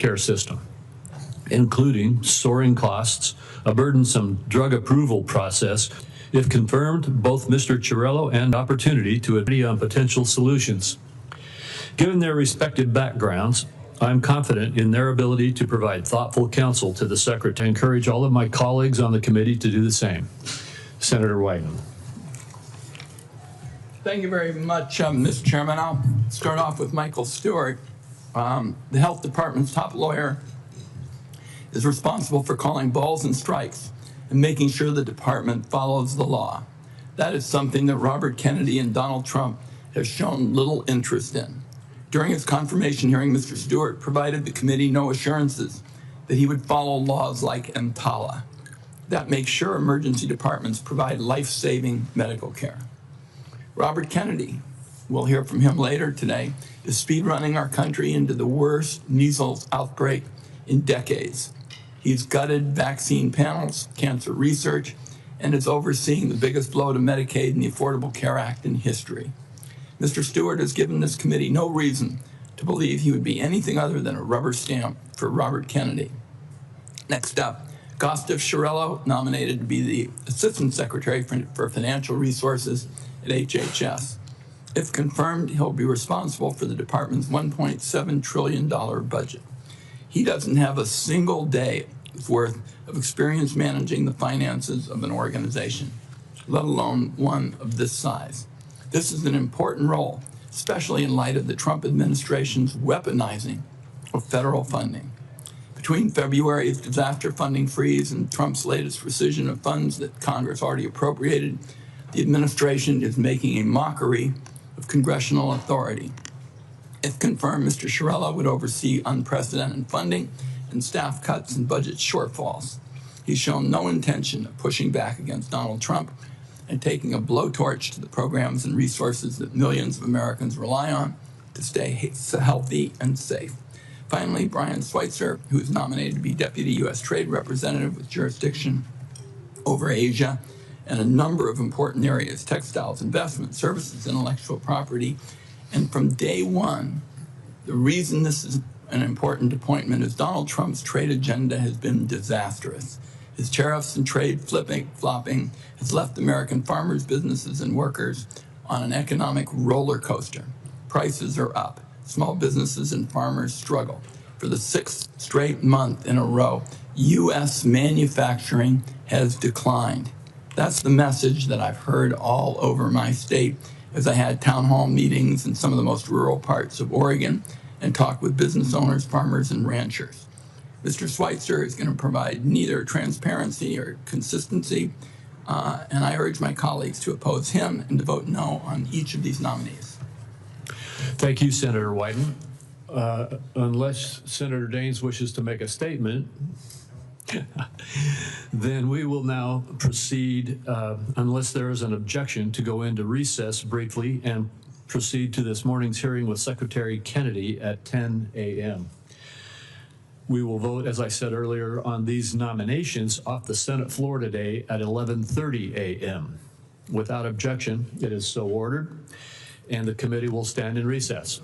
care system, including soaring costs, a burdensome drug approval process. If confirmed, both Mr. Chiarello and opportunity to agree on potential solutions. Given their respective backgrounds, I'm confident in their ability to provide thoughtful counsel to the Secretary. I encourage all of my colleagues on the committee to do the same. Senator Wyden. Thank you very much, Mr. Chairman. I'll start off with Michael Stewart. The Health Department's top lawyer is responsible for calling balls and strikes and making sure the department follows the law. That is something that Robert Kennedy and Donald Trump have shown little interest in. During his confirmation hearing, Mr. Stewart provided the committee no assurances that he would follow laws like EMTALA. That makes sure emergency departments provide life-saving medical care. Robert Kennedy, we'll hear from him later today, is speedrunning our country into the worst measles outbreak in decades. He's gutted vaccine panels, cancer research, and is overseeing the biggest blow to Medicaid and the Affordable Care Act in history. Mr. Stewart has given this committee no reason to believe he would be anything other than a rubber stamp for Robert Kennedy. Next up, Gustaf Chiarello, nominated to be the Assistant Secretary for Financial Resources at HHS. If confirmed, he'll be responsible for the department's $1.7 trillion budget. He doesn't have a single day's worth of experience managing the finances of an organization, let alone one of this size. This is an important role, especially in light of the Trump administration's weaponizing of federal funding. Between February's disaster funding freeze and Trump's latest rescission of funds that Congress already appropriated, the administration is making a mockery of congressional authority. If confirmed, Mr. Chiarello would oversee unprecedented funding and staff cuts and budget shortfalls. He's shown no intention of pushing back against Donald Trump and taking a blowtorch to the programs and resources that millions of Americans rely on to stay healthy and safe. Finally, Brian Schweitzer, who is nominated to be Deputy U.S. Trade Representative with jurisdiction over Asia and a number of important areas: textiles, investment, services, intellectual property. And from day one, the reason this is an important appointment is Donald Trump's trade agenda has been disastrous. His tariffs and trade flopping has left American farmers, businesses, and workers on an economic roller coaster. Prices are up. Small businesses and farmers struggle. For the sixth straight month in a row, U.S. manufacturing has declined. That's the message that I've heard all over my state as I had town hall meetings in some of the most rural parts of Oregon and talked with business owners, farmers, and ranchers. Mr. Schweitzer is going to provide neither transparency or consistency, and I urge my colleagues to oppose him and to vote no on each of these nominees. Thank you, Senator Wyden. Unless Senator Daines wishes to make a statement, then we will now proceed, unless there is an objection, to go into recess briefly and proceed to this morning's hearing with Secretary Kennedy at 10 a.m. We will vote, as I said earlier, on these nominations off the Senate floor today at 11:30 a.m. Without objection, it is so ordered, and the committee will stand in recess.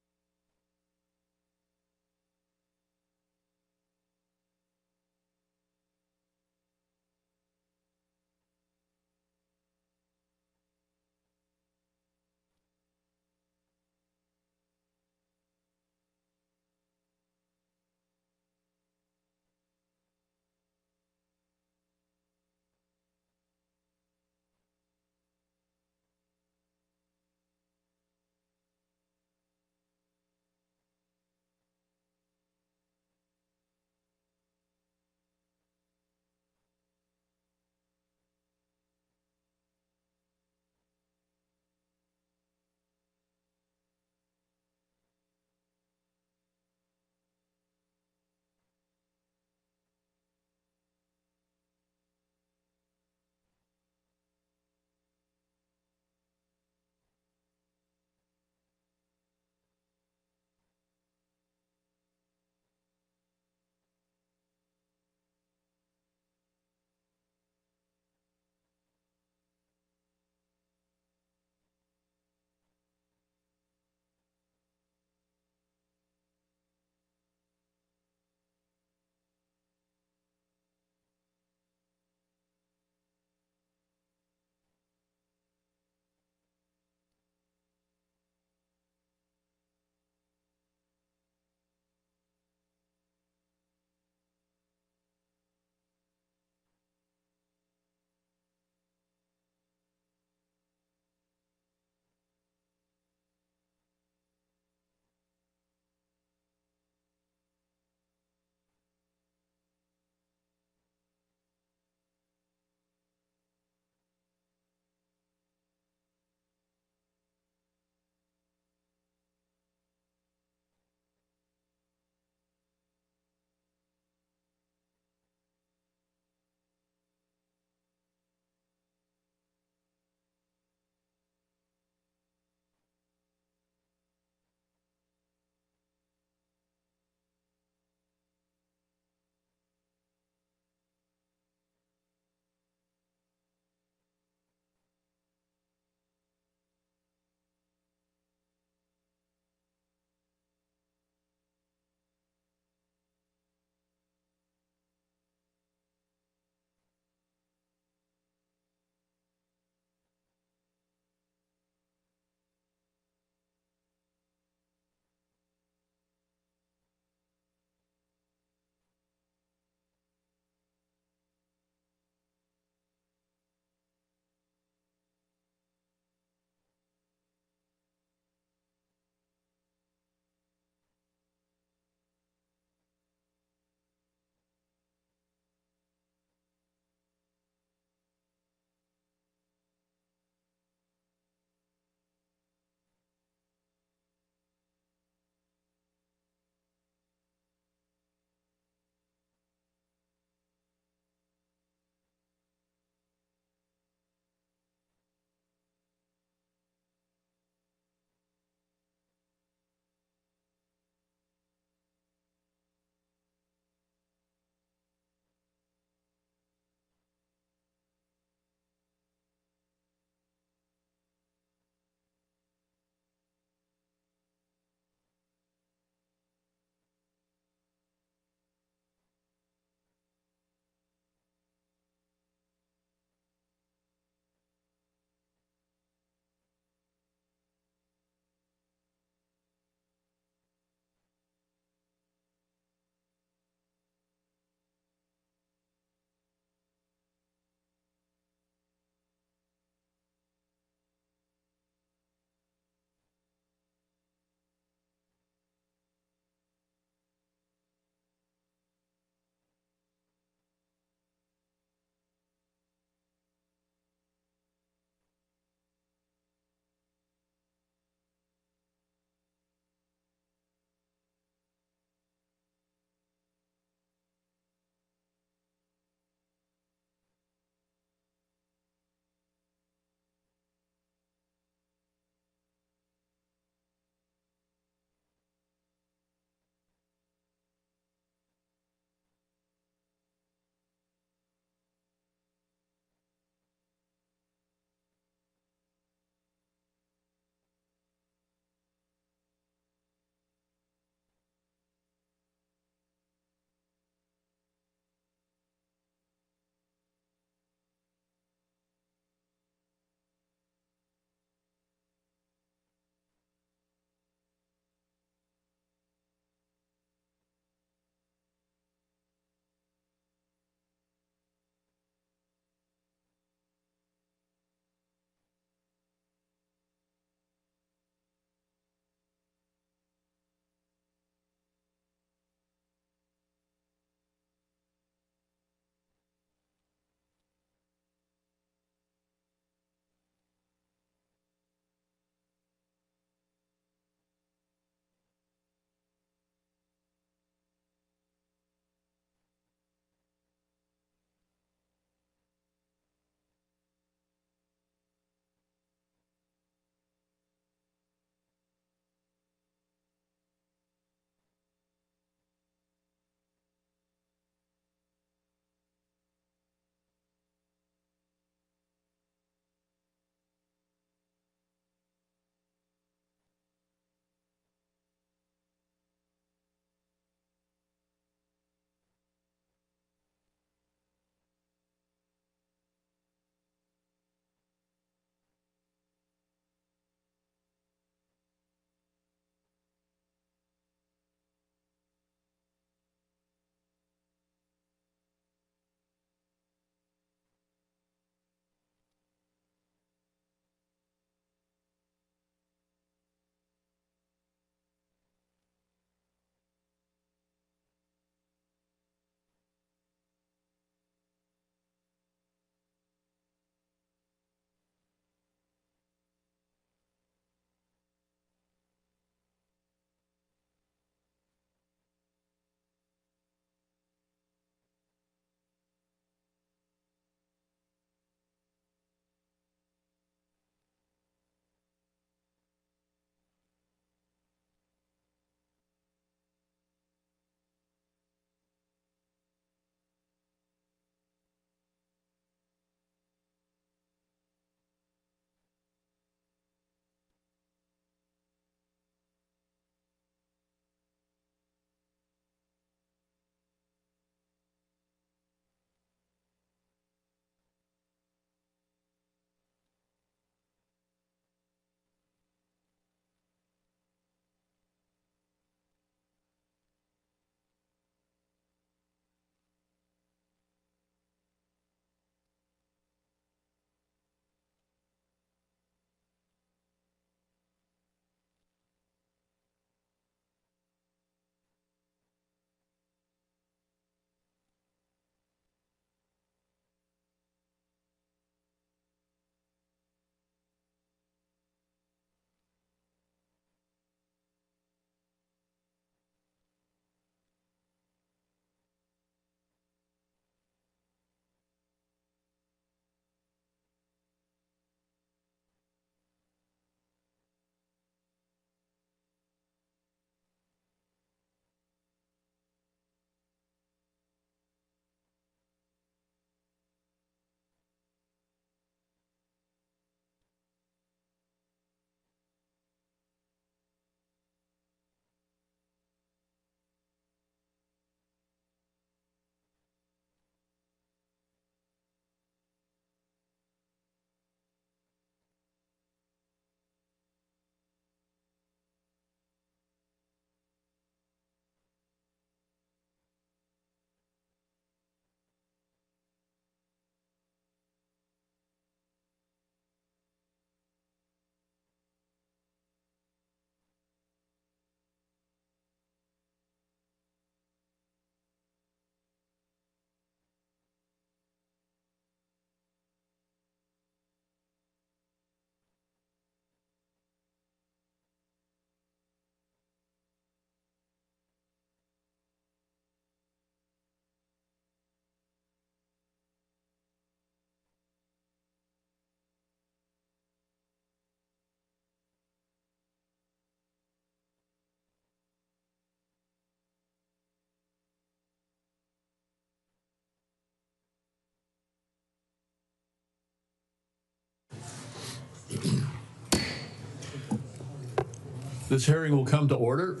This hearing will come to order.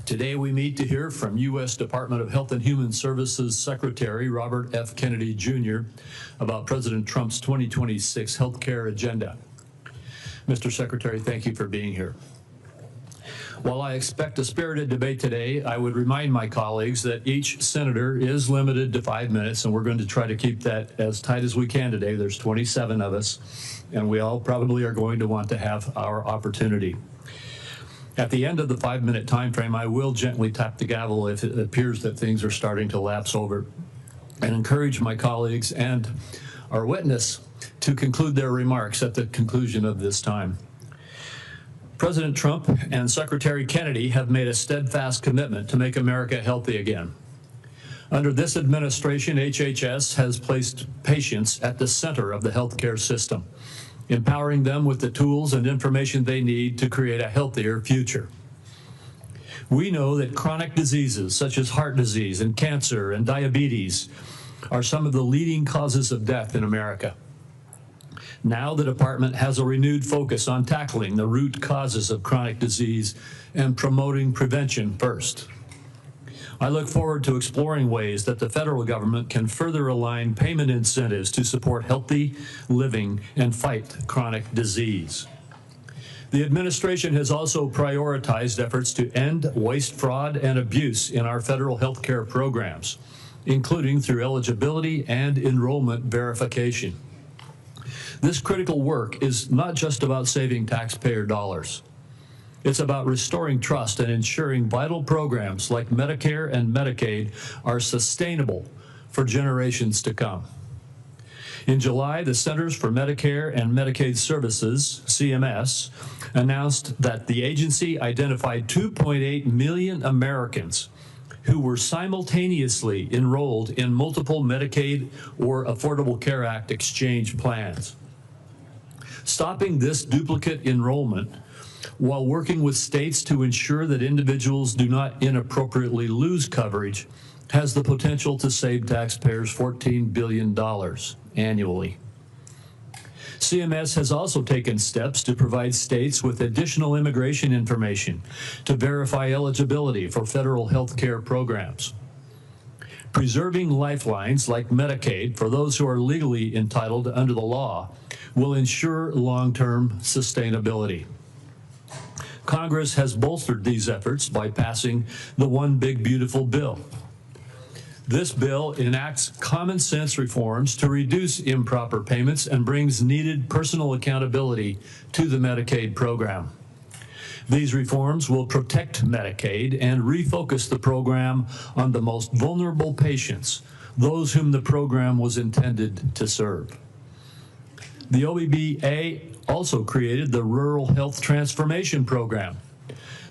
Today we meet to hear from U.S. Department of Health and Human Services Secretary Robert F. Kennedy Jr. about President Trump's 2026 health care agenda. Mr. Secretary, thank you for being here. While I expect a spirited debate today, I would remind my colleagues that each senator is limited to 5 minutes, and we're going to try to keep that as tight as we can today. There's 27 of us, and we all probably are going to want to have our opportunity. At the end of the 5-minute time frame, I will gently tap the gavel if it appears that things are starting to lapse over, and encourage my colleagues and our witness to conclude their remarks at the conclusion of this time. President Trump and Secretary Kennedy have made a steadfast commitment to make America healthy again. Under this administration, HHS has placed patients at the center of the healthcare system, empowering them with the tools and information they need to create a healthier future. We know that chronic diseases such as heart disease and cancer and diabetes are some of the leading causes of death in America. Now the department has a renewed focus on tackling the root causes of chronic disease and promoting prevention first. I look forward to exploring ways that the federal government can further align payment incentives to support healthy living and fight chronic disease. The administration has also prioritized efforts to end waste, fraud, and abuse in our federal health care programs, including through eligibility and enrollment verification. This critical work is not just about saving taxpayer dollars. It's about restoring trust and ensuring vital programs like Medicare and Medicaid are sustainable for generations to come. In July, the Centers for Medicare and Medicaid Services, CMS, announced that the agency identified 2.8 million Americans who were simultaneously enrolled in multiple Medicaid or Affordable Care Act exchange plans. Stopping this duplicate enrollment while working with states to ensure that individuals do not inappropriately lose coverage has the potential to save taxpayers $14 billion annually. CMS has also taken steps to provide states with additional immigration information to verify eligibility for federal health care programs. Preserving lifelines like Medicaid for those who are legally entitled under the law will ensure long-term sustainability. Congress has bolstered these efforts by passing the One Big Beautiful Bill. This bill enacts common sense reforms to reduce improper payments and brings needed personal accountability to the Medicaid program. These reforms will protect Medicaid and refocus the program on the most vulnerable patients, those whom the program was intended to serve. The OBBA also created the Rural Health Transformation Program,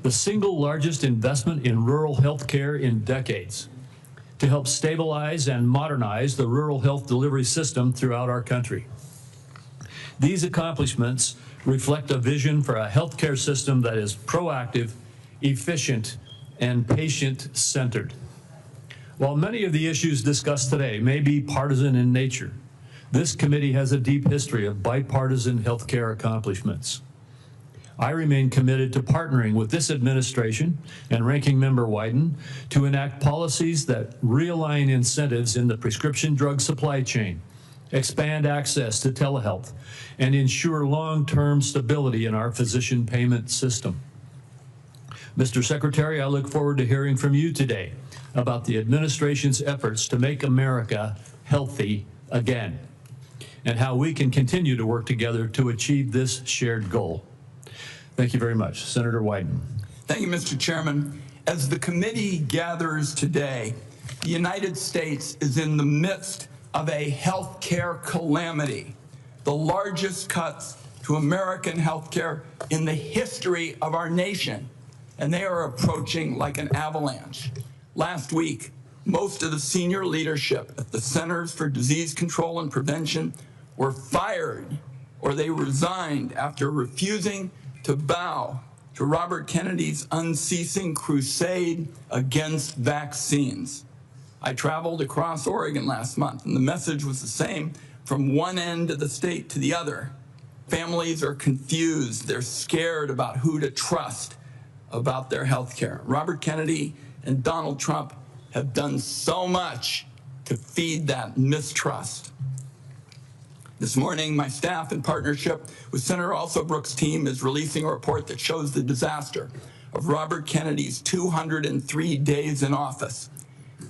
the single largest investment in rural health care in decades, to help stabilize and modernize the rural health delivery system throughout our country. These accomplishments reflect a vision for a healthcare system that is proactive, efficient, and patient-centered. While many of the issues discussed today may be partisan in nature, this committee has a deep history of bipartisan healthcare accomplishments. I remain committed to partnering with this administration and Ranking Member Wyden to enact policies that realign incentives in the prescription drug supply chain, expand access to telehealth, and ensure long-term stability in our physician payment system. Mr. Secretary, I look forward to hearing from you today about the administration's efforts to make America healthy again, and how we can continue to work together to achieve this shared goal. Thank you very much. Senator Wyden. Thank you, Mr. Chairman. As the committee gathers today, the United States is in the midst of a health care calamity, the largest cuts to American health care in the history of our nation, and they are approaching like an avalanche. Last week, most of the senior leadership at the Centers for Disease Control and Prevention were fired or they resigned after refusing to bow to Robert Kennedy's unceasing crusade against vaccines. I traveled across Oregon last month, and the message was the same from one end of the state to the other. Families are confused. They're scared about who to trust about their health care. Robert Kennedy and Donald Trump have done so much to feed that mistrust. This morning, my staff, in partnership with Senator Alsobrooks' team, is releasing a report that shows the disaster of Robert Kennedy's 203 days in office.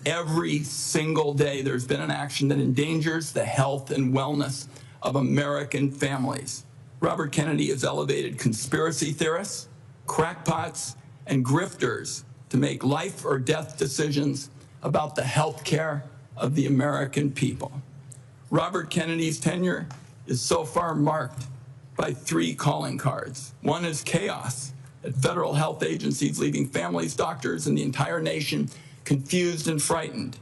Every single day, there's been an action that endangers the health and wellness of American families. Robert Kennedy has elevated conspiracy theorists, crackpots, and grifters to make life or death decisions about the health care of the American people. Robert Kennedy's tenure is so far marked by 3 calling cards. One is chaos at federal health agencies, leaving families, doctors, and the entire nation confused and frightened.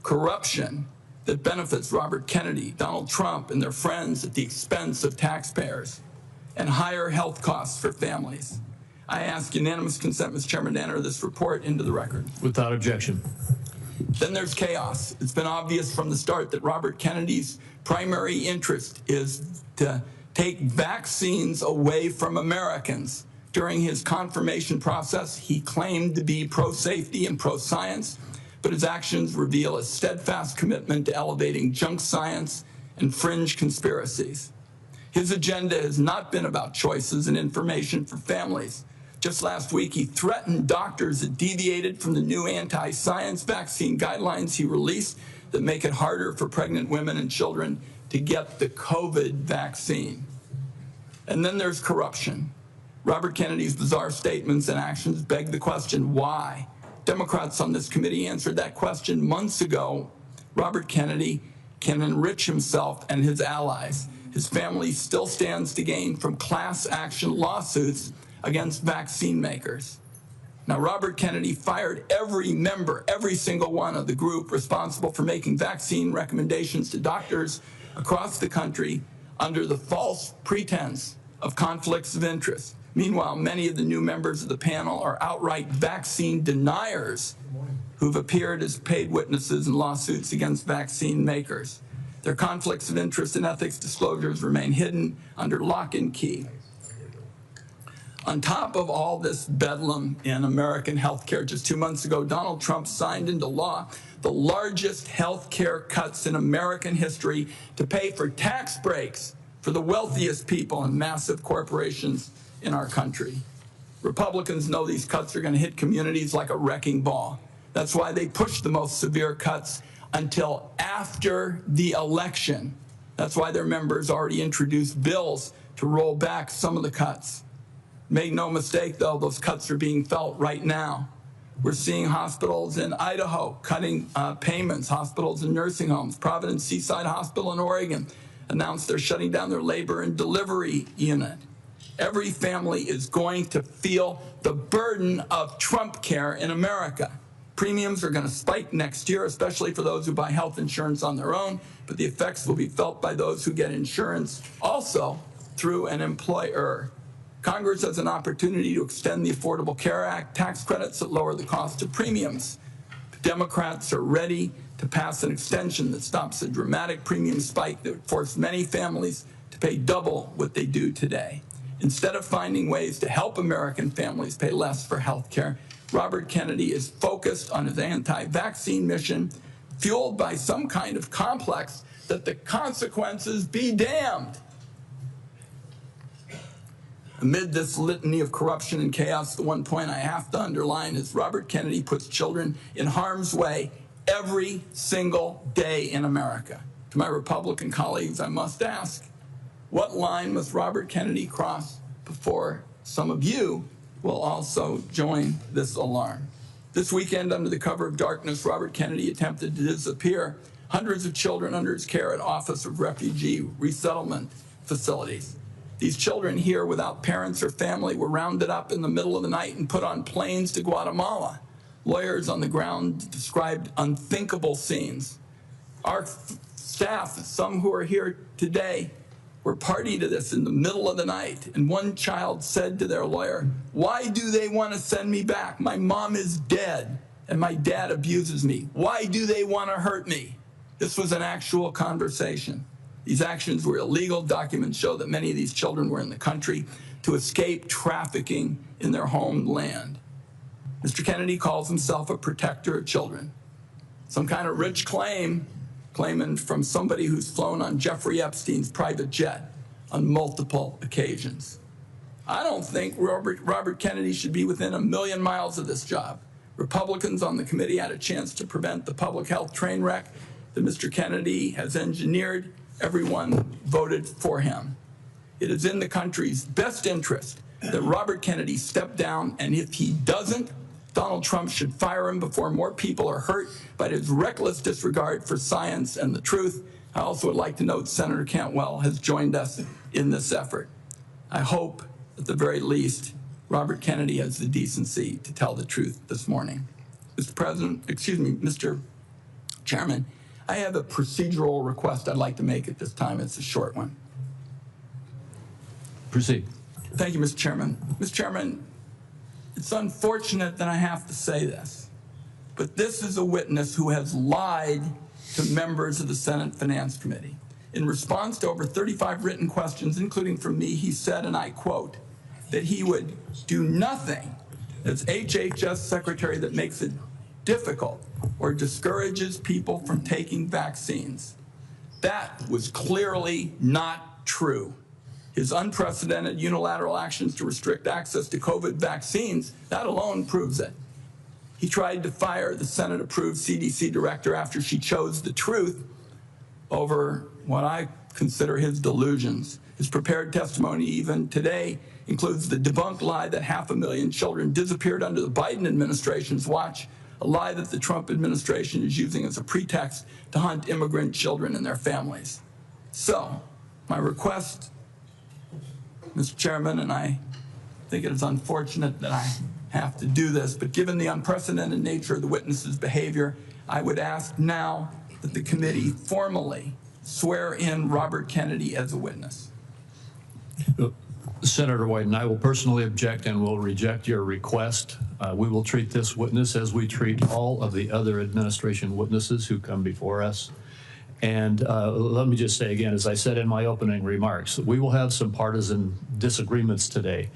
Corruption that benefits Robert Kennedy, Donald Trump, and their friends at the expense of taxpayers, and higher health costs for families. I ask unanimous consent, Mr. Chairman, to enter this report into the record. Without objection. Then there's chaos. It's been obvious from the start that Robert Kennedy's primary interest is to take vaccines away from Americans. During his confirmation process, he claimed to be pro-safety and pro-science, but his actions reveal a steadfast commitment to elevating junk science and fringe conspiracies. His agenda has not been about choices and information for families. Just last week, he threatened doctors that deviated from the new anti-science vaccine guidelines he released that make it harder for pregnant women and children to get the COVID vaccine. And then there's corruption. Robert Kennedy's bizarre statements and actions beg the question, why? Democrats on this committee answered that question months ago. Robert Kennedy can enrich himself and his allies. His family still stands to gain from class action lawsuits against vaccine makers. Now, Robert Kennedy fired every member, every single one of the group responsible for making vaccine recommendations to doctors across the country under the false pretense of conflicts of interest. Meanwhile, many of the new members of the panel are outright vaccine deniers who've appeared as paid witnesses in lawsuits against vaccine makers. Their conflicts of interest and ethics disclosures remain hidden under lock and key. On top of all this bedlam in American healthcare, just 2 months ago, Donald Trump signed into law the largest healthcare cuts in American history to pay for tax breaks for the wealthiest people and massive corporations in our country. Republicans know these cuts are going to hit communities like a wrecking ball. That's why they push the most severe cuts until after the election. That's why their members already introduced bills to roll back some of the cuts. Make no mistake, though, those cuts are being felt right now. We're seeing hospitals in Idaho cutting payments, hospitals and nursing homes. Providence Seaside Hospital in Oregon announced they're shutting down their labor and delivery unit. Every family is going to feel the burden of Trump care in America. Premiums are going to spike next year, especially for those who buy health insurance on their own, but the effects will be felt by those who get insurance also through an employer. Congress has an opportunity to extend the Affordable Care Act tax credits that lower the cost of premiums. Democrats are ready to pass an extension that stops a dramatic premium spike that would force many families to pay double what they do today. Instead of finding ways to help American families pay less for health care, Robert Kennedy is focused on his anti-vaccine mission, fueled by some kind of complex that the consequences be damned. Amid this litany of corruption and chaos, the one point I have to underline is Robert Kennedy puts children in harm's way every single day in America. To my Republican colleagues, I must ask, what line must Robert Kennedy cross before some of you will also join this alarm? This weekend, under the cover of darkness, Robert Kennedy attempted to disappear hundreds of children under his care at Office of Refugee Resettlement facilities. These children here without parents or family were rounded up in the middle of the night and put on planes to Guatemala. Lawyers on the ground described unthinkable scenes. Our staff, some who are here today, were party to this in the middle of the night. And one child said to their lawyer, "Why do they want to send me back? My mom is dead and my dad abuses me. Why do they want to hurt me?" This was an actual conversation. These actions were illegal. Documents show that many of these children were in the country to escape trafficking in their homeland. Mr. Kennedy calls himself a protector of children. Some kind of rich claiming from somebody who's flown on Jeffrey Epstein's private jet on multiple occasions. I don't think Robert Kennedy should be within 1,000,000 miles of this job. Republicans on the committee had a chance to prevent the public health train wreck that Mr. Kennedy has engineered. Everyone voted for him. It is in the country's best interest that Robert Kennedy step down, and if he doesn't, Donald Trump should fire him before more people are hurt by his reckless disregard for science and the truth. I also would like to note Senator Cantwell has joined us in this effort. I hope, at the very least, Robert Kennedy has the decency to tell the truth this morning. Mr. Chairman, I have a procedural request I'd like to make at this time. It's a short one. Proceed. Thank you, Mr. Chairman. Mr. Chairman, it's unfortunate that I have to say this, but this is a witness who has lied to members of the Senate Finance Committee. In response to over 35 written questions, including from me, he said, and I quote, that he would do nothing as HHS secretary that makes it difficult or discourages people from taking vaccines. That was clearly not true. His unprecedented unilateral actions to restrict access to COVID vaccines, that alone proves it. He tried to fire the Senate-approved CDC director after she chose the truth over what I consider his delusions. His prepared testimony even today includes the debunked lie that 500,000 children disappeared under the Biden administration's watch, a lie that the Trump administration is using as a pretext to hunt immigrant children and their families. So, my request, Mr. Chairman, and I think it is unfortunate that I have to do this, but given the unprecedented nature of the witness's behavior, I would ask now that the committee formally swear in Robert Kennedy as a witness. Senator White and I will personally object and will reject your request. We will treat this witness as we treat all of the other administration witnesses who come before us. And let me just say again, as I said in my opening remarks, we will have some partisan disagreements today.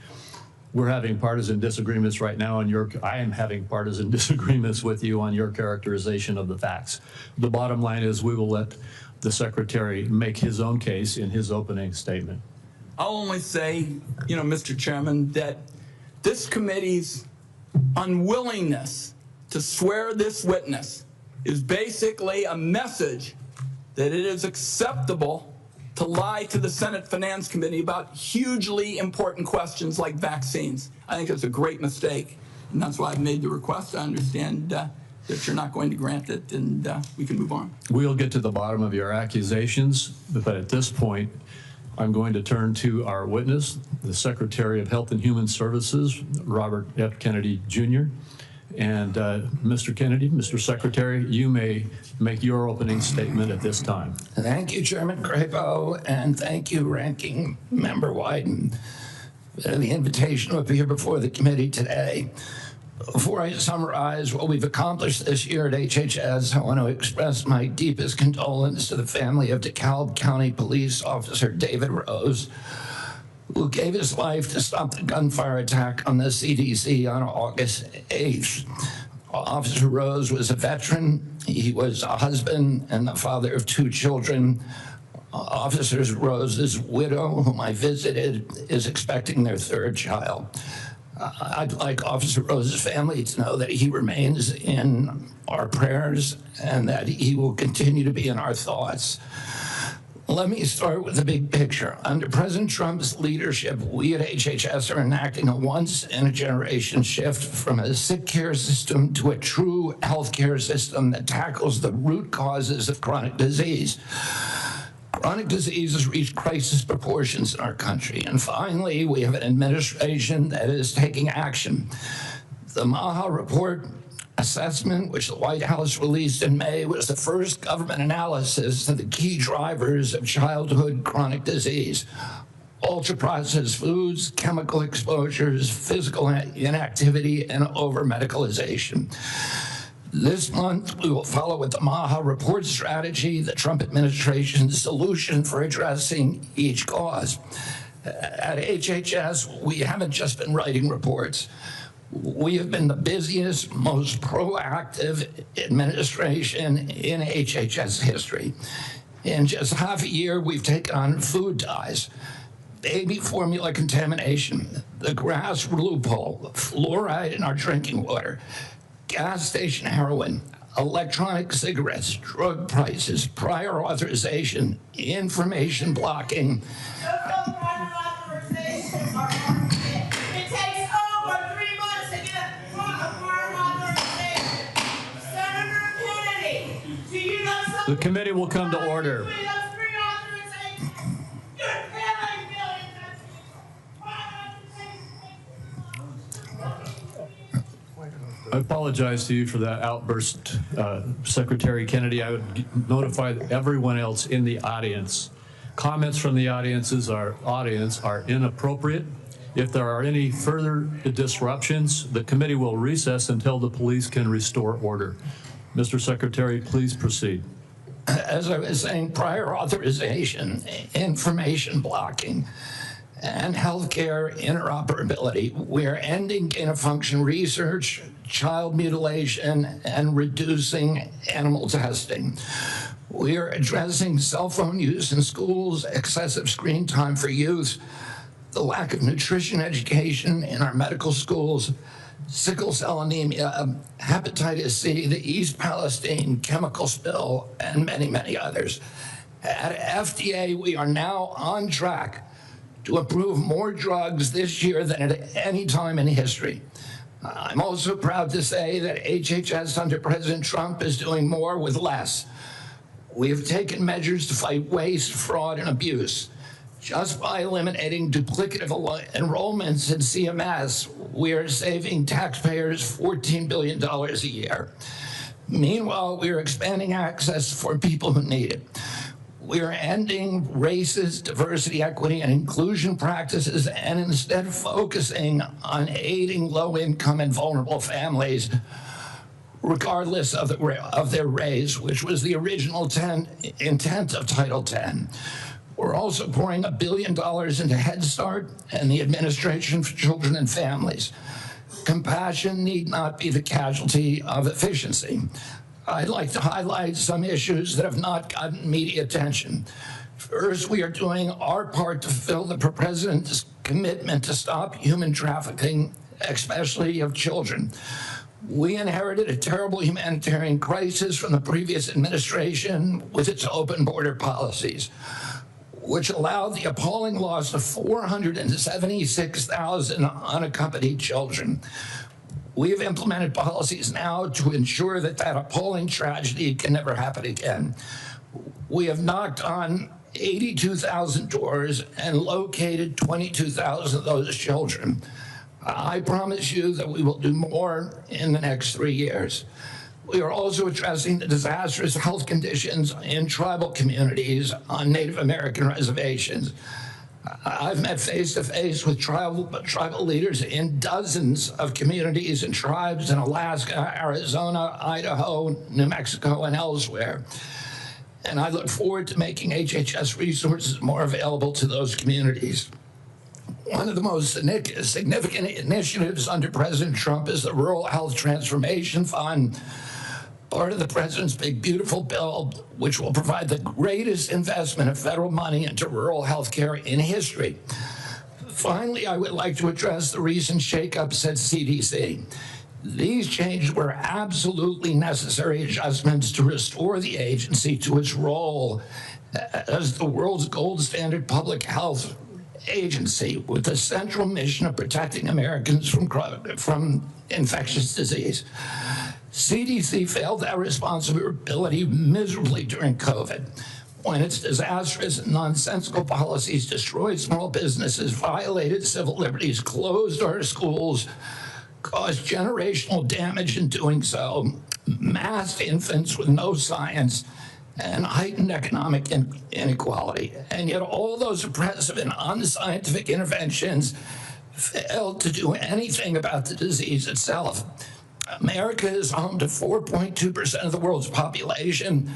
We're having partisan disagreements right now, and I am having partisan disagreements with you on your characterization of the facts. The bottom line is we will let the Secretary make his own case in his opening statement. I'll only say, Mr. Chairman, that this committee's unwillingness to swear this witness is basically a message that it is acceptable to lie to the Senate Finance Committee about hugely important questions like vaccines. I think it's a great mistake, and that's why I've made the request. I understand that you're not going to grant it, and we can move on. We'll get to the bottom of your accusations, but at this point, I'm going to turn to our witness, the Secretary of Health and Human Services, Robert F. Kennedy, Jr. And Mr. Kennedy, Mr. Secretary, you may make your opening statement at this time. Thank you, Chairman Crapo, and thank you, Ranking Member Wyden, for the invitation to appear before the committee today. Before I summarize what we've accomplished this year at HHS, I want to express my deepest condolence to the family of DeKalb County Police Officer David Rose, who gave his life to stop the gunfire attack on the CDC on August 8th. Officer Rose was a veteran. He was a husband and the father of 2 children. Officer Rose's widow, whom I visited, is expecting their 3rd child. I'd like Officer Rose's family to know that he remains in our prayers and that he will continue to be in our thoughts. Let me start with the big picture. Under President Trump's leadership, we at HHS are enacting a once-in-a-generation shift from a sick care system to a true healthcare system that tackles the root causes of chronic disease. Chronic disease has reached crisis proportions in our country. And finally, we have an administration that is taking action. The Maha Report assessment, which the White House released in May, was the first government analysis of the key drivers of childhood chronic disease: ultra-processed foods, chemical exposures, physical inactivity, and over-medicalization. This month, we will follow with the MAHA report strategy, the Trump administration's solution for addressing each cause. At HHS, we haven't just been writing reports. We have been the busiest, most proactive administration in HHS history. In just half a year, we've taken on food dyes, baby formula contamination, the grass loophole, fluoride in our drinking water, gas station heroin, electronic cigarettes, drug prices, prior authorization, information blocking. Those prior authorizations are hard. It takes over 3 months to get a prior authorization. Senator Kennedy, do you know something? The committee will come to order. Between those 3 authorizations, you're killing millions of people. Prior authorizations I apologize to you for that outburst, Secretary Kennedy. I would notify everyone else in the audience. Comments from the audience are inappropriate. If there are any further disruptions, the committee will recess until the police can restore order. Mr. Secretary, please proceed. As I was saying, prior authorization, information blocking, and healthcare interoperability. We are ending gain-of-function research, child mutilation, and reducing animal testing. We are addressing cell phone use in schools, excessive screen time for youth, the lack of nutrition education in our medical schools, sickle cell anemia, hepatitis C, the East Palestine chemical spill, and many, many others. At FDA, we are now on track to approve more drugs this year than at any time in history. I'm also proud to say that HHS under President Trump is doing more with less. We have taken measures to fight waste, fraud, and abuse. Just by eliminating duplicative enrollments in CMS, we are saving taxpayers $14 billion a year. Meanwhile, we are expanding access for people who need it. We are ending racist diversity, equity, and inclusion practices and instead focusing on aiding low-income and vulnerable families, regardless of their race, which was the original intent of Title X. We're also pouring $1 billion into Head Start and the Administration for Children and Families. Compassion need not be the casualty of efficiency. I'd like to highlight some issues that have not gotten media attention. First, we are doing our part to fulfill the President's commitment to stop human trafficking, especially of children. We inherited a terrible humanitarian crisis from the previous administration with its open border policies, which allowed the appalling loss of 476,000 unaccompanied children. We have implemented policies now to ensure that that appalling tragedy can never happen again. We have knocked on 82,000 doors and located 22,000 of those children. I promise you that we will do more in the next 3 years. We are also addressing the disastrous health conditions in tribal communities on Native American reservations. I've met face-to-face with tribal leaders in dozens of communities and tribes in Alaska, Arizona, Idaho, New Mexico, and elsewhere. And I look forward to making HHS resources more available to those communities. One of the most significant initiatives under President Trump is the Rural Health Transformation Fund, part of the President's Big Beautiful Bill, which will provide the greatest investment of federal money into rural health care in history. Finally, I would like to address the recent shakeups at CDC. These changes were absolutely necessary adjustments to restore the agency to its role as the world's gold standard public health agency with the central mission of protecting Americans from infectious disease. CDC failed that responsibility miserably during COVID, when its disastrous and nonsensical policies destroyed small businesses, violated civil liberties, closed our schools, caused generational damage in doing so, massed infants with no science, and heightened economic inequality. And yet all those oppressive and unscientific interventions failed to do anything about the disease itself. America is home to 4.2% of the world's population,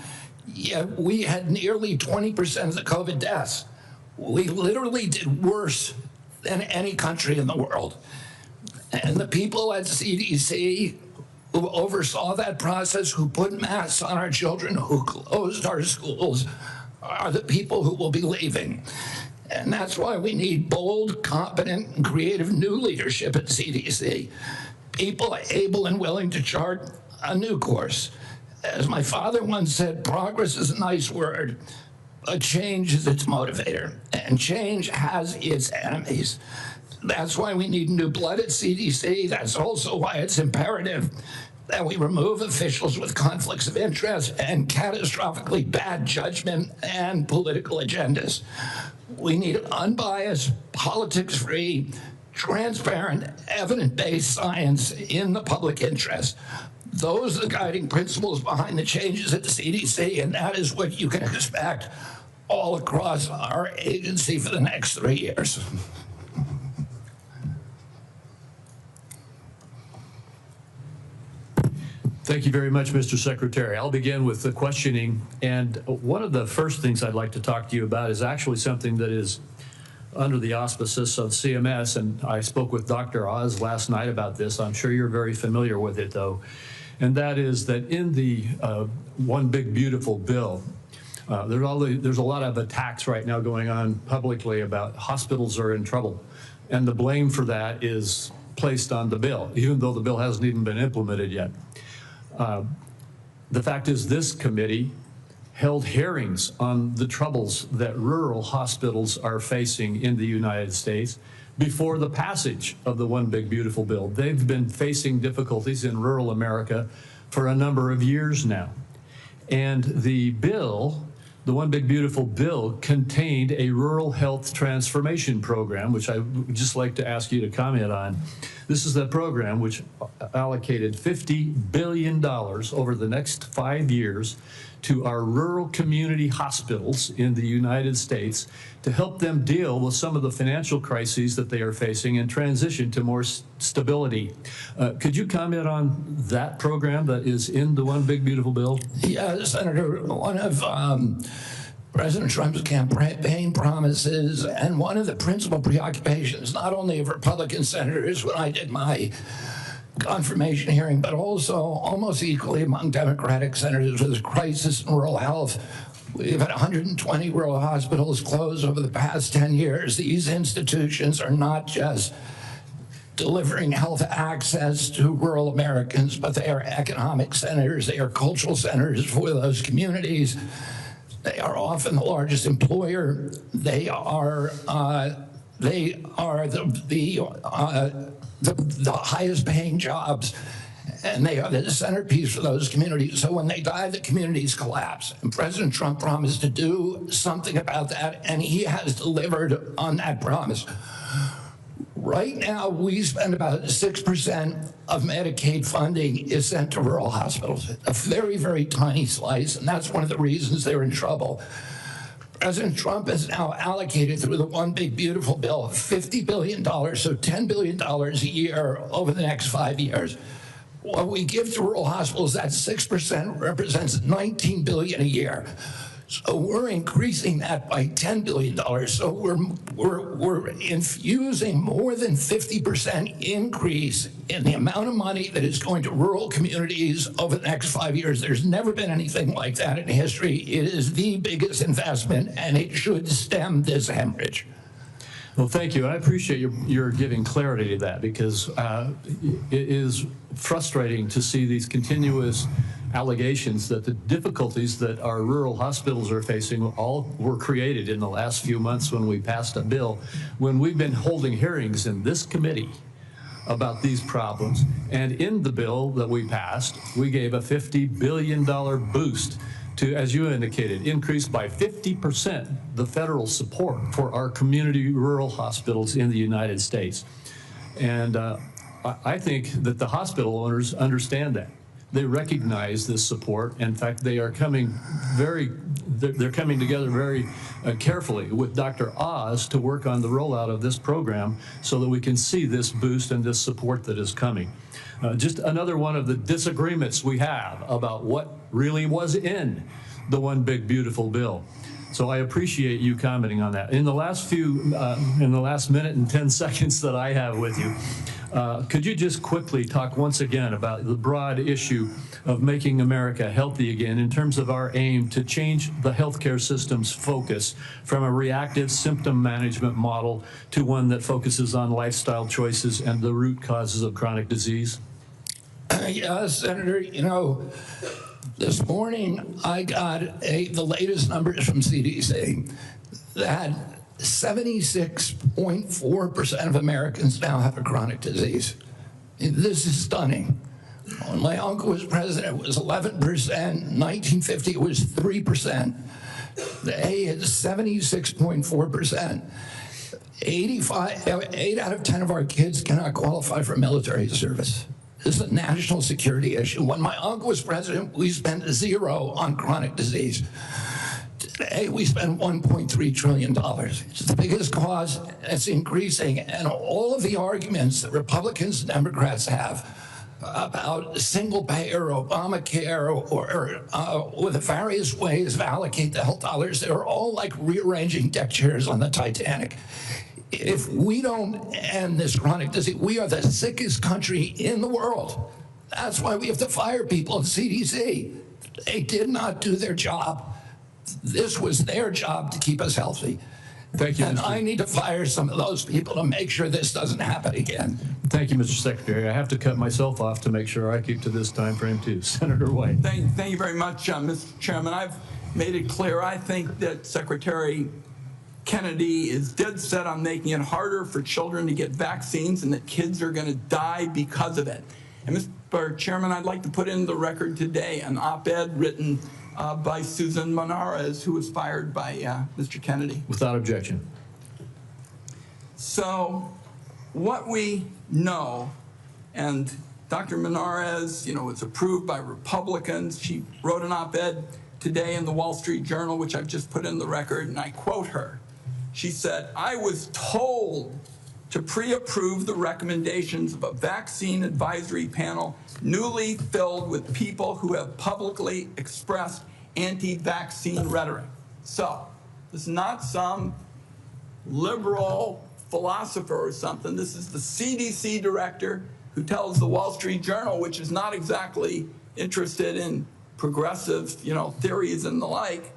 yet we had nearly 20% of the COVID deaths. We literally did worse than any country in the world. And the people at CDC who oversaw that process, who put masks on our children, who closed our schools, are the people who will be leaving. And that's why we need bold, competent, and creative new leadership at CDC. People able and willing to chart a new course. As my father once said, progress is a nice word, but change is its motivator, and change has its enemies. That's why we need new blood at CDC. That's also why it's imperative that we remove officials with conflicts of interest and catastrophically bad judgment and political agendas. We need unbiased, politics-free, transparent, evidence-based science in the public interest. Those are the guiding principles behind the changes at the CDC, and that is what you can expect all across our agency for the next 3 years. Thank you very much, Mr. Secretary. I'll begin with the questioning. And one of the first things I'd like to talk to you about is actually something that is under the auspices of CMS. And I spoke with Dr. Oz last night about this. I'm sure you're very familiar with it, though. And that is that in the One Big Beautiful Bill, there's a lot of attacks right now going on publicly about hospitals are in trouble. And the blame for that is placed on the bill, even though the bill hasn't even been implemented yet. The fact is, this committee held hearings on the troubles that rural hospitals are facing in the United States before the passage of the One Big Beautiful Bill. They've been facing difficulties in rural America for a number of years now. And the bill, the One Big Beautiful Bill, contained a rural health transformation program, which I would just like to ask you to comment on. This is the program which allocated $50 billion over the next 5 years to our rural community hospitals in the United States to help them deal with some of the financial crises that they are facing and transition to more stability. Could you comment on that program that is in the One Big Beautiful Bill? Yeah, Senator, one of President Trump's campaign promises and one of the principal preoccupations, not only of Republican senators when I did my confirmation hearing, but also almost equally among Democratic senators, was crisis in rural health. We've had 120 rural hospitals close over the past 10 years. These institutions are not just delivering health access to rural Americans, but they are economic centers, they are cultural centers for those communities. They are often the largest employer. They are the highest paying jobs, and they are the centerpiece for those communities. So when they die, the communities collapse. And President Trump promised to do something about that, and he has delivered on that promise. Right now, we spend about 6% of Medicaid funding is sent to rural hospitals, a very, very tiny slice, and that's one of the reasons they're in trouble. President Trump has now allocated through the One Big Beautiful Bill $50 billion, so $10 billion a year over the next 5 years. What we give to rural hospitals, that 6% represents $19 billion a year. So we're increasing that by $10 billion. So we're infusing more than 50% increase in the amount of money that is going to rural communities over the next 5 years. There's never been anything like that in history. It is the biggest investment, and it should stem this hemorrhage. Well, thank you. I appreciate your giving clarity to that, because it is frustrating to see these continuous allegations that the difficulties that our rural hospitals are facing all were created in the last few months when we passed a bill, when we've been holding hearings in this committee about these problems. And in the bill that we passed, we gave a $50 billion boost to, as you indicated, increase by 50% the federal support for our community rural hospitals in the United States. And I think that the hospital owners understand that. They recognize this support. In fact, they are coming they're coming together very carefully with Dr. Oz to work on the rollout of this program so that we can see this boost and this support that is coming. Just another one of the disagreements we have about what really was in the one big beautiful bill. So I appreciate you commenting on that. In the last minute and 10 seconds that I have with you, could you just quickly talk once again about the broad issue of making America healthy again in terms of our aim to change the healthcare system's focus from a reactive symptom management model to one that focuses on lifestyle choices and the root causes of chronic disease? Yeah, Senator, you know, this morning I got the latest numbers from CDC that 76.4% of Americans now have a chronic disease. This is stunning. When my uncle was president, it was 11%. In 1950, it was 3%. Today, it's 76.4%. 8 out of 10 of our kids cannot qualify for military service. This is a national security issue. When my uncle was president, we spent $0 on chronic disease. Today, we spend $1.3 trillion. It's the biggest cause, it's increasing. And all of the arguments that Republicans and Democrats have about single payer, Obamacare, or the various ways to allocate the health dollars, they're all like rearranging deck chairs on the Titanic. If we don't end this chronic disease, we are the sickest country in the world. That's why we have to fire people at CDC. They did not do their job. This was their job to keep us healthy. Thank you, and I need to fire some of those people to make sure this doesn't happen again. Thank you, Mr. Secretary. I have to cut myself off to make sure I keep to this time frame too. Senator White. Thank you very much, Mr. Chairman. I've made it clear I think that Secretary Kennedy is dead set on making it harder for children to get vaccines and that kids are going to die because of it. And Mr. Chairman, I'd like to put in the record today an op-ed written by Susan Monarez, who was fired by Mr. Kennedy. Without objection. So what we know, and Dr. Monarez, was approved by Republicans. She wrote an op-ed today in the Wall Street Journal, which I've just put in the record, and I quote her. She said, "I was told to pre-approve the recommendations of a vaccine advisory panel newly filled with people who have publicly expressed anti-vaccine rhetoric." So this is not some liberal philosopher or something. This is the CDC director who tells the Wall Street Journal, which is not exactly interested in progressive, theories and the like,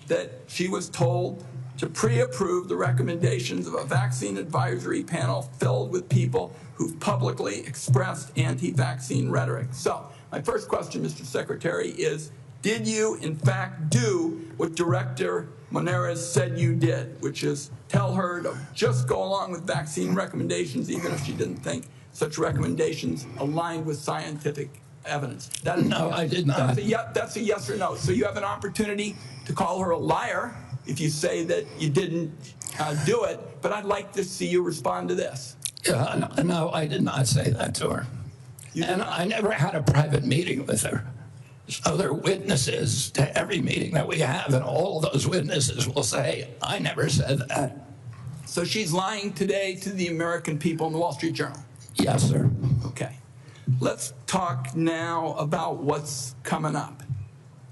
that she was told to pre-approve the recommendations of a vaccine advisory panel filled with people who've publicly expressed anti-vaccine rhetoric. So my first question, Mr. Secretary, is did you in fact do what Director Monarez said you did, which is tell her to just go along with vaccine recommendations even if she didn't think such recommendations aligned with scientific evidence? No, I did not. That's a yes or no. So you have an opportunity to call her a liar if you say that you didn't do it, but I'd like to see you respond to this. No, I did not say that to her. And I never had a private meeting with her. So there are witnesses to every meeting that we have, and all of those witnesses will say, I never said that. So she's lying today to the American people in the Wall Street Journal? Yes, sir. Okay. Let's talk now about what's coming up,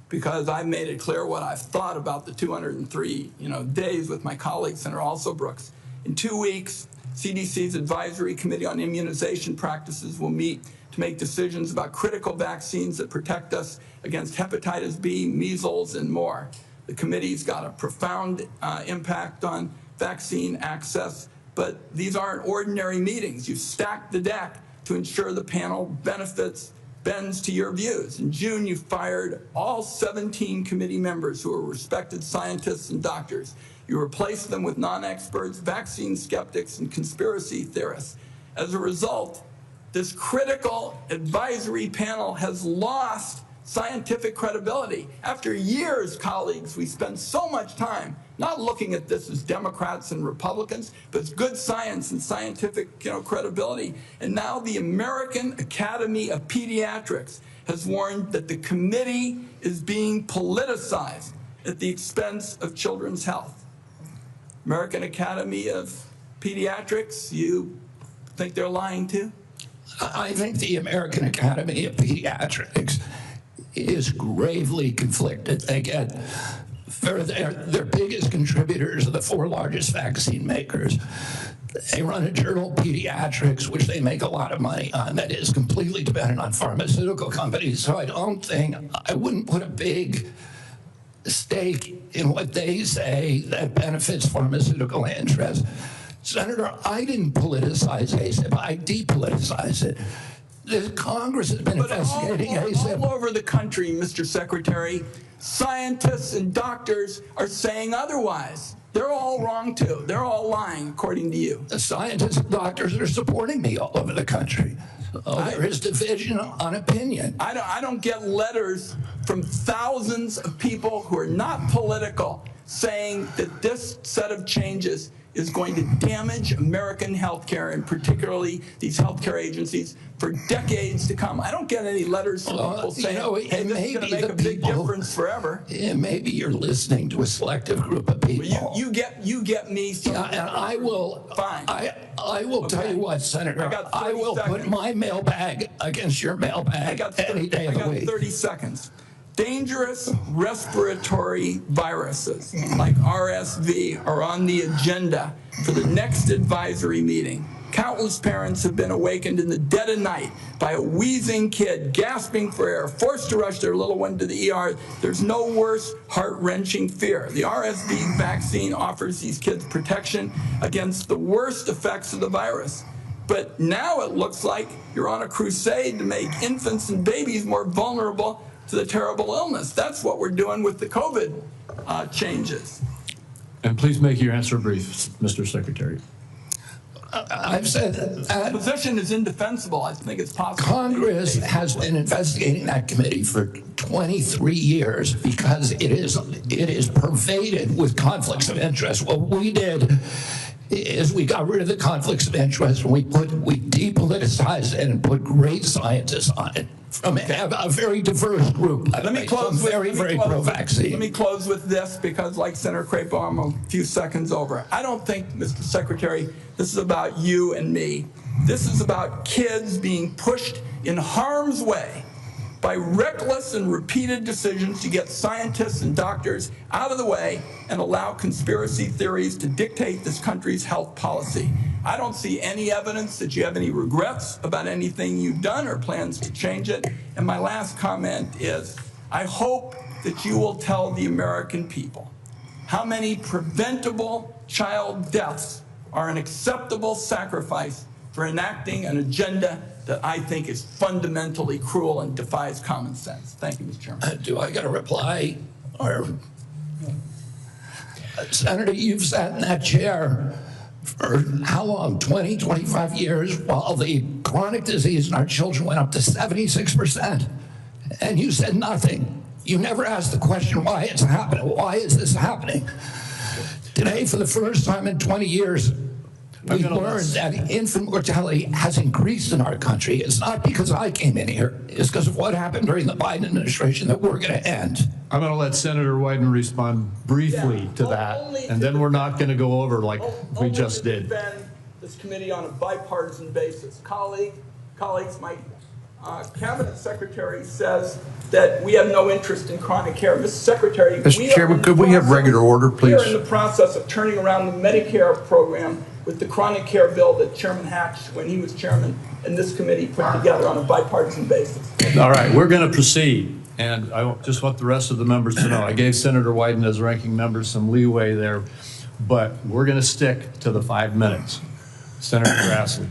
because I've made it clear what I've thought about the 203 days with my colleague, Senator Alsobrooks. In 2 weeks, CDC's Advisory Committee on Immunization Practices will meet to make decisions about critical vaccines that protect us against hepatitis B, measles, and more. The committee's got a profound impact on vaccine access, but these aren't ordinary meetings. You've stacked the deck to ensure the panel bends to your views. In June, you fired all 17 committee members who are respected scientists and doctors. You replaced them with non-experts, vaccine skeptics, and conspiracy theorists. As a result, this critical advisory panel has lost scientific credibility. After years, colleagues, we spend so much time not looking at this as Democrats and Republicans, but as good science and scientific credibility. And now the American Academy of Pediatrics has warned that the committee is being politicized at the expense of children's health. American Academy of Pediatrics, you think they're lying too? I think the American Academy of Pediatrics is gravely conflicted. They get, for their biggest contributors are the 4 largest vaccine makers. They run a journal, Pediatrics, which they make a lot of money on, that is completely dependent on pharmaceutical companies. So I wouldn't put a big stake in what they say that benefits pharmaceutical interests. Senator, I didn't politicize ASIP, I depoliticized it. The Congress has been investigating ASIP. All over the country, Mr. Secretary, scientists and doctors are saying otherwise. They're all wrong too. They're all lying, according to you. The scientists and doctors are supporting me all over the country. There is division on opinion. I don't get letters from thousands of people who are not political saying that this set of changes is going to damage American healthcare, and particularly these healthcare agencies, for decades to come. I don't get any letters from people saying, hey, this is going to make a big difference forever. Yeah, maybe you're listening to a selective group of people. Well, you get me. Yeah, and I will. Fine. I will tell you what, Senator. I will put my mailbag against your mailbag any day of the week. I got 30 seconds. Dangerous respiratory viruses like RSV are on the agenda for the next advisory meeting. Countless parents have been awakened in the dead of night by a wheezing kid gasping for air, forced to rush their little one to the ER. There's no worse heart-wrenching fear. The RSV vaccine offers these kids protection against the worst effects of the virus. But now it looks like you're on a crusade to make infants and babies more vulnerable to the terrible illness. That's what we're doing with the COVID changes. And please make your answer brief, Mr. Secretary. I've said that position is indefensible. I think it's possible. Congress has been investigating that committee for 23 years because it is pervaded with conflicts of interest. What we did is we got rid of the conflicts of interest and we depoliticized it and put great scientists on it from a very diverse group. Let me close with very pro-vaccine. Let me close with this, because like Senator Crapo, I'm a few seconds over. I don't think, Mr. Secretary, this is about you and me. This is about kids being pushed in harm's way by reckless and repeated decisions to get scientists and doctors out of the way and allow conspiracy theories to dictate this country's health policy. I don't see any evidence that you have any regrets about anything you've done or plans to change it. And my last comment is, I hope that you will tell the American people how many preventable child deaths are an acceptable sacrifice for enacting an agenda that I think is fundamentally cruel and defies common sense. Thank you, Mr. Chairman. Do I get a reply? Or, Senator, you've sat in that chair for how long? 20, 25 years, while the chronic disease in our children went up to 76%. And you said nothing. You never asked the question why it's happening. Why is this happening? Today, for the first time in 20 years, we've learned that infant mortality has increased in our country. It's not because I came in here. It's because of what happened during the Biden administration that we're going to end. I'm going to let Senator Wyden respond briefly to that, and then we're not going to go over like we just did. Defend this committee on a bipartisan basis. Colleagues, my cabinet secretary says that we have no interest in chronic care. Mr. Secretary, Mr. Chairman, could we have regular order, please? We are in the process of turning around the Medicare program with the chronic care bill that Chairman Hatch, when he was chairman, and this committee put together on a bipartisan basis. All right, we're going to proceed. And I just want the rest of the members to know, I gave Senator Wyden as ranking member some leeway there, but we're going to stick to the 5 minutes. Senator Grassley.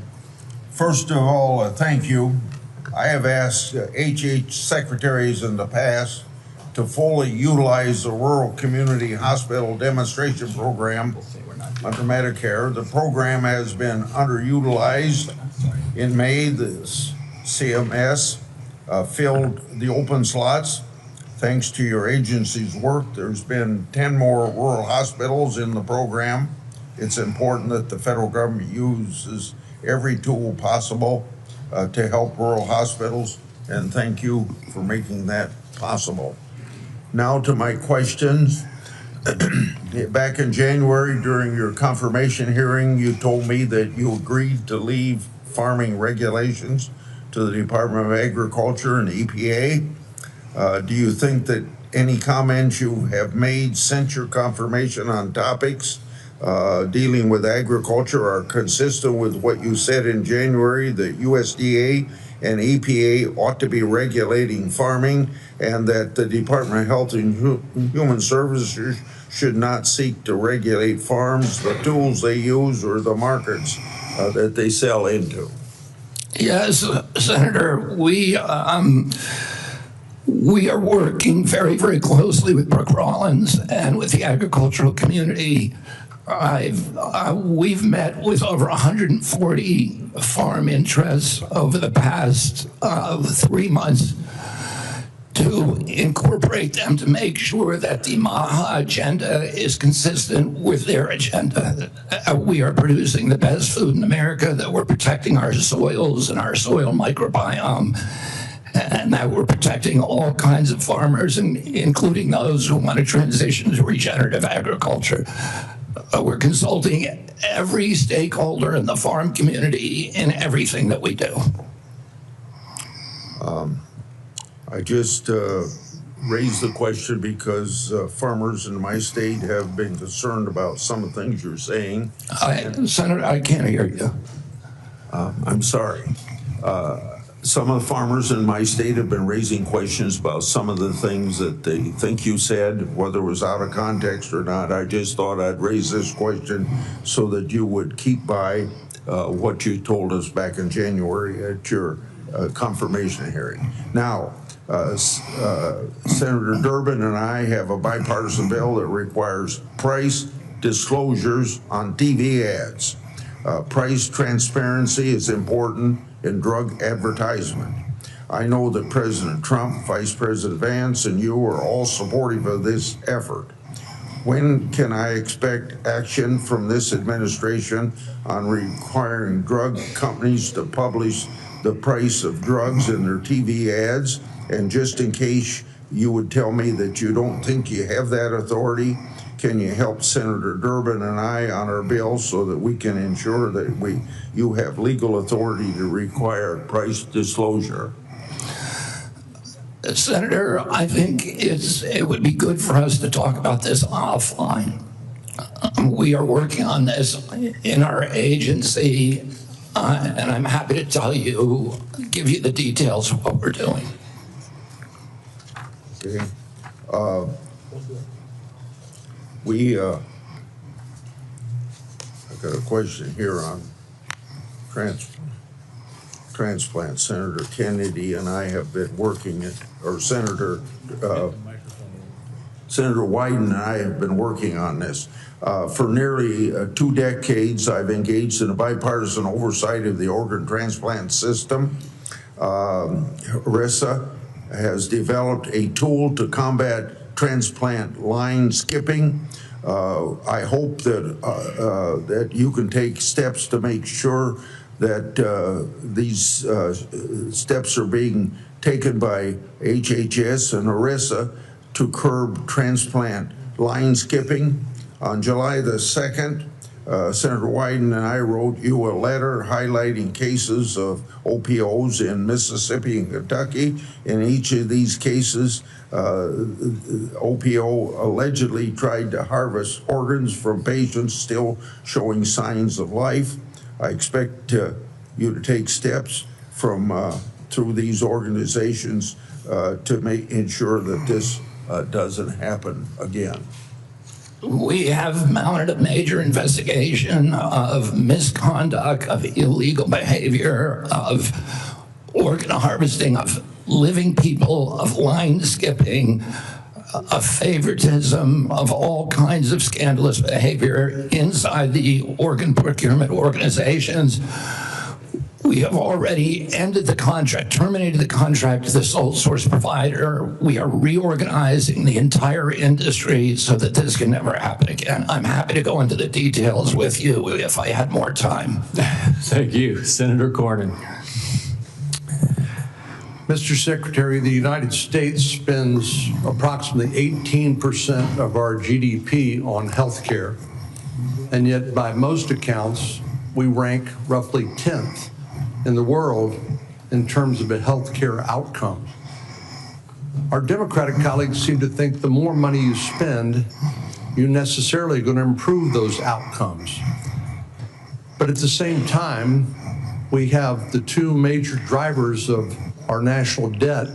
First of all, thank you. I have asked HH secretaries in the past to fully utilize the Rural Community Hospital Demonstration Program under Medicare. The program has been underutilized. In May, the CMS filled the open slots. Thanks to your agency's work, there's been 10 more rural hospitals in the program. It's important that the federal government uses every tool possible to help rural hospitals, and thank you for making that possible. Now to my questions. Back in January, during your confirmation hearing, you told me that you agreed to leave farming regulations to the Department of Agriculture and EPA. Do you think that any comments you have made since your confirmation on topics dealing with agriculture are consistent with what you said in January, that USDA and EPA ought to be regulating farming, and that the Department of Health and Human Services should not seek to regulate farms, the tools they use, or the markets that they sell into? Yes, Senator, we are working very, very closely with Brooke Rollins and with the agricultural community. We've met with over 140 farm interests over the past 3 months to incorporate them to make sure that the MAHA agenda is consistent with their agenda. We are producing the best food in America, that we're protecting our soils and our soil microbiome, and that we're protecting all kinds of farmers, including those who want to transition to regenerative agriculture. We're consulting every stakeholder in the farm community in everything that we do. I just raised the question because farmers in my state have been concerned about some of the things you're saying. Senator, I can't hear you. I'm sorry. Some of the farmers in my state have been raising questions about some of the things that they think you said, whether it was out of context or not. I just thought I'd raise this question so that you would keep by what you told us back in January at your confirmation hearing. Now, Senator Durbin and I have a bipartisan bill that requires price disclosures on TV ads. Price transparency is important in drug advertisement. I know that President Trump, Vice President Vance, and you are all supportive of this effort. When can I expect action from this administration on requiring drug companies to publish the price of drugs in their TV ads? And just in case you would tell me that you don't think you have that authority, can you help Senator Durbin and I on our bill so that we can ensure that you have legal authority to require price disclosure? Senator, I think it would be good for us to talk about this offline. We are working on this in our agency, and I'm happy to give you the details of what we're doing. Okay. I've got a question here on transplant. Senator Kennedy and I have been working Senator Wyden and I have been working on this. For nearly 2 decades, I've engaged in a bipartisan oversight of the organ transplant system. RISA has developed a tool to combat transplant line skipping. I hope that you can take steps to make sure that these steps are being taken by HHS and ERISA to curb transplant line skipping. On July the 2nd, Senator Wyden and I wrote you a letter highlighting cases of OPOs in Mississippi and Kentucky. In each of these cases, OPO allegedly tried to harvest organs from patients still showing signs of life. I expect you to take steps through these organizations to ensure that this doesn't happen again. We have mounted a major investigation of misconduct, of illegal behavior, of organ harvesting, of living people, of line skipping, of favoritism, of all kinds of scandalous behavior inside the organ procurement organizations. We have already ended the contract, terminated the contract with the sole source provider. We are reorganizing the entire industry so that this can never happen again. I'm happy to go into the details with you if I had more time. Thank you. Senator Cornyn. Mr. Secretary, the United States spends approximately 18% of our GDP on health care, and yet by most accounts, we rank roughly 10th in the world in terms of a healthcare outcome. Our Democratic colleagues seem to think the more money you spend, you're necessarily going to improve those outcomes. But at the same time, we have the two major drivers of our national debt,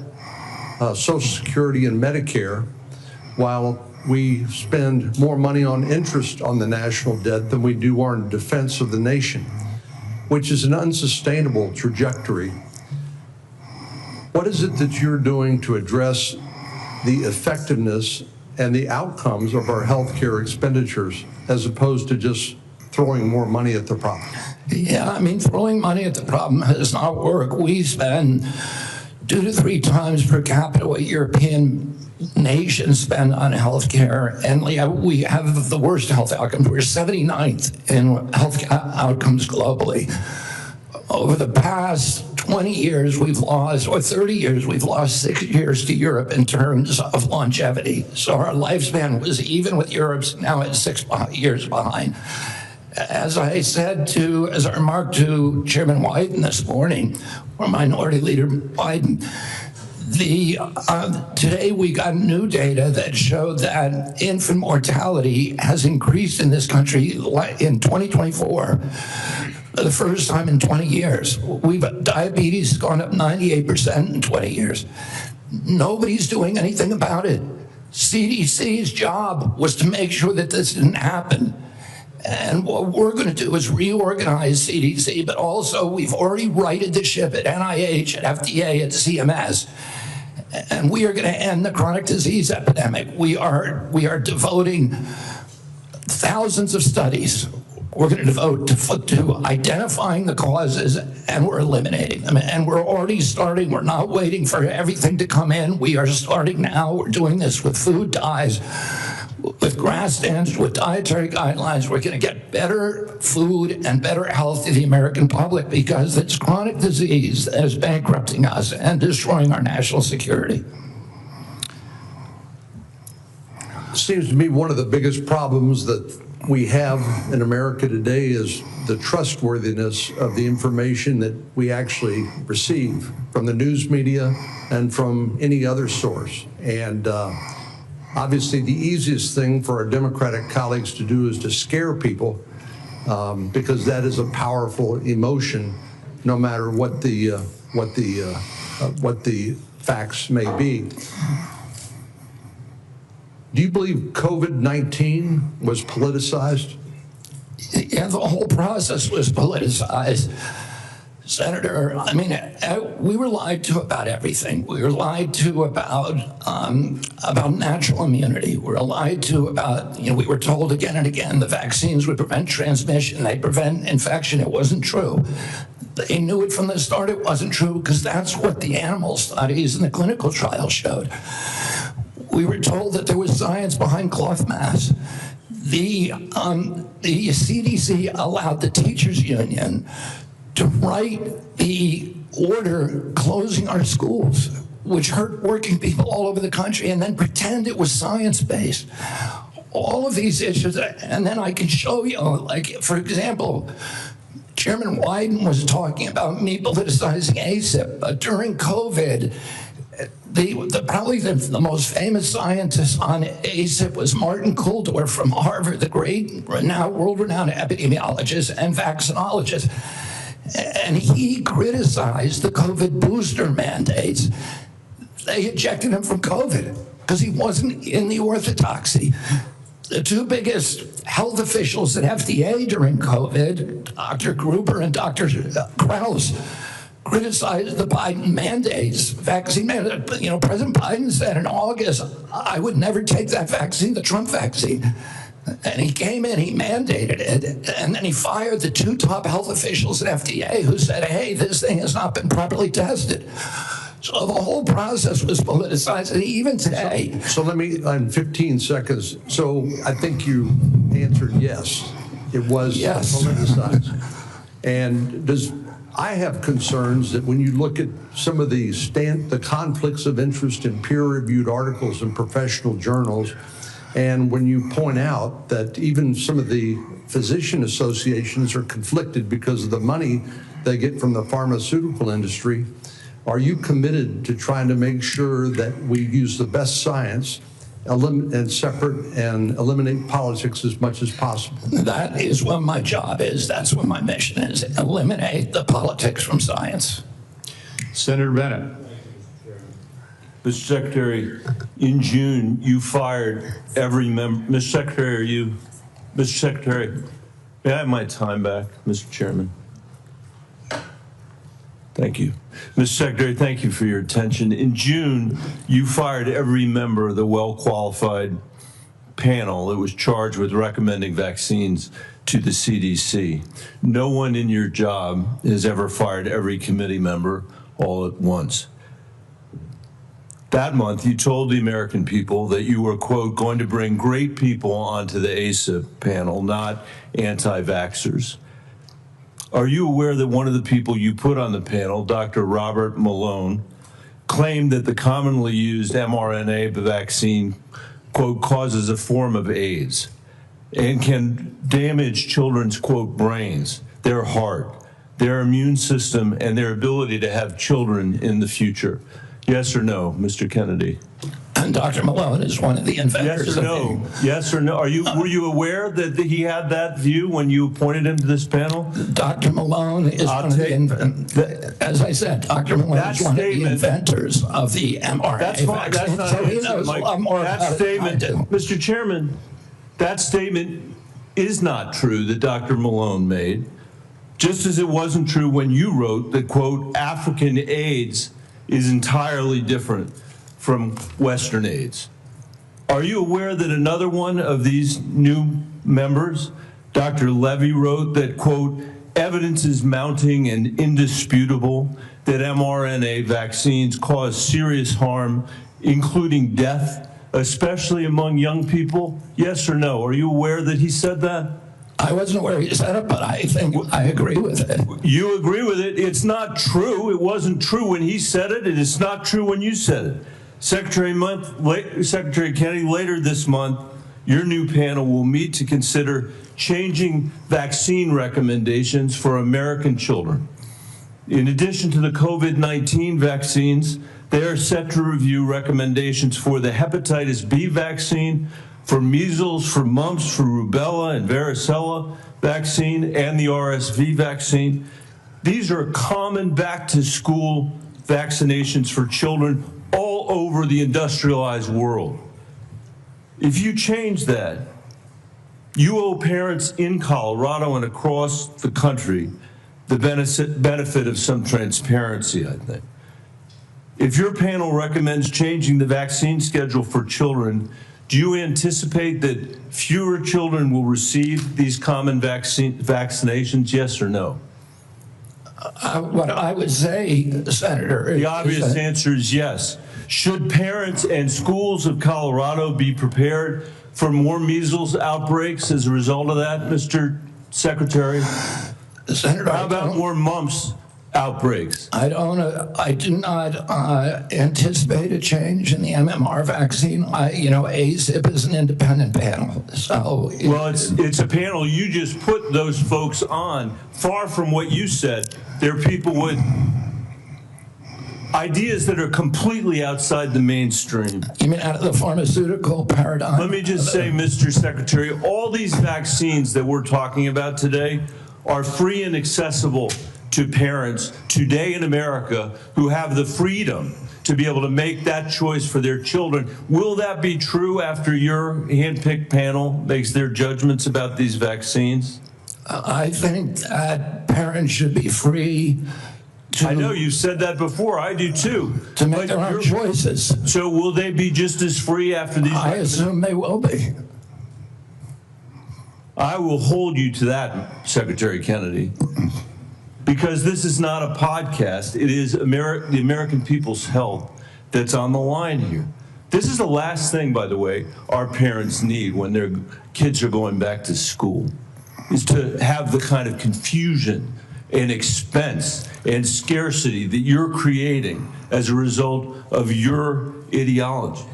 Social Security and Medicare, while we spend more money on interest on the national debt than we do on defense of the nation, which is an unsustainable trajectory. What is it that you're doing to address the effectiveness and the outcomes of our healthcare expenditures as opposed to just throwing more money at the problem? Yeah, I mean, throwing money at the problem does not work. We spend 2 to 3 times per capita what European nations spend on healthcare, and we have the worst health outcomes. We're 79th in health outcomes globally. Over the past 20 years, we've lost, or 30 years, we've lost 6 years to Europe in terms of longevity. So our lifespan was even with Europe's, now it's 6 years behind. As I remarked to Chairman Wyden this morning, or Minority Leader Biden, today we got new data that showed that infant mortality has increased in this country in 2024 for the first time in 20 years. Diabetes has gone up 98% in 20 years. Nobody's doing anything about it. CDC's job was to make sure that this didn't happen. And what we're going to do is reorganize CDC, but also we've already righted the ship at NIH, at FDA, at CMS. And we are going to end the chronic disease epidemic. We are devoting thousands of studies. We're going to devote to identifying the causes, and we're eliminating them. And we're already starting. We're not waiting for everything to come in. We are starting now. We're doing this with food dyes, with grass standards, with dietary guidelines. We're going to get better food and better health to the American public because it's chronic disease that is bankrupting us and destroying our national security. It seems to me one of the biggest problems that we have in America today is the trustworthiness of the information that we actually receive from the news media and from any other source. And obviously, the easiest thing for our Democratic colleagues to do is to scare people because that is a powerful emotion, no matter what the facts may be. Do you believe COVID-19 was politicized? Yeah, the whole process was politicized. Senator, I mean, we were lied to about everything. We were lied to about natural immunity. We were lied to about, we were told again and again the vaccines would prevent transmission, they prevent infection. It wasn't true. They knew it from the start it wasn't true because that's what the animal studies and the clinical trials showed. We were told that there was science behind cloth masks. The CDC allowed the teachers union to write the order closing our schools, which hurt working people all over the country, and then pretend it was science-based. All of these issues, and then I can show you, like, for example, Chairman Wyden was talking about me politicizing ACIP, but during COVID, probably the most famous scientist on ACIP was Martin Kulldorff from Harvard, the great, world-renowned epidemiologist and vaccinologist. And he criticized the COVID booster mandates. They ejected him from COVID because he wasn't in the orthodoxy. The two biggest health officials at FDA during COVID, Dr. Gruber and Dr. Krause, criticized the Biden mandates, vaccine mandate. President Biden said in August, I would never take that vaccine, the Trump vaccine. And he came in, he mandated it, and then he fired the 2 top health officials at FDA who said, hey, this thing has not been properly tested. So the whole process was politicized, and even today. So let me, in 15 seconds, so I think you answered yes. It was politicized. And I have concerns that when you look at some of the conflicts of interest in peer-reviewed articles in professional journals, and when you point out that even some of the physician associations are conflicted because of the money they get from the pharmaceutical industry, are you committed to trying to make sure that we use the best science and separate and eliminate politics as much as possible? That is what my job is. That's what my mission is. Eliminate the politics from science. Senator Bennett. Mr. Secretary, in June, you fired every member. Mr. Secretary, Mr. Secretary, may I have my time back, Mr. Chairman? Thank you. Mr. Secretary, thank you for your attention. In June, you fired every member of the well-qualified panel that was charged with recommending vaccines to the CDC. No one in your job has ever fired every committee member all at once. That month, you told the American people that you were, quote, going to bring great people onto the ACIP panel, not anti-vaxxers. Are you aware that one of the people you put on the panel, Dr. Robert Malone, claimed that the commonly used mRNA vaccine, quote, causes a form of AIDS and can damage children's, quote, brains, their heart, their immune system, and their ability to have children in the future? Yes or no, Mr. Kennedy? And Dr. Malone is one of the inventors. Yes or no? Yes or no? Were you aware that he had that view when you appointed him to this panel? Dr. Malone is one of the inventors. As I said, Dr. Malone is one of the inventors of the mRNA vaccine. So he knows a lot more about it than I do. Mr. Chairman, that statement is not true that Dr. Malone made, just as it wasn't true when you wrote that, quote, African AIDS is entirely different from Western AIDS. Are you aware that another one of these new members, Dr. Levy, wrote that, quote, evidence is mounting and indisputable that mRNA vaccines cause serious harm, including death, especially among young people? Yes or no? Are you aware that he said that? I wasn't aware he said it, but I think I agree with it. You agree with it? It's not true. It wasn't true when he said it, and it's not true when you said it. Secretary Kennedy, later this month, your new panel will meet to consider changing vaccine recommendations for American children. In addition to the COVID-19 vaccines, they are set to review recommendations for the hepatitis B vaccine, for measles, for mumps, for rubella and varicella vaccine, and the RSV vaccine. These are common back-to-school vaccinations for children all over the industrialized world. If you change that, you owe parents in Colorado and across the country the benefit of some transparency, I think. If your panel recommends changing the vaccine schedule for children, do you anticipate that fewer children will receive these common vaccinations, yes or no? What I would say, Senator, the obvious answer is yes. Should parents and schools of Colorado be prepared for more measles outbreaks as a result of that, Mr. Secretary? Senator, how about more mumps outbreaks? I do not anticipate a change in the MMR vaccine. ACIP is an independent panel. So well, it's a panel you just put those folks on. Far from what you said, they're people with ideas that are completely outside the mainstream. You mean out of the pharmaceutical paradigm? Let me just say, Mr. Secretary, all these vaccines that we're talking about today are free and accessible to parents today in America who have the freedom to be able to make that choice for their children. Will that be true after your handpicked panel makes their judgments about these vaccines? I think that parents should be free to... I know you said that before. I do too. To make their own choices. So will they be just as free after these I assume they will be. I will hold you to that, Secretary Kennedy. Because this is not a podcast. It is the American people's health that's on the line here. This is the last thing, by the way, our parents need when their kids are going back to school, is to have the kind of confusion and expense and scarcity that you're creating as a result of your ideology.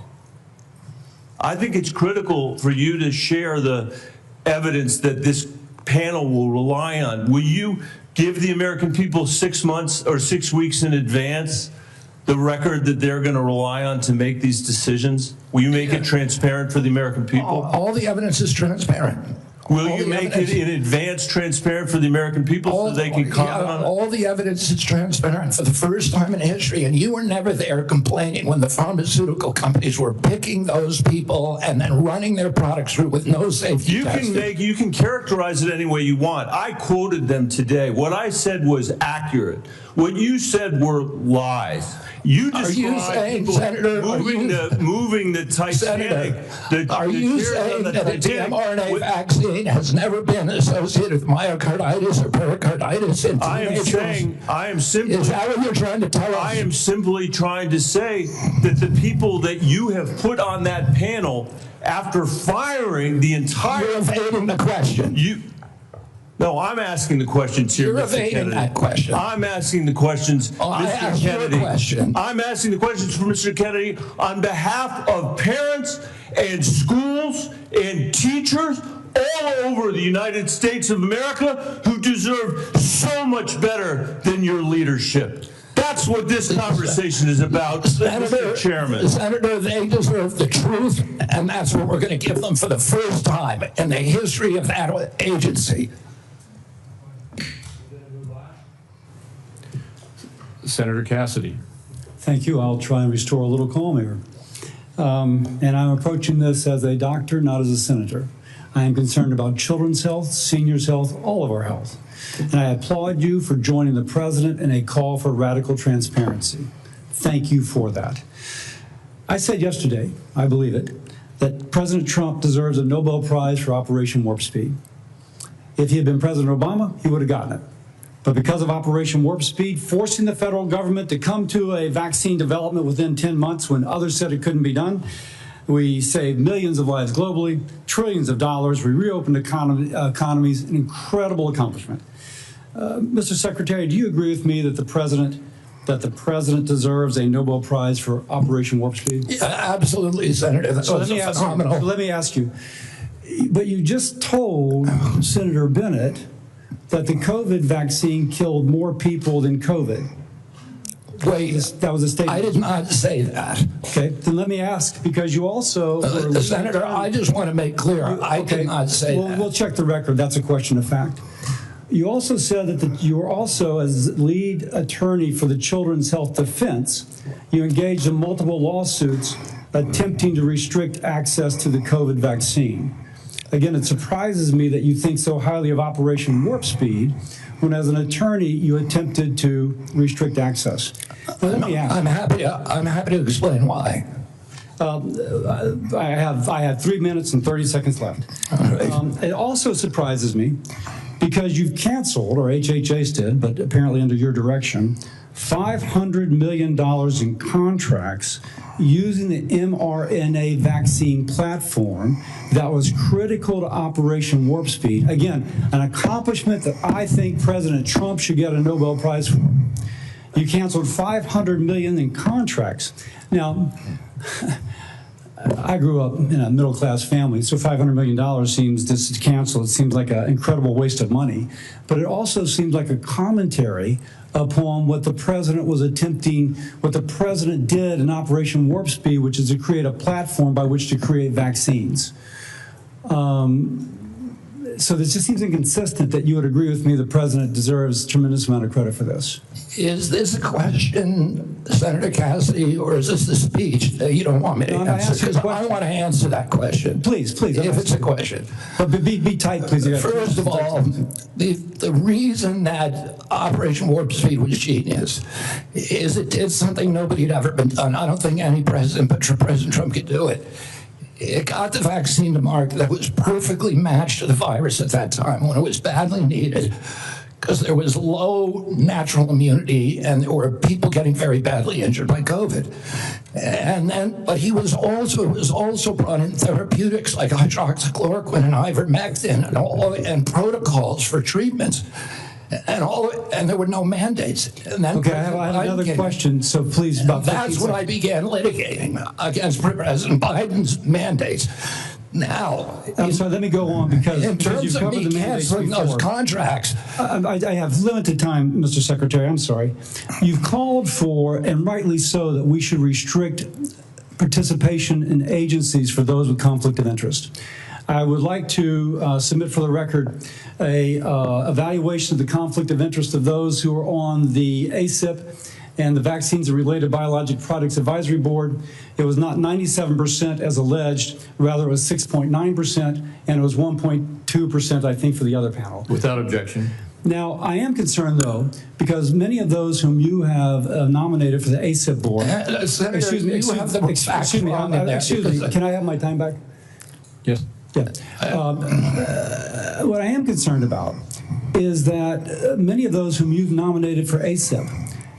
I think it's critical for you to share the evidence that this panel will rely on. Will you give the American people 6 months or 6 weeks in advance the record that they're going to rely on to make these decisions? Will you make it transparent for the American people? All the evidence is transparent. Will you make it in advance transparent for the American people so they can comment on it? All the evidence is transparent for the first time in history, and you were never there complaining when the pharmaceutical companies were picking those people and then running their products through with no safety testing. You can characterize it any way you want. I quoted them today. What I said was accurate. What you said were lies. You described people moving the Titanic. Are you saying that a mRNA vaccine has never been associated with myocarditis or pericarditis in teenagers? I am simply. Is that what you're trying to tell us? I am simply trying to say that the people that you have put on that panel, after firing the entire. You're evading the question. No, I'm asking the questions here, You're Mr. Kennedy. evading that question. I'm asking the questions, Mr. Kennedy. I'm asking the questions for Mr. Kennedy on behalf of parents and schools and teachers all over the United States of America who deserve so much better than your leadership. That's what this conversation is about, Mr. Chairman. Senator, they deserve the truth, and that's what we're going to give them for the first time in the history of that agency. Senator Cassidy. Thank you. I'll try and restore a little calm here. And I'm approaching this as a doctor, not as a senator. I am concerned about children's health, seniors' health, all of our health. And I applaud you for joining the president in a call for radical transparency. Thank you for that. I said yesterday, I believe it, that President Trump deserves a Nobel Prize for Operation Warp Speed. If he had been President Obama, he would have gotten it. But because of Operation Warp Speed, forcing the federal government to come to a vaccine development within 10 months when others said it couldn't be done, we saved millions of lives globally, trillions of dollars, we reopened economies, an incredible accomplishment. Mr. Secretary, do you agree with me that the president deserves a Nobel Prize for Operation Warp Speed? Yeah, absolutely, Senator. That was phenomenal. Let me ask you, but you just told Senator Bennett that the COVID vaccine killed more people than COVID. Wait, that was a statement. I did not say that. Okay, then let me ask, because you also... Senator, I just want to make clear, I did not say that. We'll check the record. That's a question of fact. You also said that you were also, as lead attorney for the Children's Health Defense, you engaged in multiple lawsuits attempting to restrict access to the COVID vaccine. Again, it surprises me that you think so highly of Operation Warp Speed when, as an attorney, you attempted to restrict access. Well, let me ask. I'm happy to explain why. I have 3 minutes and 30 seconds left. Right. It also surprises me because you've canceled, or HHS did, but apparently under your direction, $500 million in contracts using the mRNA vaccine platform that was critical to Operation Warp Speed. Again, an accomplishment that I think President Trump should get a Nobel Prize for. You canceled $500 million in contracts. Now, I grew up in a middle-class family, so $500 million seems, this is canceled, it seems like an incredible waste of money. But it also seems like a commentary upon what the president was attempting, what the president did in Operation Warp Speed, which is to create a platform by which to create vaccines. So this just seems inconsistent that you would agree with me the president deserves a tremendous amount of credit for this. Is this a question, Senator Cassidy, or is this a speech that you don't want me to answer? Because I want to answer that question. Please. If it's a question. But be tight, please. First of all, the reason that Operation Warp Speed was genius is it did something nobody had ever been done. I don't think any president, but President Trump could do it. It got the vaccine to market that was perfectly matched to the virus at that time when it was badly needed, because there was low natural immunity and there were people getting very badly injured by COVID. But it was also brought in therapeutics like hydroxychloroquine and ivermectin and protocols for treatments. And there were no mandates. And then okay, I have another question, so please. That's when I began litigating against President Biden's mandates. now. I'm sorry, let me go on because In terms you've of covered me the mandates canceling those before. contracts, I have limited time, Mr. Secretary, I'm sorry. You've called for, and rightly so, that we should restrict participation in agencies for those with conflict of interest. I would like to submit for the record a evaluation of the conflict of interest of those who are on the ACIP and the Vaccines and Related Biologic Products Advisory Board. It was not 97% as alleged, rather it was 6.9%, and it was 1.2%, I think, for the other panel. Without objection. Now, I am concerned, though, because many of those whom you have nominated for the ACIP board. Senator, Excuse me, you have the facts excuse me, wrong in there. excuse me, can I have my time back? Yes. Yeah. What I am concerned about is that many of those whom you've nominated for ACIP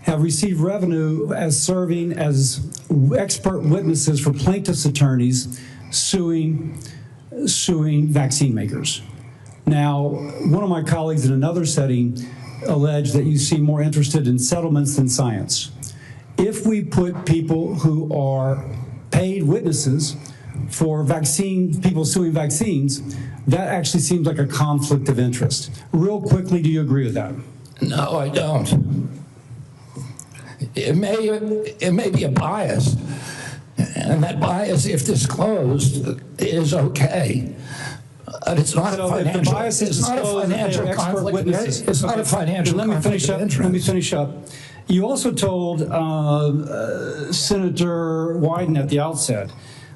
have received revenue as serving as expert witnesses for plaintiffs' attorneys suing vaccine makers. Now, one of my colleagues in another setting alleged that you seem more interested in settlements than science. If we put people who are paid witnesses for people suing vaccines, that actually seems like a conflict of interest. Real quickly, do you agree with that? No, I don't. It may be a bias, and that bias, if disclosed, is okay. But it's not a financial. It's not a financial conflict. It's not a financial conflict of interest. Let me finish up. You also told Senator Wyden at the outset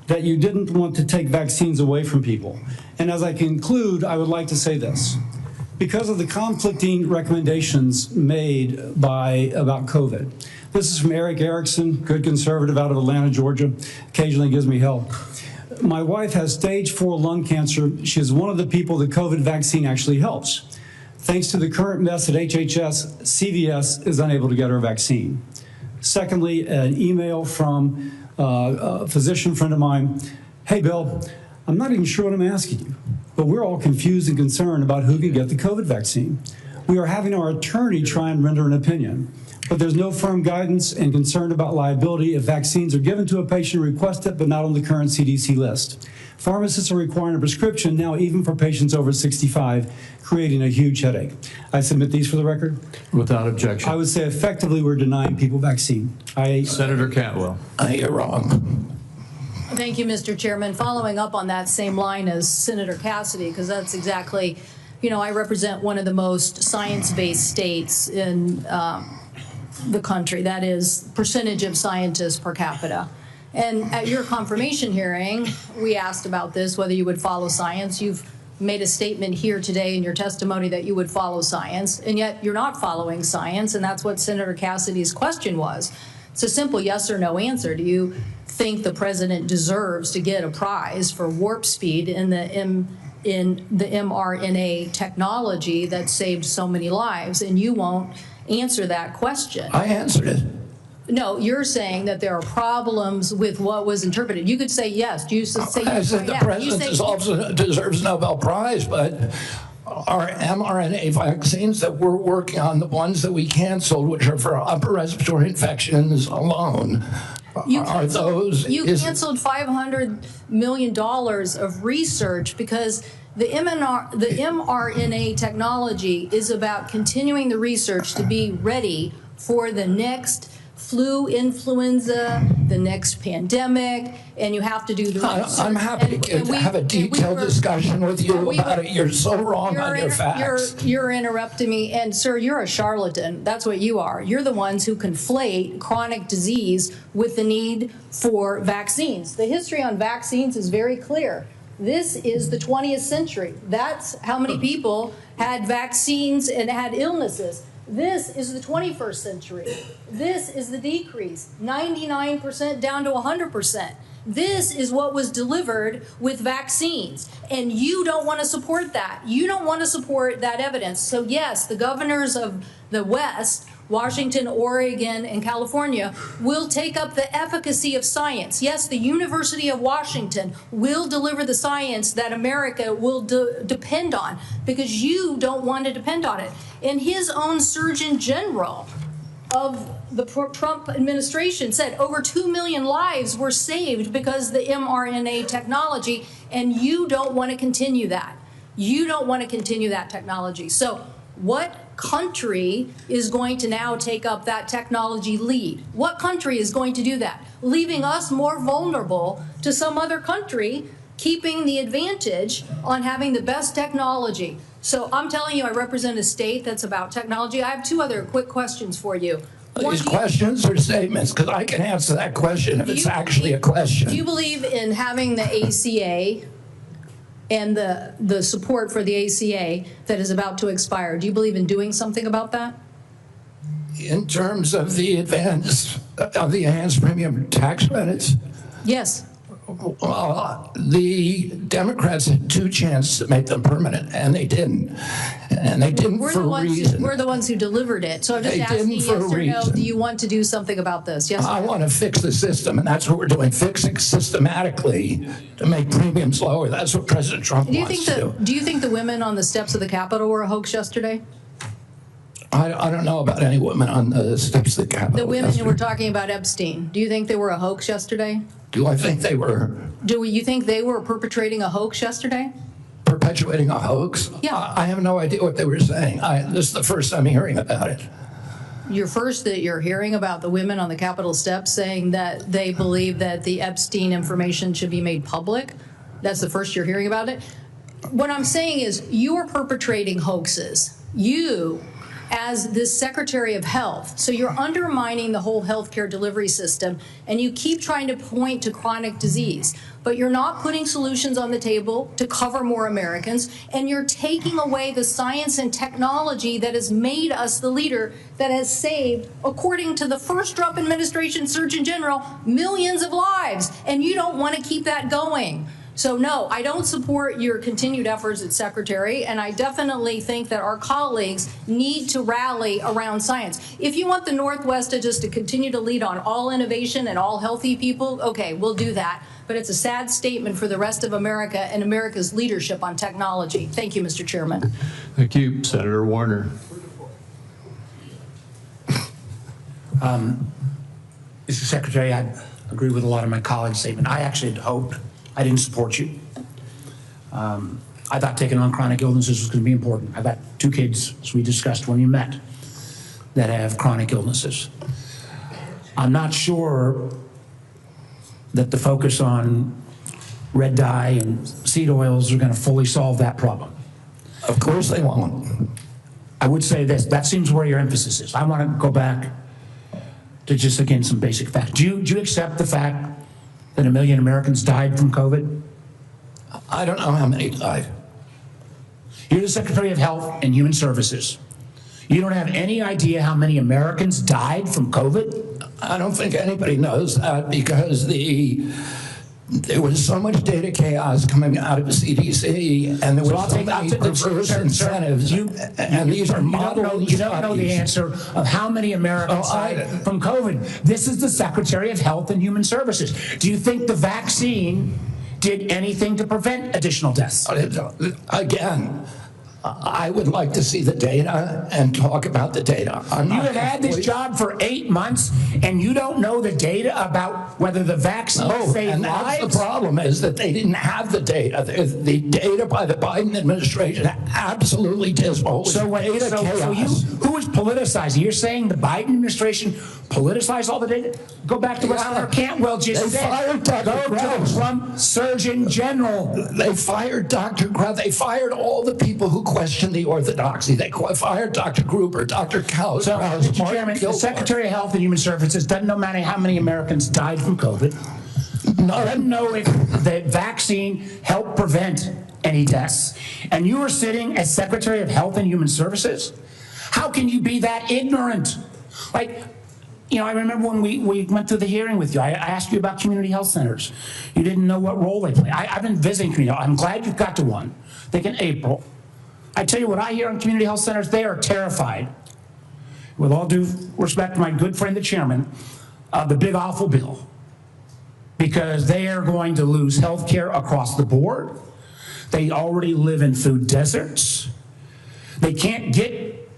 that you didn't want to take vaccines away from people. And as I conclude, I would like to say this. Because of the conflicting recommendations made about COVID. This is from Eric Erickson, good conservative out of Atlanta, Georgia, occasionally gives me help. My wife has stage 4 lung cancer. She is one of the people the COVID vaccine actually helps. Thanks to the current mess at HHS, CVS is unable to get her vaccine. Secondly, an email from a physician friend of mine. Hey, Bill, I'm not even sure what I'm asking you, but we're all confused and concerned about who can get the COVID vaccine. We are having our attorney try and render an opinion, but there's no firm guidance and concern about liability if vaccines are given to a patient who requests it, but not on the current CDC list. Pharmacists are requiring a prescription now even for patients over 65, creating a huge headache. I submit these for the record. Without objection. I would say effectively we're denying people vaccine. Senator Cantwell. You're wrong. Thank you, Mr. Chairman. Following up on that same line as Senator Cassidy, because that's exactly, I represent one of the most science-based states in the country. That is percentage of scientists per capita. And at your confirmation hearing, we asked about this, whether you would follow science. You've made a statement here today in your testimony that you would follow science, and yet you're not following science, and that's what Senator Cassidy's question was. It's a simple yes or no answer. Do you think the president deserves to get a prize for warp speed in the mRNA technology that saved so many lives? And you won't answer that question. I answered it. No, you're saying that there are problems with what was interpreted. You could say yes. Do you say I said the president also deserves a Nobel Prize, but our mRNA vaccines that we're working on, the ones that we canceled, which are for upper respiratory infections alone, you canceled $500 million of research because the mRNA technology is about continuing the research to be ready for the next flu, influenza, the next pandemic, and you have to do the research. I'm happy to have a detailed discussion with you about it. You're so wrong on your facts. You're interrupting me, and sir, you're a charlatan. That's what you are. You're the ones who conflate chronic disease with the need for vaccines. The history on vaccines is very clear. This is the 20th century. That's how many people had vaccines and had illnesses. This is the 21st century. This is the decrease, 99% down to 100%. This is what was delivered with vaccines, and you don't want to support that. You don't want to support that evidence. So yes, the governors of the West, Washington, Oregon, and California, will take up the efficacy of science. Yes, the University of Washington will deliver the science that America will depend on, because you don't want to depend on it. And his own Surgeon General of the Trump administration said over 2 million lives were saved because of the mRNA technology, and you don't want to continue that. You don't want to continue that technology. So what country is going to now take up that technology lead? What country is going to do that? Leaving us more vulnerable to some other country, keeping the advantage on having the best technology. So I'm telling you, I represent a state that's about technology. I have two other quick questions for you. These questions or statements? Because I can answer that question if it's actually a question. Do you believe in having the ACA and the support for the ACA that is about to expire? Do you believe in doing something about that? In terms of the enhanced premium tax credits? Yes. The Democrats had two chances to make them permanent, and they didn't. And they didn't for a reason. We're the ones who delivered it. So I'm just asking yes or no, do you want to do something about this? Yes. I want to fix the system, and that's what we're doing, fixing systematically to make premiums lower. That's what President Trump wants to do. Do you think the women on the steps of the Capitol were a hoax yesterday? I don't know about any women on the steps of the Capitol. The women who were talking about Epstein, do you think they were a hoax yesterday? Do I think they were? Do you think they were perpetrating a hoax yesterday? Perpetuating a hoax? Yeah. I have no idea what they were saying. This is the first I'm hearing about it. You're hearing about the women on the Capitol steps saying that they believe that the Epstein information should be made public? That's the first you're hearing about it? What I'm saying is you are perpetrating hoaxes. You, as this Secretary of Health. So you're undermining the whole healthcare delivery system, and you keep trying to point to chronic disease, but you're not putting solutions on the table to cover more Americans, and you're taking away the science and technology that has made us the leader that has saved, according to the first Trump administration Surgeon General, millions of lives, and you don't want to keep that going. So no, I don't support your continued efforts as Secretary, and I definitely think that our colleagues need to rally around science. If you want the Northwest to continue to lead on all innovation and all healthy people, okay, we'll do that. But it's a sad statement for the rest of America and America's leadership on technology. Thank you, Mr. Chairman. Thank you, Senator Warner. Mr. Secretary, I agree with a lot of my colleagues' statement. I actually had hoped I didn't support you. I thought taking on chronic illnesses was going to be important. I've got two kids, as we discussed when you met, that have chronic illnesses. I'm not sure that the focus on red dye and seed oils are going to fully solve that problem. Of course they won't. I would say this, that seems where your emphasis is. I want to go back to just, again, some basic facts. Do you accept the fact that 1 million Americans died from COVID? I don't know how many died. You're the Secretary of Health and Human Services. You don't have any idea how many Americans died from COVID? I don't think anybody knows that because there was so much data chaos coming out of the CDC, and there was so many perverse incentives. And these are modeled. You don't know the answer of how many Americans died from COVID. This is the Secretary of Health and Human Services. Do you think the vaccine did anything to prevent additional deaths? Again, I would like to see the data and talk about the data. You have had this job for 8 months, and you don't know the data about whether the vaccine saved lives? That's the problem, is that they didn't have the data. The data by the Biden administration absolutely dismal. So who is politicizing? You're saying the Biden administration politicized all the data? Go back to what Senator Cantwell just said. Fired Dr. Go to Trump Surgeon General. They fired Dr. Krauss. They fired all the people who questioned the orthodoxy. They fired Dr. Gruber, Dr. Krauss. So, Mr. Chairman, the Secretary of Health and Human Services doesn't know how many Americans died from COVID. Doesn't know if the vaccine helped prevent any deaths. And you are sitting as Secretary of Health and Human Services? How can you be that ignorant? Like, you know, I remember when we went through the hearing with you, I asked you about community health centers. You didn't know what role they play. I've been visiting community health. I'm glad you've got to one. I think in April. I tell you what I hear on community health centers, they are terrified, with all due respect to my good friend the chairman, of the big awful bill, because they are going to lose health care across the board. They already live in food deserts. They can't get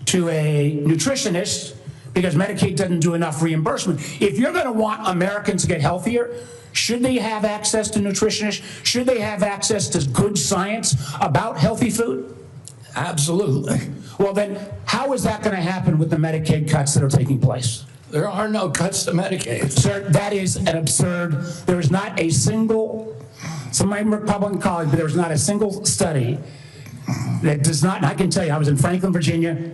to a nutritionist because Medicaid doesn't do enough reimbursement. If you're going to want Americans to get healthier, should they have access to nutritionists? Should they have access to good science about healthy food? Absolutely. Well, then how is that going to happen with the Medicaid cuts that are taking place? There are no cuts to Medicaid. Sir, that is an absurd. There is not a single, some of my Republican colleagues, but there is not a single study that does not, and I can tell you, I was in Franklin, Virginia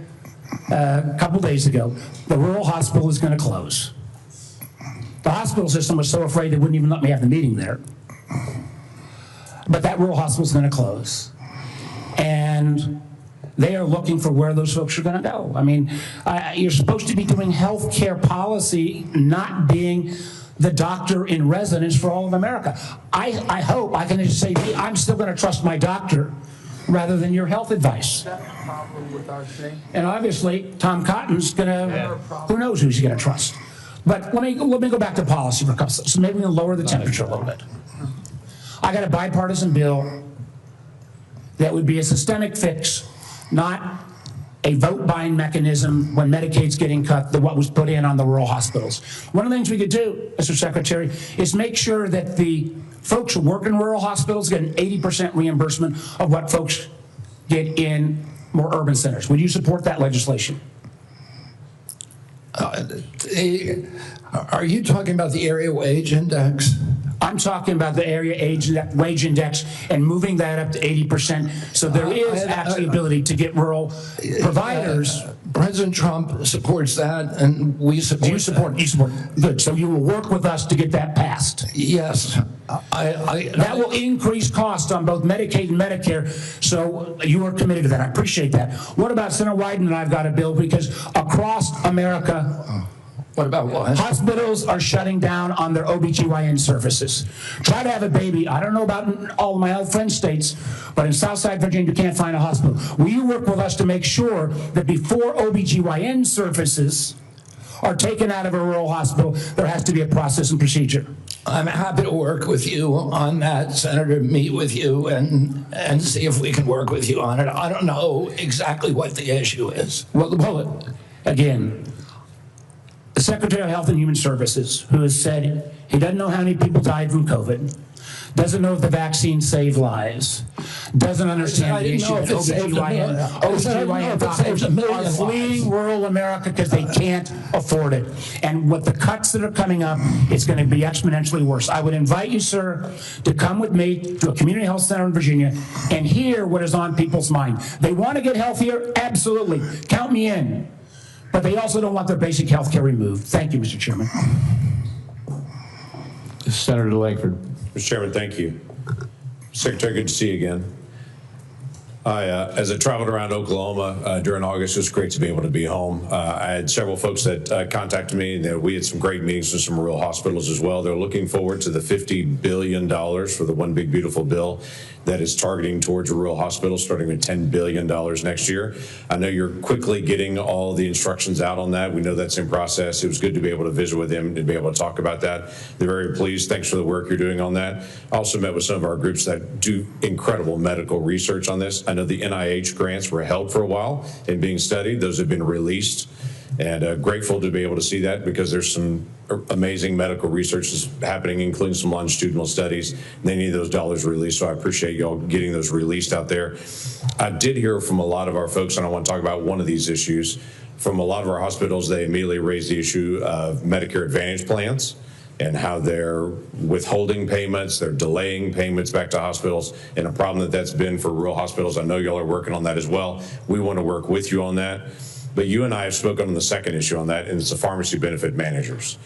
a couple days ago. The rural hospital is going to close. The hospital system was so afraid they wouldn't even let me have the meeting there. But that rural hospital is going to close. And they are looking for where those folks are going to go. I mean, you're supposed to be doing health care policy, not being the doctor in residence for all of America. I hope I can just say, I'm still going to trust my doctor rather than your health advice. That's the problem with our thing. And obviously, Tom Cotton's going to, who knows who he's going to trust. But let me go back to policy for a couple, so maybe we can lower the temperature a little bit. I got a bipartisan bill that would be a systemic fix, not a vote-buying mechanism when Medicaid's getting cut, than what was put in on the rural hospitals. One of the things we could do, Mr. Secretary, is make sure that the folks who work in rural hospitals get an 80% reimbursement of what folks get in more urban centers. Would you support that legislation? Are you talking about the area wage index? I'm talking about the area wage index and moving that up to 80%. So there is actually ability to get rural providers. President Trump supports that, and we support. Do you support it? You support it. Good. So you will work with us to get that passed. Yes. That will increase costs on both Medicaid and Medicare. So you are committed to that. I appreciate that. What about Senator Wyden and I've got a bill because across America, what about what? Hospitals are shutting down on their OBGYN services. Try to have a baby. I don't know about in all of my other friend states, but in Southside Virginia, you can't find a hospital. Will you work with us to make sure that before OBGYN services are taken out of a rural hospital, there has to be a process and procedure? I'm happy to work with you on that, Senator, meet with you and see if we can work with you on it. I don't know exactly what the issue is. Well, again, the Secretary of Health and Human Services, who has said he doesn't know how many people died from COVID, doesn't know if the vaccine saved lives, doesn't understand the issue that OBGYN doctors are fleeing rural America because they can't afford it. And with the cuts that are coming up, it's going to be exponentially worse. I would invite you, sir, to come with me to a community health center in Virginia and hear what is on people's mind. They want to get healthier? Absolutely. Count me in. But they also don't want their basic health care removed. Thank you, Mr. Chairman. Senator Langford. Mr. Chairman, thank you. Secretary, good to see you again. As I traveled around Oklahoma during August, it was great to be able to be home. I had several folks that contacted me, and we had some great meetings with some rural hospitals as well. They're looking forward to the $50 billion for the One Big Beautiful Bill that is targeting towards rural hospitals, starting with $10 billion next year. I know you're quickly getting all the instructions out on that. We know that's in process. It was good to be able to visit with them and be able to talk about that. They're very pleased. Thanks for the work you're doing on that. I also met with some of our groups that do incredible medical research on this. I know the NIH grants were held for a while and being studied. Those have been released. And grateful to be able to see that because there's some amazing medical research that's happening, including some longitudinal studies. They need those dollars released, so I appreciate y'all getting those released out there. I did hear from a lot of our folks, and I want to talk about one of these issues. From a lot of our hospitals, they immediately raised the issue of Medicare Advantage plans and how they're withholding payments, they're delaying payments back to hospitals, and a problem that's been for rural hospitals. I know y'all are working on that as well. We want to work with you on that. But you and I have spoken on the second issue on that, and it's the pharmacy benefit managers.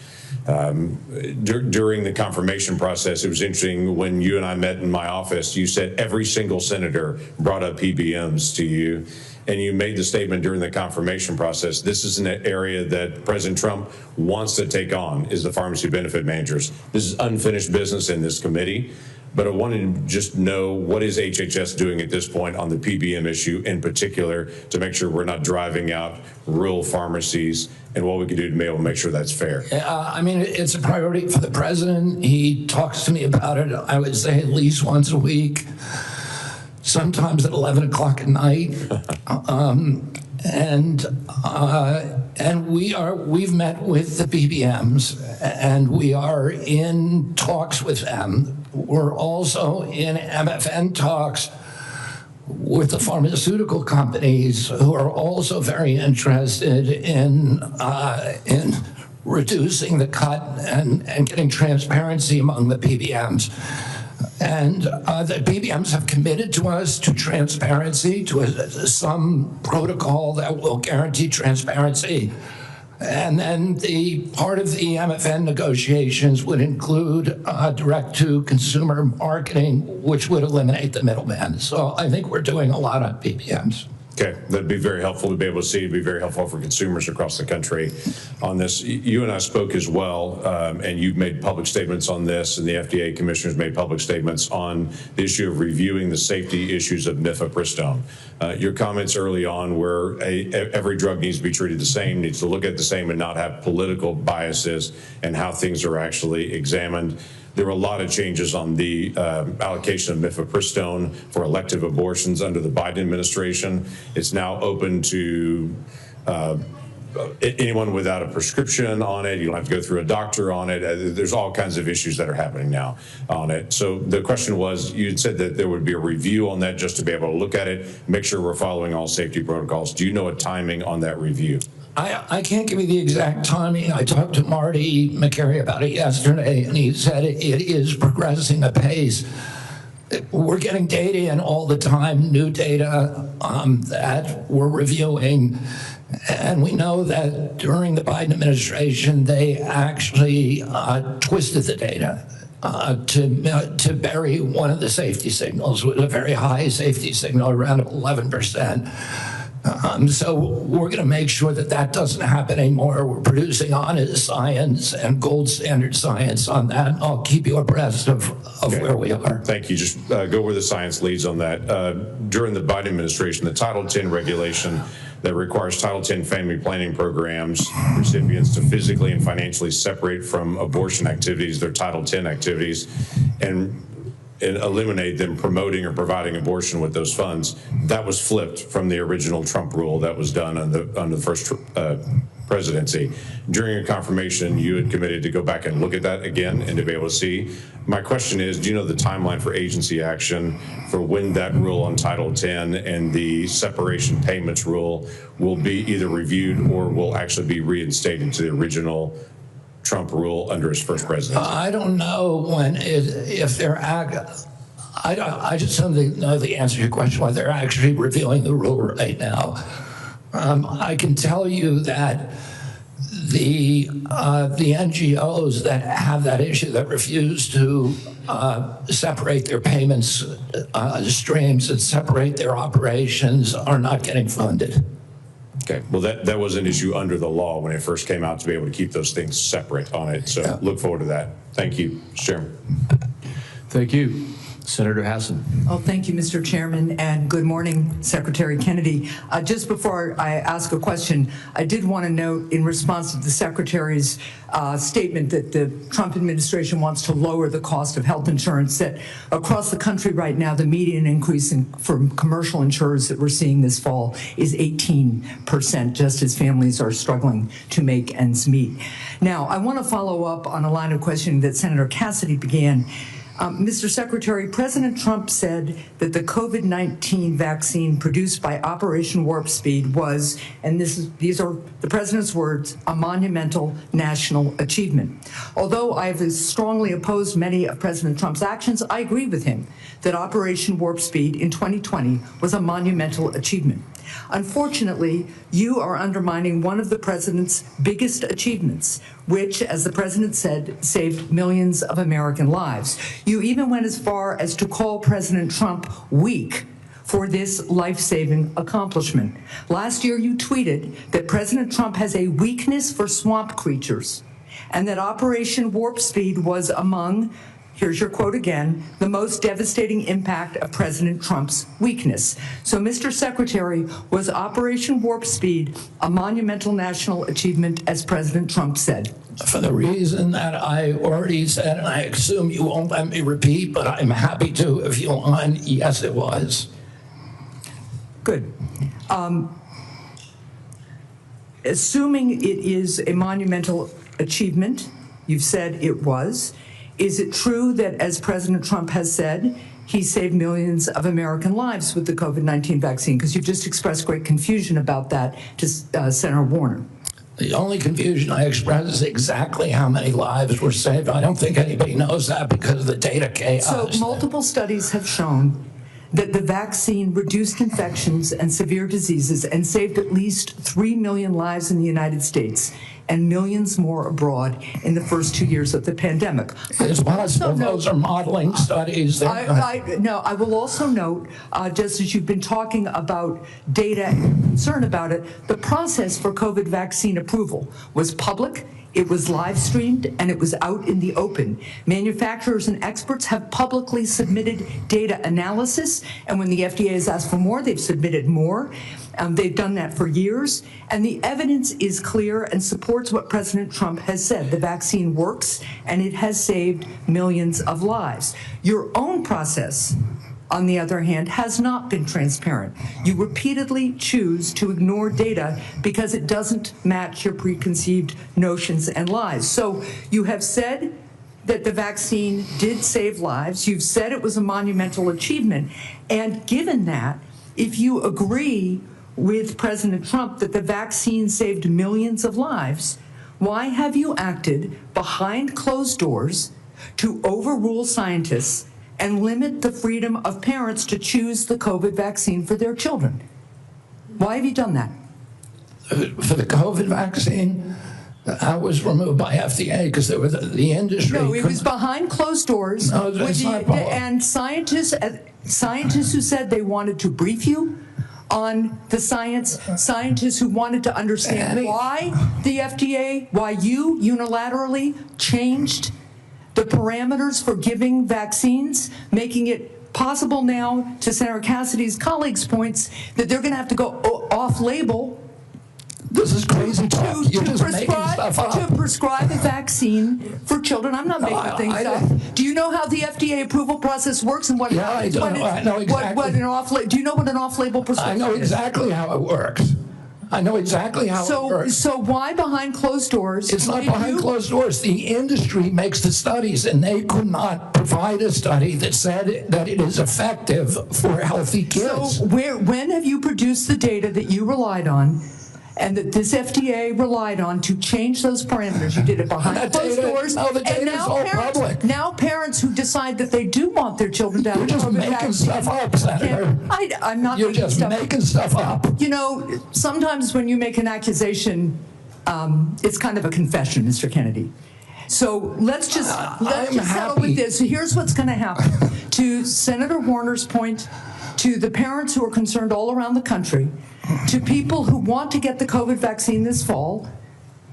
During the confirmation process, it was interesting when you and I met in my office, you said every single senator brought up PBMs to you, and you made the statement during the confirmation process, this is an area that President Trump wants to take on, is the pharmacy benefit managers. This is unfinished business in this committee. But I wanted to just know, what is HHS doing at this point on the PBM issue in particular to make sure we're not driving out rural pharmacies, and what we can do to be able to make sure that's fair? I mean, it's a priority for the president. He talks to me about it, I would say, at least once a week, sometimes at 11 o'clock at night. And we've met with the PBMs, and we are in talks with them. We're also in MFN talks with the pharmaceutical companies, who are also very interested in reducing the cut and getting transparency among the PBMs. And the PBMs have committed to us to transparency, to some protocol that will guarantee transparency. And then the part of the MFN negotiations would include direct-to-consumer marketing, which would eliminate the middleman. So I think we're doing a lot on PBMs. Okay, that'd be very helpful to be able to see. It'd be very helpful for consumers across the country on this. You and I spoke as well, and you've made public statements on this, and the FDA commissioners made public statements on the issue of reviewing the safety issues of mifepristone. Your comments early on were every drug needs to be treated the same, needs to look at the same, and not have political biases and how things are actually examined. There were a lot of changes on the allocation of mifepristone for elective abortions under the Biden administration. It's now open to anyone without a prescription on it. You don't have to go through a doctor on it. There's all kinds of issues that are happening now on it. So the question was, you said that there would be a review on that just to be able to look at it, make sure we're following all safety protocols. Do you know a timing on that review? I can't give you the exact timing. I talked to Marty McCary about it yesterday, and he said it is progressing apace. We're getting data in all the time, new data that we're reviewing. And we know that during the Biden administration, they actually twisted the data to bury one of the safety signals with a very high safety signal, around 11%. So we're going to make sure that that doesn't happen anymore. We're producing honest science and gold standard science on that. I'll keep you abreast of where we are. Thank you. Just go where the science leads on that. During the Biden administration, the Title X regulation that requires Title X family planning programs recipients to physically and financially separate from abortion activities, their Title X activities, and eliminate them promoting or providing abortion with those funds. That was flipped from the original Trump rule that was done under the first presidency. During your confirmation, you had committed to go back and look at that again and to be able to see. My question is, do you know the timeline for agency action for when that rule on Title X and the separation payments rule will be either reviewed or will actually be reinstated to the original Trump rule under his first presidency? I don't know if they're I just don't know the answer to your question, why they're actually reviewing the rule right now. I can tell you that the NGOs that have that issue, that refuse to separate their payments streams and separate their operations, are not getting funded. Okay, well, that was an issue under the law when it first came out, to be able to keep those things separate on it. So look forward to that. Thank you, Mr. Chairman. Thank you. Senator Hassan. Oh, thank you, Mr. Chairman, and good morning, Secretary Kennedy. Just before I ask a question, I did want to note, in response to the Secretary's statement that the Trump administration wants to lower the cost of health insurance, that across the country right now, the median increase for commercial insurers that we're seeing this fall is 18%, just as families are struggling to make ends meet. Now, I want to follow up on a line of questioning that Senator Cassidy began. Mr. Secretary, President Trump said that the COVID-19 vaccine produced by Operation Warp Speed was, and these are the president's words, a monumental national achievement. Although I have strongly opposed many of President Trump's actions, I agree with him that Operation Warp Speed in 2020 was a monumental achievement. Unfortunately, you are undermining one of the president's biggest achievements, which, as the president said, saved millions of American lives. You even went as far as to call President Trump weak for this life-saving accomplishment. Last year, you tweeted that President Trump has a weakness for swamp creatures, and that Operation Warp Speed was among, here's your quote again, the most devastating impact of President Trump's weakness. So, Mr. Secretary, was Operation Warp Speed a monumental national achievement, as President Trump said? For the reason that I already said, and I assume you won't let me repeat, but I'm happy to if you want, yes, it was. Good. assuming it is a monumental achievement, you've said it was, is it true that, as President Trump has said, he saved millions of American lives with the COVID-19 vaccine? Because you've just expressed great confusion about that to Senator Warner. The only confusion I express is exactly how many lives were saved. I don't think anybody knows that because of the data chaos. So multiple studies have shown that the vaccine reduced infections and severe diseases and saved at least 3 million lives in the United States and millions more abroad in the first 2 years of the pandemic. It's possible those are modeling studies. I will also note, just as you've been talking about data and concern about it, the process for COVID vaccine approval was public, it was live streamed, and it was out in the open. Manufacturers and experts have publicly submitted data analysis, and when the FDA has asked for more, they've submitted more. They've done that for years, and the evidence is clear and supports what President Trump has said. The vaccine works, and it has saved millions of lives. Your own process, on the other hand, has not been transparent. You repeatedly choose to ignore data because it doesn't match your preconceived notions and lies. So you have said that the vaccine did save lives. You've said it was a monumental achievement. And given that, if you agree with President Trump that the vaccine saved millions of lives, why have you acted behind closed doors to overrule scientists and limit the freedom of parents to choose the COVID vaccine for their children? Why have you done that? For the COVID vaccine, I was removed by FDA because there was the industry. No, it was behind closed doors. No, it's not. And scientists who said they wanted to brief you on the science, scientists who wanted to understand why the FDA, why you unilaterally changed the parameters for giving vaccines, making it possible now, to Senator Cassidy's colleagues' points, that they're going to have to go off-label. This is crazy talk. You're just making stuff up. To prescribe a vaccine for children. I'm not making things up. Do you know how the FDA approval process works and what happens when it's, I know exactly. What an off-label? Do you know what an off-label prescription is? I know exactly how it works. I know exactly how it works. So why behind closed doors? It's not behind closed doors. The industry makes the studies, and they could not provide a study that said that it is effective for healthy kids. So when have you produced the data that you relied on and that this FDA relied on to change those parameters? You did it behind closed doors. No, the data is all public. Now parents who decide that they do want their children to have You're just making stuff up, Senator. I'm not You're just making stuff up. You know, sometimes when you make an accusation, it's kind of a confession, Mr. Kennedy. So let's just settle with this. So here's what's going to happen. To Senator Warner's point, to the parents who are concerned all around the country, to people who want to get the COVID vaccine this fall,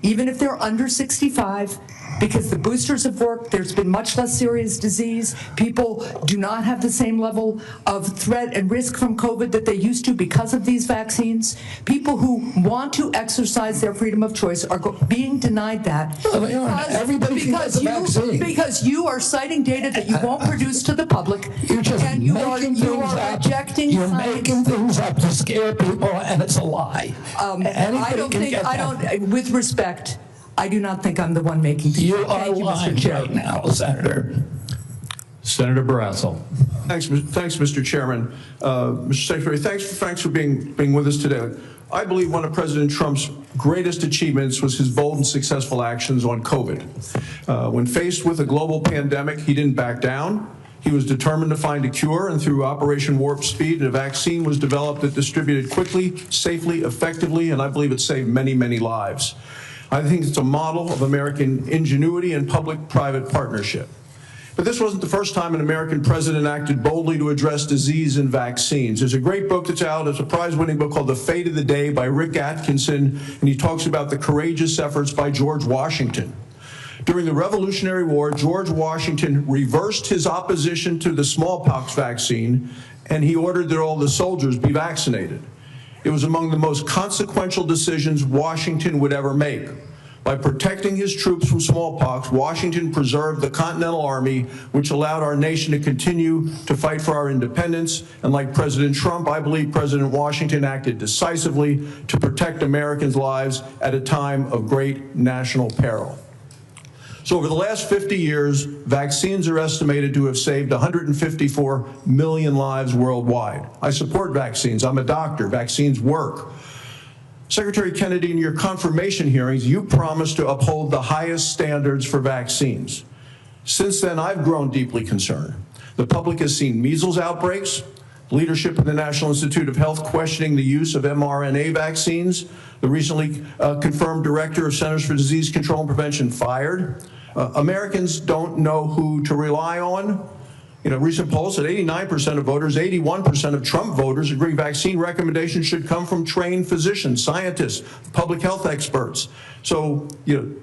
even if they're under 65, because the boosters have worked, there's been much less serious disease, people do not have the same level of threat and risk from COVID that they used to because of these vaccines. People who want to exercise their freedom of choice are being denied that because you are citing data that you won't produce to the public. You're just and you are rejecting You're making things up to scare people, and it's a lie. With respect, I do not think I'm the one making things. You are lying right now, Senator. Senator Barrasso. Thanks, Mr. Chairman. Mr. Secretary, thanks for being with us today. I believe one of President Trump's greatest achievements was his bold and successful actions on COVID. When faced with a global pandemic, he didn't back down. He was determined to find a cure, and through Operation Warp Speed, a vaccine was developed that distributed quickly, safely, effectively, and I believe it saved many, many lives. I think it's a model of American ingenuity and public-private partnership. But this wasn't the first time an American president acted boldly to address disease and vaccines. There's a great book that's out. It's a prize-winning book called The Fate of the Day by Rick Atkinson, and he talks about the courageous efforts by George Washington. During the Revolutionary War, George Washington reversed his opposition to the smallpox vaccine, and he ordered that all the soldiers be vaccinated. It was among the most consequential decisions Washington would ever make. By protecting his troops from smallpox, Washington preserved the Continental Army, which allowed our nation to continue to fight for our independence. And like President Trump, I believe President Washington acted decisively to protect Americans' lives at a time of great national peril. So over the last 50 years, vaccines are estimated to have saved 154 million lives worldwide. I support vaccines. I'm a doctor. Vaccines work. Secretary Kennedy, in your confirmation hearings, you promised to uphold the highest standards for vaccines. Since then, I've grown deeply concerned. The public has seen measles outbreaks, leadership of the National Institute of Health questioning the use of mRNA vaccines, the recently confirmed director of Centers for Disease Control and Prevention fired. Americans don't know who to rely on. You know, recent polls said 89% of voters, 81% of Trump voters agree vaccine recommendations should come from trained physicians, scientists, public health experts. So, you know,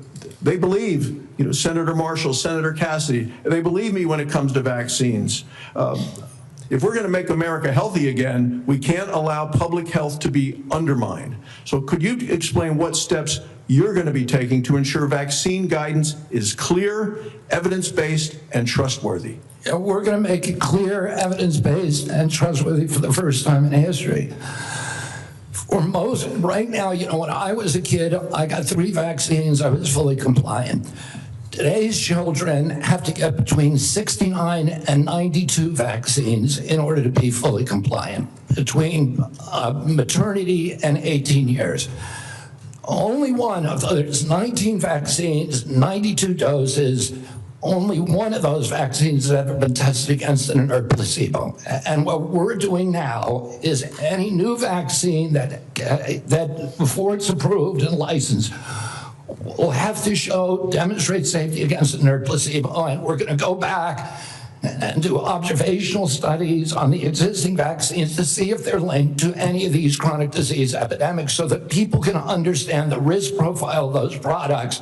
they believe, you know, Senator Marshall, Senator Cassidy, they believe me when it comes to vaccines. If we're going to make America healthy again, we can't allow public health to be undermined. So could you explain what steps you're going to be taking to ensure vaccine guidance is clear, evidence-based, and trustworthy? Yeah, we're going to make it clear, evidence-based, and trustworthy for the first time in history. For most, right now, you know, when I was a kid, I got 3 vaccines, I was fully compliant. Today's children have to get between 69 and 92 vaccines in order to be fully compliant, between maternity and 18 years. Only one of those 19 vaccines, 92 doses, only one of those vaccines has ever been tested against an inert placebo. And what we're doing now is any new vaccine that before it's approved and licensed, will have to demonstrate safety against an inert placebo, and we're going to go back and do observational studies on the existing vaccines to see if they're linked to any of these chronic disease epidemics so that people can understand the risk profile of those products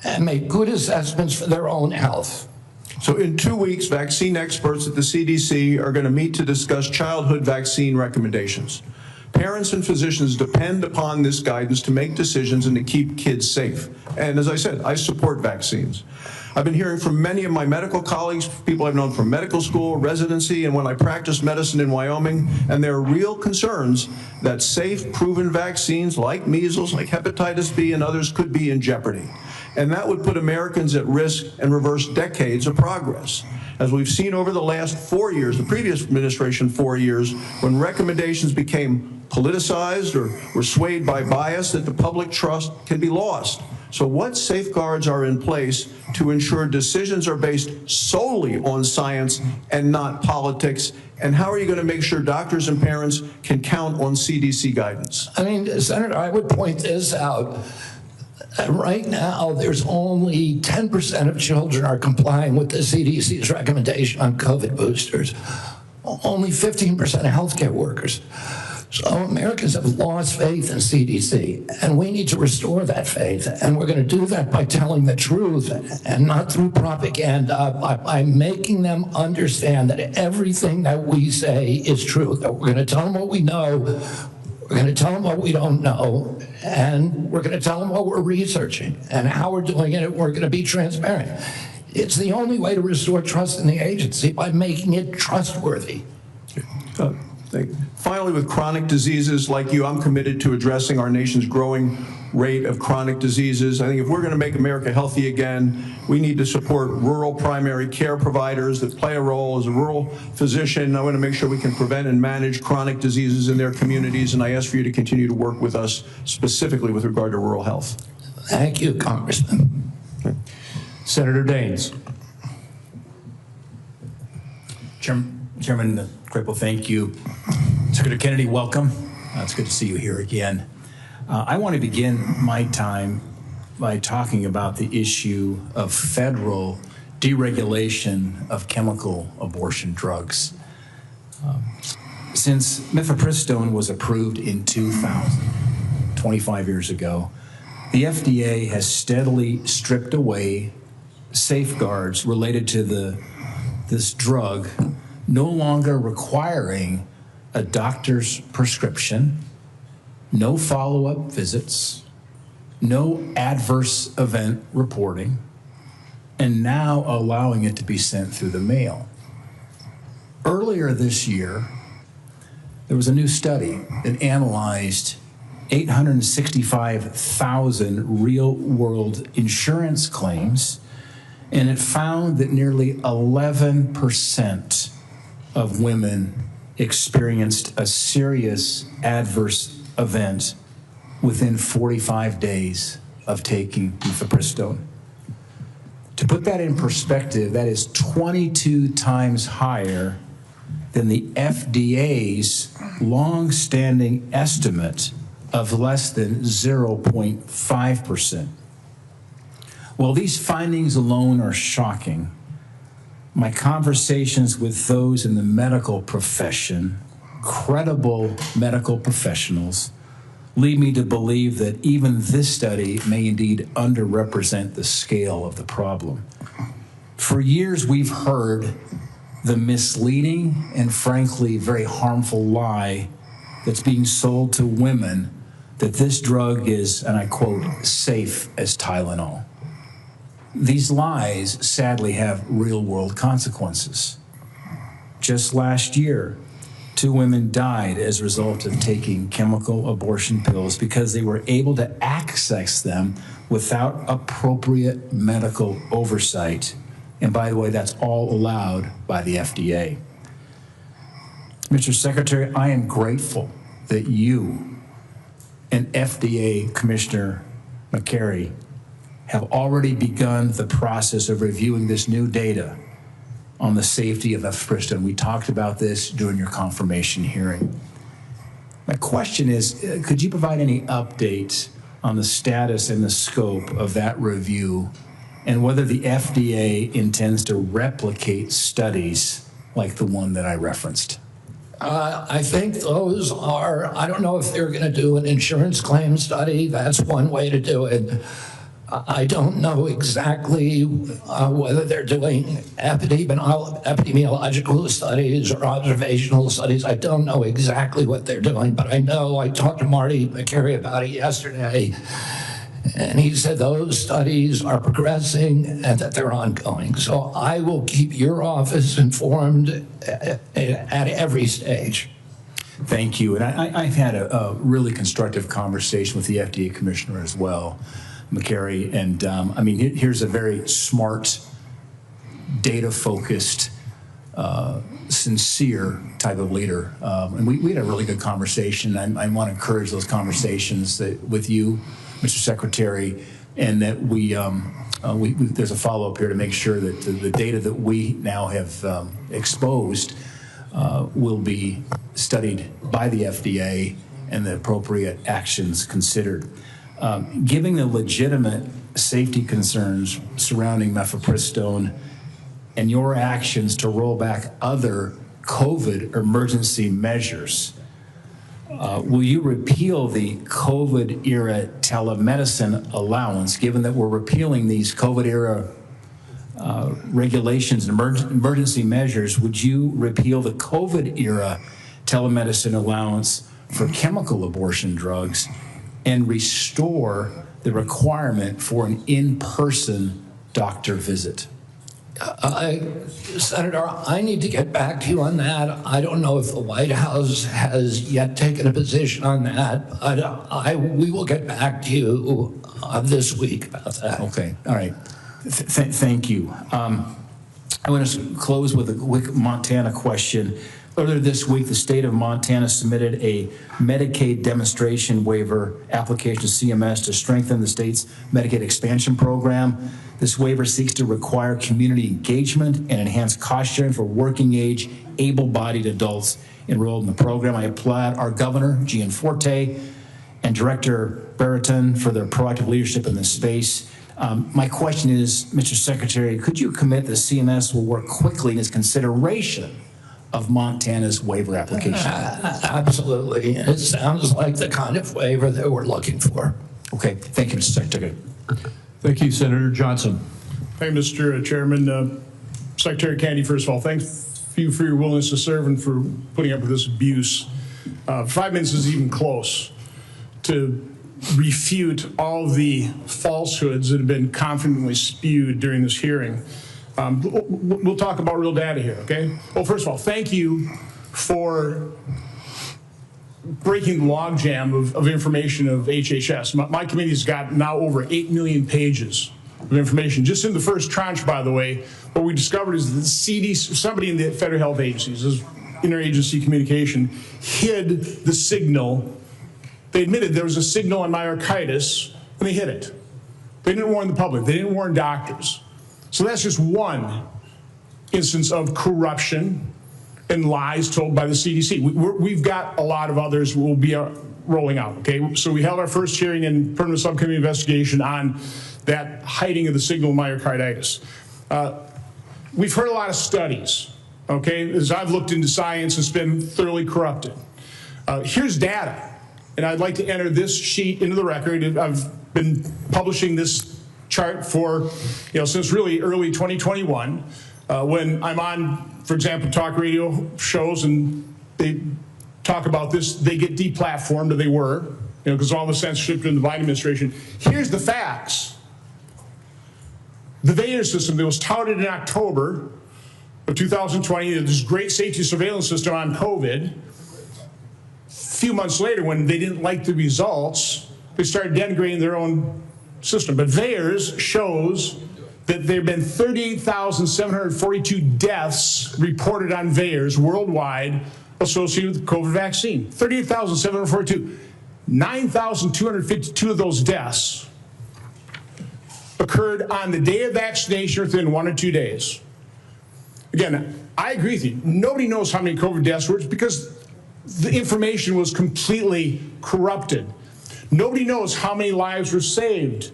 and make good assessments for their own health. So in 2 weeks, vaccine experts at the CDC are going to meet to discuss childhood vaccine recommendations. Parents and physicians depend upon this guidance to make decisions and to keep kids safe. And as I said, I support vaccines. I've been hearing from many of my medical colleagues, people I've known from medical school, residency, and when I practiced medicine in Wyoming, and there are real concerns that safe, proven vaccines like measles, like hepatitis B and others could be in jeopardy. And that would put Americans at risk and reverse decades of progress. As we've seen over the last 4 years, the previous administration 4 years, when recommendations became politicized or were swayed by bias, that the public trust can be lost. So what safeguards are in place to ensure decisions are based solely on science and not politics? And how are you going to make sure doctors and parents can count on CDC guidance? I mean, Senator, I would point this out. Right now, there's only 10% of children are complying with the CDC's recommendation on COVID boosters. Only 15% of healthcare workers. So Americans have lost faith in CDC, and we need to restore that faith. And we're going to do that by telling the truth and not through propaganda, by making them understand that everything that we say is true, that we're going to tell them what we know, we're going to tell them what we don't know, and we're going to tell them what we're researching and how we're doing it, and we're going to be transparent. It's the only way to restore trust in the agency, by making it trustworthy. Finally, with chronic diseases like you, I'm committed to addressing our nation's growing rate of chronic diseases. I think if we're going to make America healthy again, we need to support rural primary care providers that play a role. As a rural physician, I want to make sure we can prevent and manage chronic diseases in their communities, and I ask for you to continue to work with us specifically with regard to rural health. Thank you, Congressman. Okay. Senator Daines. Chairman Crapo, thank you. Secretary Kennedy, welcome. It's good to see you here again. I want to begin my time by talking about the issue of federal deregulation of chemical abortion drugs. Since mifepristone was approved in 2000, 25 years ago, the FDA has steadily stripped away safeguards related to this drug, no longer requiring a doctor's prescription, no follow-up visits, no adverse event reporting, and now allowing it to be sent through the mail. Earlier this year, there was a new study that analyzed 865,000 real-world insurance claims, and it found that nearly 11% of women experienced a serious adverse event within 45 days of taking mifepristone. To put that in perspective, that is 22 times higher than the FDA's long-standing estimate of less than 0.5%. While these findings alone are shocking, my conversations with those in the medical profession, credible medical professionals, lead me to believe that even this study may indeed underrepresent the scale of the problem. For years, we've heard the misleading and frankly very harmful lie that's being sold to women that this drug is, and I quote, safe as Tylenol. These lies sadly have real-world consequences. Just last year, 2 women died as a result of taking chemical abortion pills because they were able to access them without appropriate medical oversight. And by the way, that's all allowed by the FDA. Mr. Secretary, I am grateful that you and FDA Commissioner McCary have already begun the process of reviewing this new data on the safety of mifepristone. We talked about this during your confirmation hearing. My question is, could you provide any updates on the status and the scope of that review and whether the FDA intends to replicate studies like the one that I referenced? I think those are, I don't know if they're going to do an insurance claim study. That's one way to do it. I don't know exactly whether they're doing epidemiological studies or observational studies. I don't know exactly what they're doing, but I know I talked to Marty McCary about it yesterday, and he said those studies are progressing and that they're ongoing. So I will keep your office informed at every stage. Thank you. And I've had a really constructive conversation with the FDA Commissioner as well, McCary. And I mean, here's a very smart, data-focused, sincere type of leader. And we had a really good conversation. I want to encourage those conversations with you, Mr. Secretary, and that there's a follow-up here to make sure that the data that we now have exposed will be studied by the FDA and the appropriate actions considered. Given the legitimate safety concerns surrounding mifepristone and your actions to roll back other COVID emergency measures, will you repeal the COVID-era telemedicine allowance, given that we're repealing these COVID-era regulations and emergency measures? Would you repeal the COVID-era telemedicine allowance for chemical abortion drugs and restore the requirement for an in-person doctor visit? Senator, I need to get back to you on that. I don't know if the White House has yet taken a position on that, but we will get back to you this week about that. Okay, all right. Thank you. I want to close with a quick Montana question. Earlier this week, the state of Montana submitted a Medicaid demonstration waiver application to CMS to strengthen the state's Medicaid expansion program. This waiver seeks to require community engagement and enhance cost sharing for working-age, able-bodied adults enrolled in the program. I applaud our governor, Gianforte, and Director Brereton for their proactive leadership in this space. My question is, Mr. Secretary, could you commit that CMS will work quickly in its consideration of Montana's waiver application? Absolutely. It sounds like the kind of waiver that we're looking for. Okay. Thank you, Mr. Secretary. Thank you, Senator Johnson. Thank you, Mr. Chairman. Secretary Kennedy, first of all, thanks you for your willingness to serve and for putting up with this abuse. 5 minutes is even close to refute all the falsehoods that have been confidently spewed during this hearing. We'll talk about real data here, okay? Well, first of all, thank you for breaking the logjam of information of HHS. My committee's got now over 8 million pages of information. Just in the first tranche, by the way, what we discovered is that the CDC, somebody in the federal health agencies, this interagency communication, hid the signal. They admitted there was a signal on myocarditis, and they hid it. They didn't warn the public. They didn't warn doctors. So that's just one instance of corruption and lies told by the CDC. We've got a lot of others we'll be rolling out, okay? So we held our first hearing in permanent subcommittee investigation on that hiding of the signal of myocarditis. We've heard a lot of studies, okay? As I've looked into science, it's been thoroughly corrupted. Here's data, and I'd like to enter this sheet into the record. I've been publishing this chart for, since really early 2021, when I'm on, for example, talk radio shows and they talk about this, they get deplatformed, or they were, because all the censorship in the Biden administration. Here's the facts. The VAERS system that was touted in October of 2020, this great safety surveillance system on COVID, a few months later, when they didn't like the results, they started denigrating their own system. But VAERS shows that there have been 38,742 deaths reported on VAERS worldwide associated with the COVID vaccine. 38,742. 9,252 of those deaths occurred on the day of vaccination or within 1 or 2 days. Again, I agree with you. Nobody knows how many COVID deaths were because the information was completely corrupted. Nobody knows how many lives were saved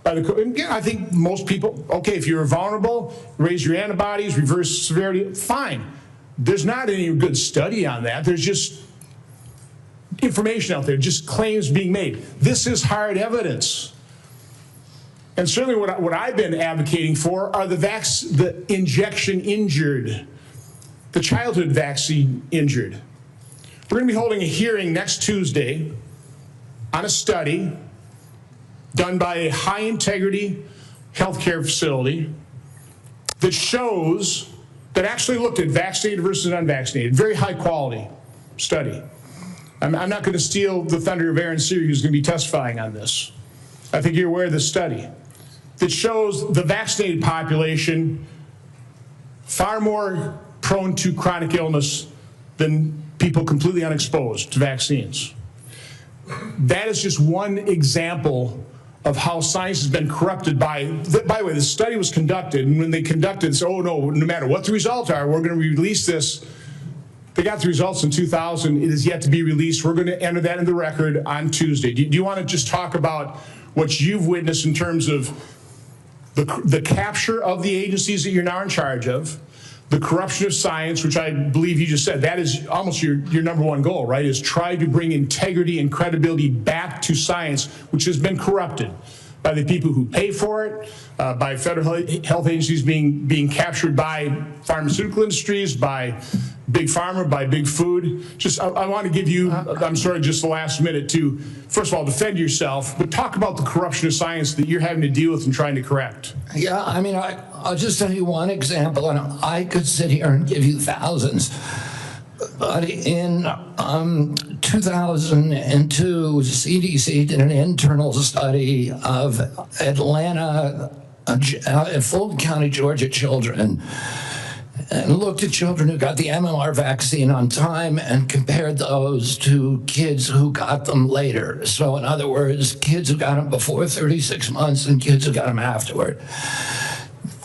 by the COVID. Again, I think most people, okay, if you're vulnerable, raise your antibodies, reverse severity, fine. There's not any good study on that. There's just information out there, just claims being made. This is hard evidence. And certainly what I've been advocating for are the injection injured, the childhood vaccine injured. We're going to be holding a hearing next Tuesday on a study done by a high-integrity healthcare facility that shows, that actually looked at vaccinated versus unvaccinated, very high-quality study. I'm not going to steal the thunder of Aaron Seary, who's going to be testifying on this. I think you're aware of this study that shows the vaccinated population far more prone to chronic illness than people completely unexposed to vaccines. That is just one example of how science has been corrupted by the way, the study was conducted, and when they conducted it, oh no, no matter what the results are, we're going to release this. They got the results in 2000. It is yet to be released. We're going to enter that in the record on Tuesday. Do you want to just talk about what you've witnessed in terms of the capture of the agencies that you're now in charge of, the corruption of science, which I believe you just said, that is almost your number one goal, right, is try to bring integrity and credibility back to science, which has been corrupted by the people who pay for it, by federal health agencies being captured by pharmaceutical industries, by big pharma, by big food. Just, I want to give you, I'm sorry, just the last minute to, first of all, defend yourself, but talk about the corruption of science that you're having to deal with and trying to correct. Yeah, I mean, I'll just tell you one example, and I could sit here and give you thousands. But in 2002, CDC did an internal study of Atlanta, Fulton County, Georgia children, and looked at children who got the MMR vaccine on time and compared those to kids who got them later. So in other words, kids who got them before 36 months and kids who got them afterward.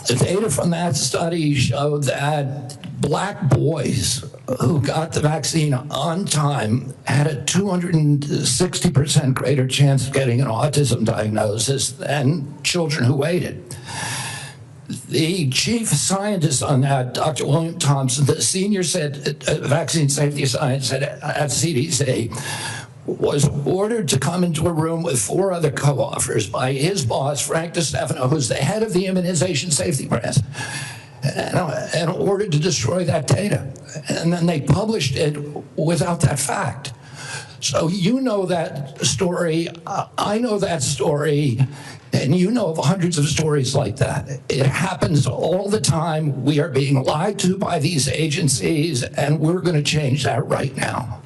The data from that study showed that black boys who got the vaccine on time had a 260% greater chance of getting an autism diagnosis than children who waited. The chief scientist on that, Dr. William Thompson, the senior vaccine safety scientist at CDC, was ordered to come into a room with 4 other co-authors by his boss, Frank DeStefano, who's the head of the immunization safety branch, and ordered to destroy that data. And then they published it without that fact. So you know that story, I know that story, and you know of hundreds of stories like that. It happens all the time. We are being lied to by these agencies, and we're going to change that right now.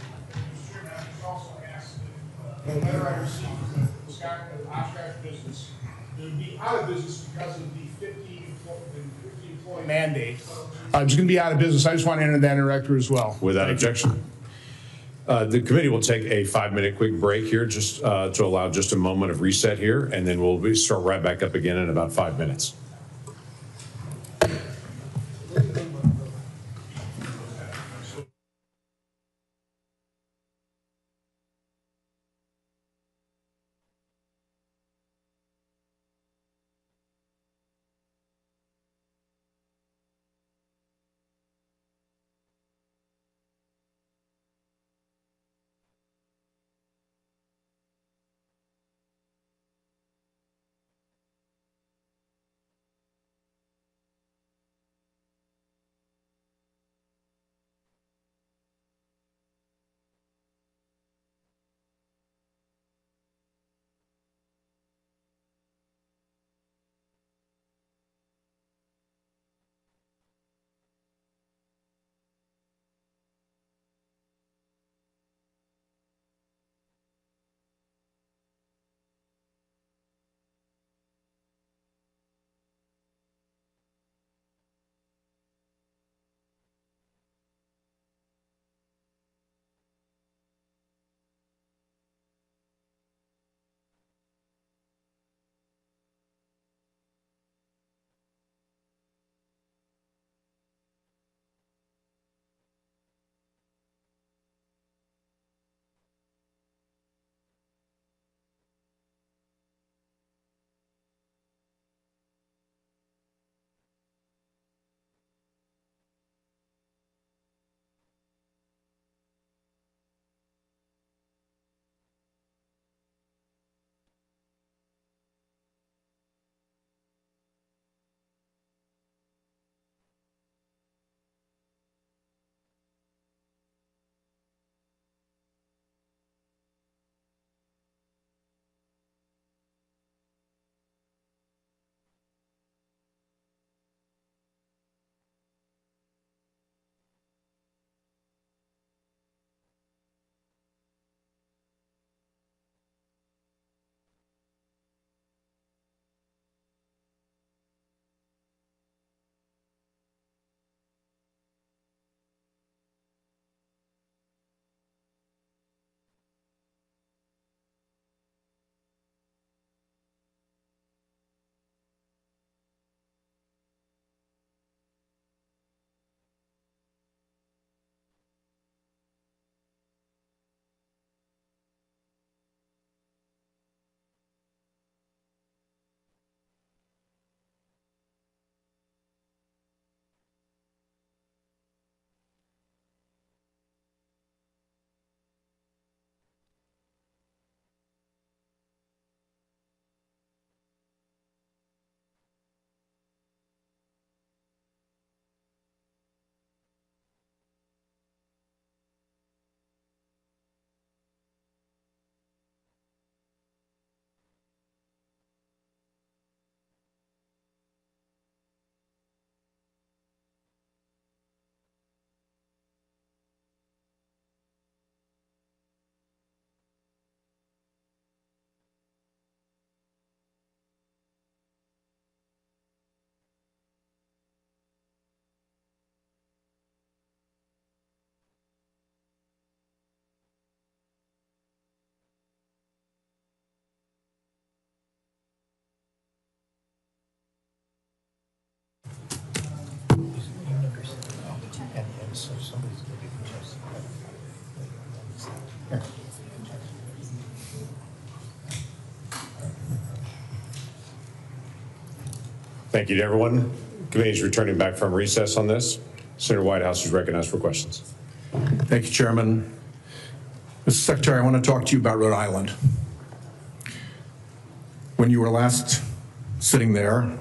The letter I received from the Oshkosh business, it would be out of business because of the 50 employee mandate. It's going to be out of business. I just want to enter that in record as well. Without objection. The committee will take a 5-minute quick break here just to allow just a moment of reset here, and then we'll start right back up again in about 5 minutes. Thank you to everyone. The committee is returning back from recess on this. Senator Whitehouse is recognized for questions. Thank you, Chairman. Mr. Secretary, I want to talk to you about Rhode Island. When you were last sitting there,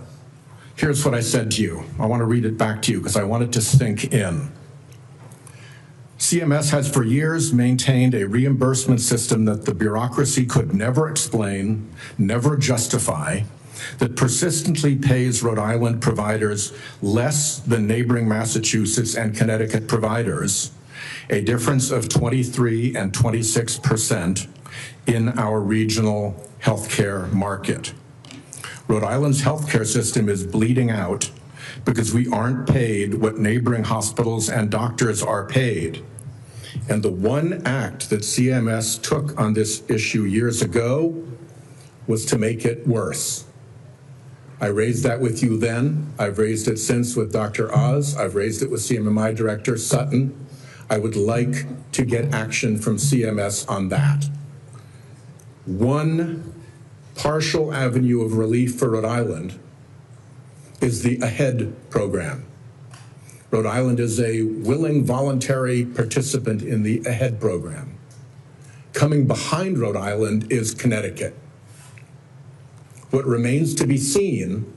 here's what I said to you. I want to read it back to you because I want it to sink in. CMS has for years maintained a reimbursement system that the bureaucracy could never explain, never justify, that persistently pays Rhode Island providers less than neighboring Massachusetts and Connecticut providers, a difference of 23 and 26% in our regional healthcare market. Rhode Island's healthcare system is bleeding out because we aren't paid what neighboring hospitals and doctors are paid. And the one act that CMS took on this issue years ago was to make it worse. I raised that with you then. I've raised it since with Dr. Oz. I've raised it with CMMI Director Sutton. I would like to get action from CMS on that. One partial avenue of relief for Rhode Island is the AHEAD program. Rhode Island is a willing voluntary participant in the AHEAD program. Coming behind Rhode Island is Connecticut. What remains to be seen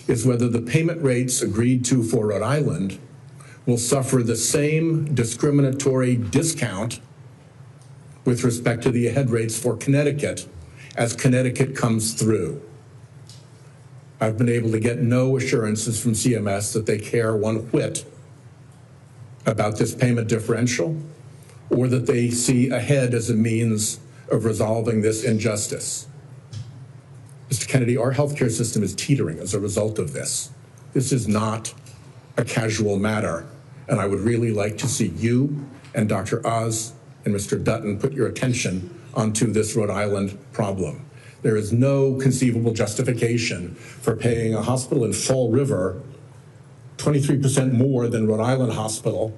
is whether the payment rates agreed to for Rhode Island will suffer the same discriminatory discount with respect to the AHEAD rates for Connecticut as Connecticut comes through. I've been able to get no assurances from CMS that they care one whit about this payment differential or that they see AHEAD as a means of resolving this injustice. Mr. Kennedy, our healthcare system is teetering as a result of this. This is not a casual matter, and I would really like to see you and Dr. Oz and Mr. Dutton put your attention onto this Rhode Island problem. There is no conceivable justification for paying a hospital in Fall River 23% more than Rhode Island Hospital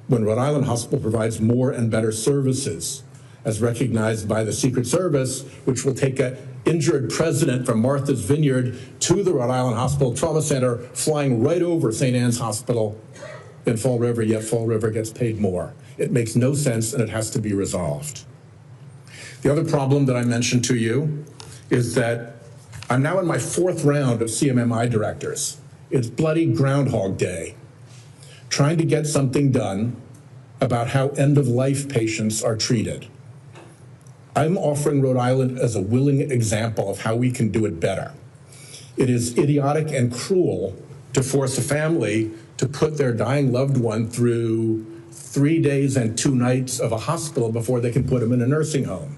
when Rhode Island Hospital provides more and better services, as recognized by the Secret Service, which will take an injured president from Martha's Vineyard to the Rhode Island Hospital Trauma Center, flying right over St. Anne's Hospital in Fall River, yet Fall River gets paid more. It makes no sense, and it has to be resolved. The other problem that I mentioned to you is that I'm now in my 4th round of CMMI directors. It's bloody Groundhog Day, trying to get something done about how end-of-life patients are treated. I'm offering Rhode Island as a willing example of how we can do it better. It is idiotic and cruel to force a family to put their dying loved one through 3 days and 2 nights of a hospital before they can put them in a nursing home.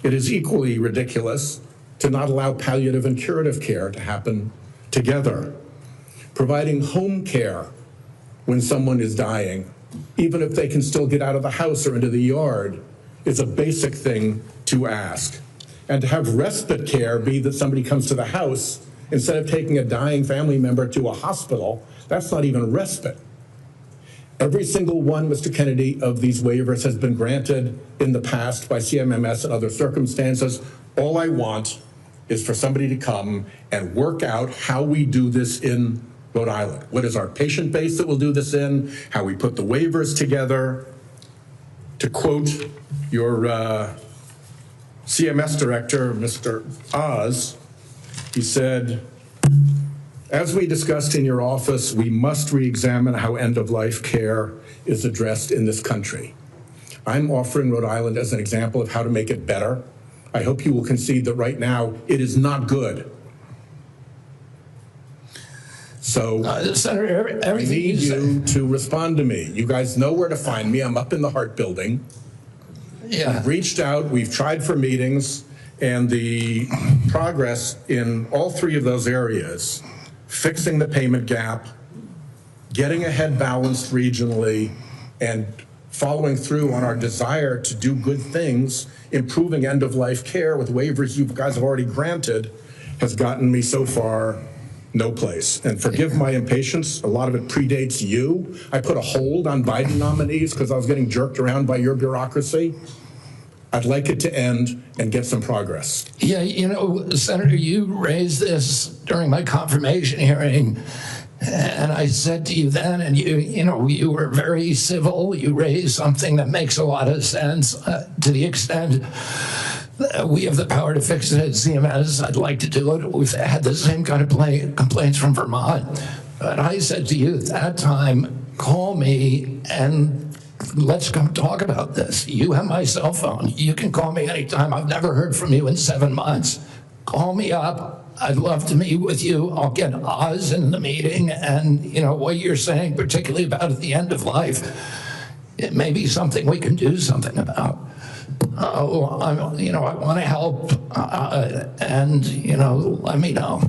It is equally ridiculous to not allow palliative and curative care to happen together. Providing home care when someone is dying, even if they can still get out of the house or into the yard, is a basic thing to ask. And to have respite care be that somebody comes to the house instead of taking a dying family member to a hospital, that's not even respite. Every single one, Mr. Kennedy, of these waivers has been granted in the past by CMMS and other circumstances. All I want is for somebody to come and work out how we do this in Rhode Island. What is our patient base that we'll do this in? How we put the waivers together. To quote your CMS director, Mr. Oz, he said, as we discussed in your office, we must re-examine how end-of-life care is addressed in this country. I'm offering Rhode Island as an example of how to make it better. I hope you will concede that right now it is not good. So Senator, I need you to respond to me. You guys know where to find me. I'm up in the Hart Building. Yeah. We've reached out, we've tried for meetings, and the progress in all 3 of those areas, fixing the payment gap, getting ahead balanced regionally, and following through on our desire to do good things, improving end-of-life care with waivers you guys have already granted, has gotten me so far no place. And forgive my impatience, a lot of it predates you. I put a hold on Biden nominees because I was getting jerked around by your bureaucracy. I'd like it to end and get some progress. Yeah, you know, Senator, you raised this during my confirmation hearing, and I said to you then, and you were very civil. You raised something that makes a lot of sense to the extent that we have the power to fix it at CMS. I'd like to do it. We've had the same kind of complaints from Vermont. But I said to you at that time, call me and let's come talk about this. You have my cell phone. You can call me anytime. I've never heard from you in 7 months. Call me up. I'd love to meet with you. I'll get Oz in the meeting, and what you're saying, particularly about at the end of life, it may be something we can do something about. I want to help, and let me know.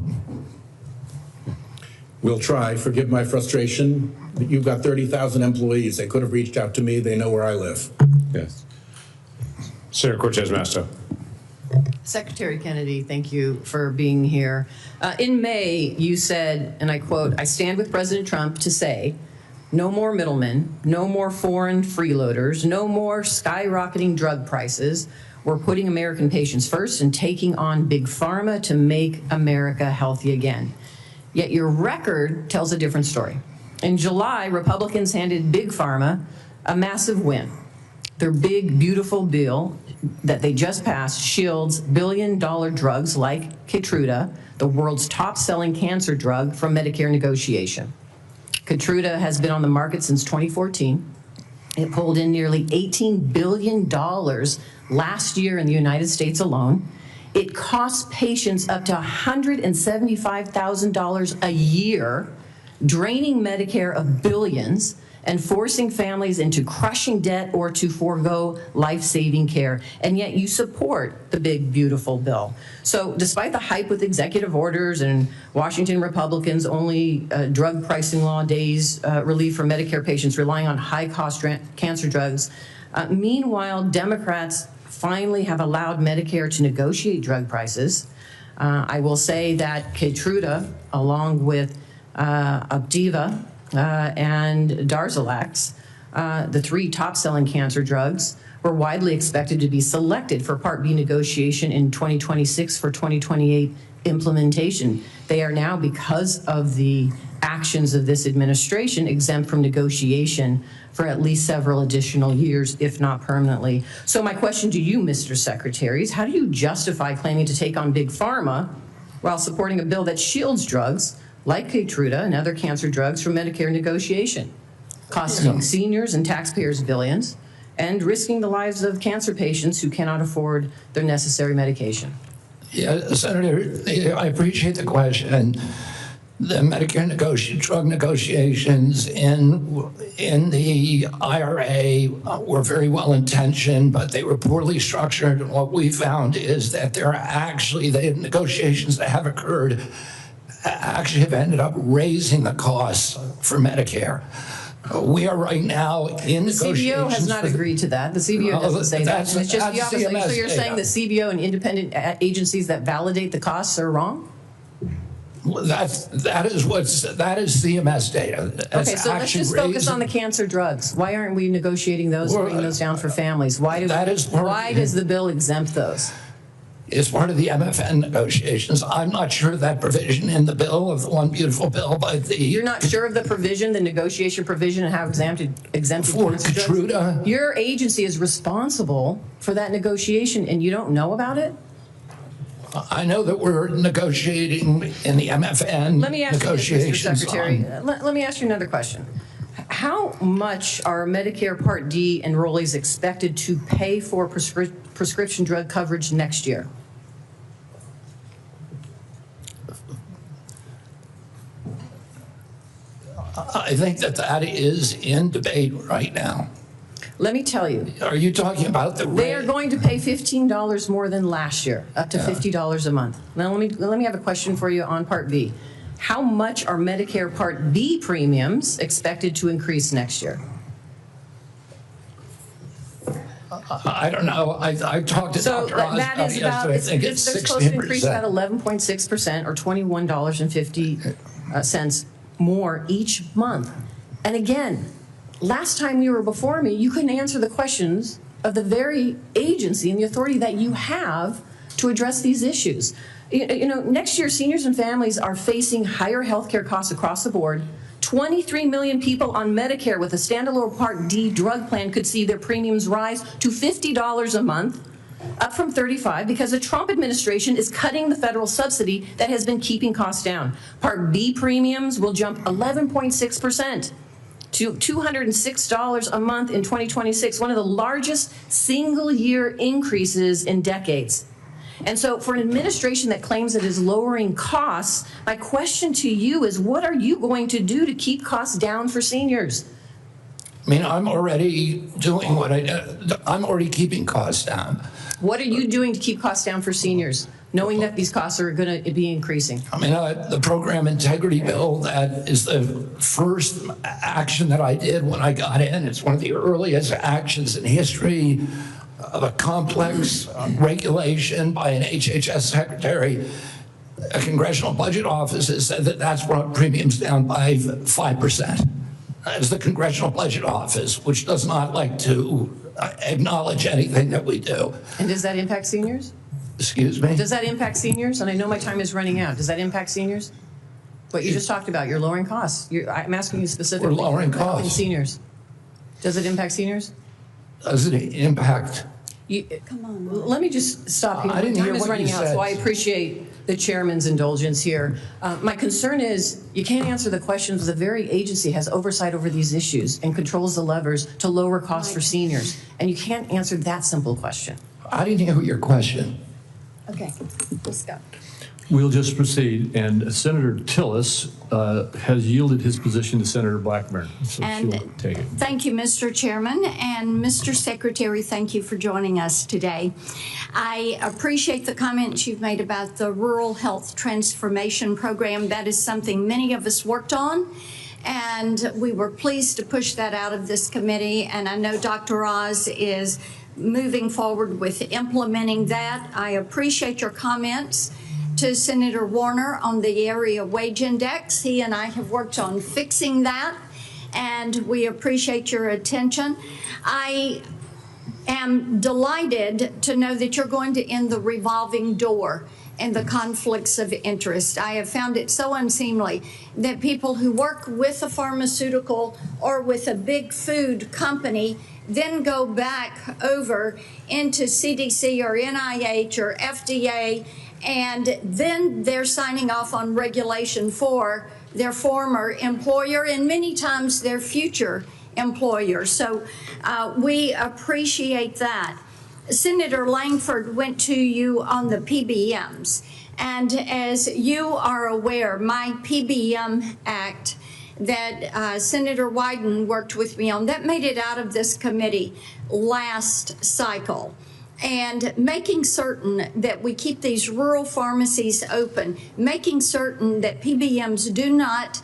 We'll try. Forgive my frustration. You've got 30,000 employees. They could have reached out to me. They know where I live. Yes. Senator Cortez Masto. Secretary Kennedy, thank you for being here. In May, you said, and I quote, "I stand with President Trump to say, no more middlemen, no more foreign freeloaders, no more skyrocketing drug prices. We're putting American patients first and taking on big pharma to make America healthy again." Yet your record tells a different story. In July, Republicans handed big pharma a massive win. Their big, beautiful bill that they just passed shields billion-dollar drugs like Keytruda, the world's top-selling cancer drug, from Medicare negotiation. Keytruda has been on the market since 2014. It pulled in nearly $18 billion last year in the United States alone. It costs patients up to $175,000 a year, draining Medicare of billions and forcing families into crushing debt or to forego life-saving care. And yet you support the big, beautiful bill. So despite the hype with executive orders and Washington Republicans' only drug pricing law days relief for Medicare patients relying on high-cost cancer drugs, meanwhile, Democrats finally have allowed Medicare to negotiate drug prices. I will say that Keytruda, along with Opdivo and Darzalex, the three top-selling cancer drugs, were widely expected to be selected for Part B negotiation in 2026 for 2028 implementation. They are now, because of the actions of this administration, exempt from negotiation for at least several additional years, if not permanently. So my question to you, Mr. Secretary, is how do you justify claiming to take on big pharma while supporting a bill that shields drugs like Keytruda and other cancer drugs from Medicare negotiation, costing seniors and taxpayers billions, and risking the lives of cancer patients who cannot afford their necessary medication? Yeah, Senator, I appreciate the question. The Medicare drug negotiations in the IRA were very well intentioned, but they were poorly structured. And what we found is that the negotiations that have occurred actually have ended up raising the costs for Medicare. We are right now in negotiations. The CBO has not agreed to that. The CBO doesn't say that. And it's just the opposite. So you're saying the CBO and independent agencies that validate the costs are wrong? Well, that is CMS data. Okay, so let's just focus on the cancer drugs. Why aren't we negotiating those and bringing those down for families? Why does the bill exempt those? It's part of the MFN negotiations. I'm not sure of that provision in the bill, of the one beautiful bill, but You're not sure of the provision, the negotiation provision, and how exempted for Keytruda? Your agency is responsible for that negotiation, and you don't know about it? I know that we're negotiating in the MFN Let me ask you this, Mr. Secretary. on- Let me ask you another question. How much are Medicare Part D enrollees expected to pay for prescription drug coverage next year? I think that is in debate right now. Let me tell you. Are you talking about the They are going to pay $15 more than last year, up to $50 a month. Now let me have a question for you on Part B. How much are Medicare Part B premiums expected to increase next year? I don't know. I talked to Dr. Oz that is about, yesterday. I think it's they're supposed to increase 16%. about 11.6% or $21.50 more each month. And again, last time you were before me, you couldn't answer the questions of the very agency and the authority that you have to address these issues. You know, next year, seniors and families are facing higher health care costs across the board. 23 million people on Medicare with a standalone Part D drug plan could see their premiums rise to $50 a month. up from 35 because the Trump administration is cutting the federal subsidy that has been keeping costs down. Part B premiums will jump 11.6% to $206 a month in 2026, one of the largest single-year increases in decades. And so for an administration that claims it is lowering costs, my question to you is, what are you going to do to keep costs down for seniors? I mean, I'm already doing what I'm already keeping costs down. What are you doing to keep costs down for seniors, knowing that these costs are going to be increasing? I mean, the program integrity bill, that is the first action that I did when I got in. It's one of the earliest actions in history of a complex regulation by an HHS secretary. A Congressional Budget Office has said that that's brought premiums down by 5%. As the Congressional Budget Office, which does not like to acknowledge anything that we do. And does that impact seniors? Excuse me? Does that impact seniors? And I know my time is running out. Does that impact seniors? What you just talked about, you're lowering costs. I'm asking you specifically. We're lowering about helping costs. Seniors. Does it impact seniors? Does it impact? Come on. Let me just stop you. I didn't Time hear is what running you out, said. so I appreciate the chairman's indulgence here. My concern is you can't answer the questions. The very agency has oversight over these issues and controls the levers to lower costs for seniors. And you can't answer that simple question. I didn't hear your question. Okay, let's go. We'll just proceed, and Senator Tillis has yielded his position to Senator Blackburn, so And she'll take it. Thank you, Mr. Chairman, and Mr. Secretary, thank you for joining us today. I appreciate the comments you've made about the Rural Health Transformation Program. That is something many of us worked on, and we were pleased to push that out of this committee, and I know Dr. Oz is moving forward with implementing that. I appreciate your comments to Senator Warner on the area wage index. He and I have worked on fixing that, and we appreciate your attention. I am delighted to know that you're going to end the revolving door and the conflicts of interest. I have found it so unseemly that people who work with a pharmaceutical or with a big food company then go back over into CDC or NIH or FDA, and then they're signing off on regulation for their former employer and many times their future employer. So we appreciate that. Senator Langford went to you on the PBMs, and as you are aware, my PBM Act that Senator Wyden worked with me on, that made it out of this committee last cycle. And making certain that we keep these rural pharmacies open, making certain that PBMs do not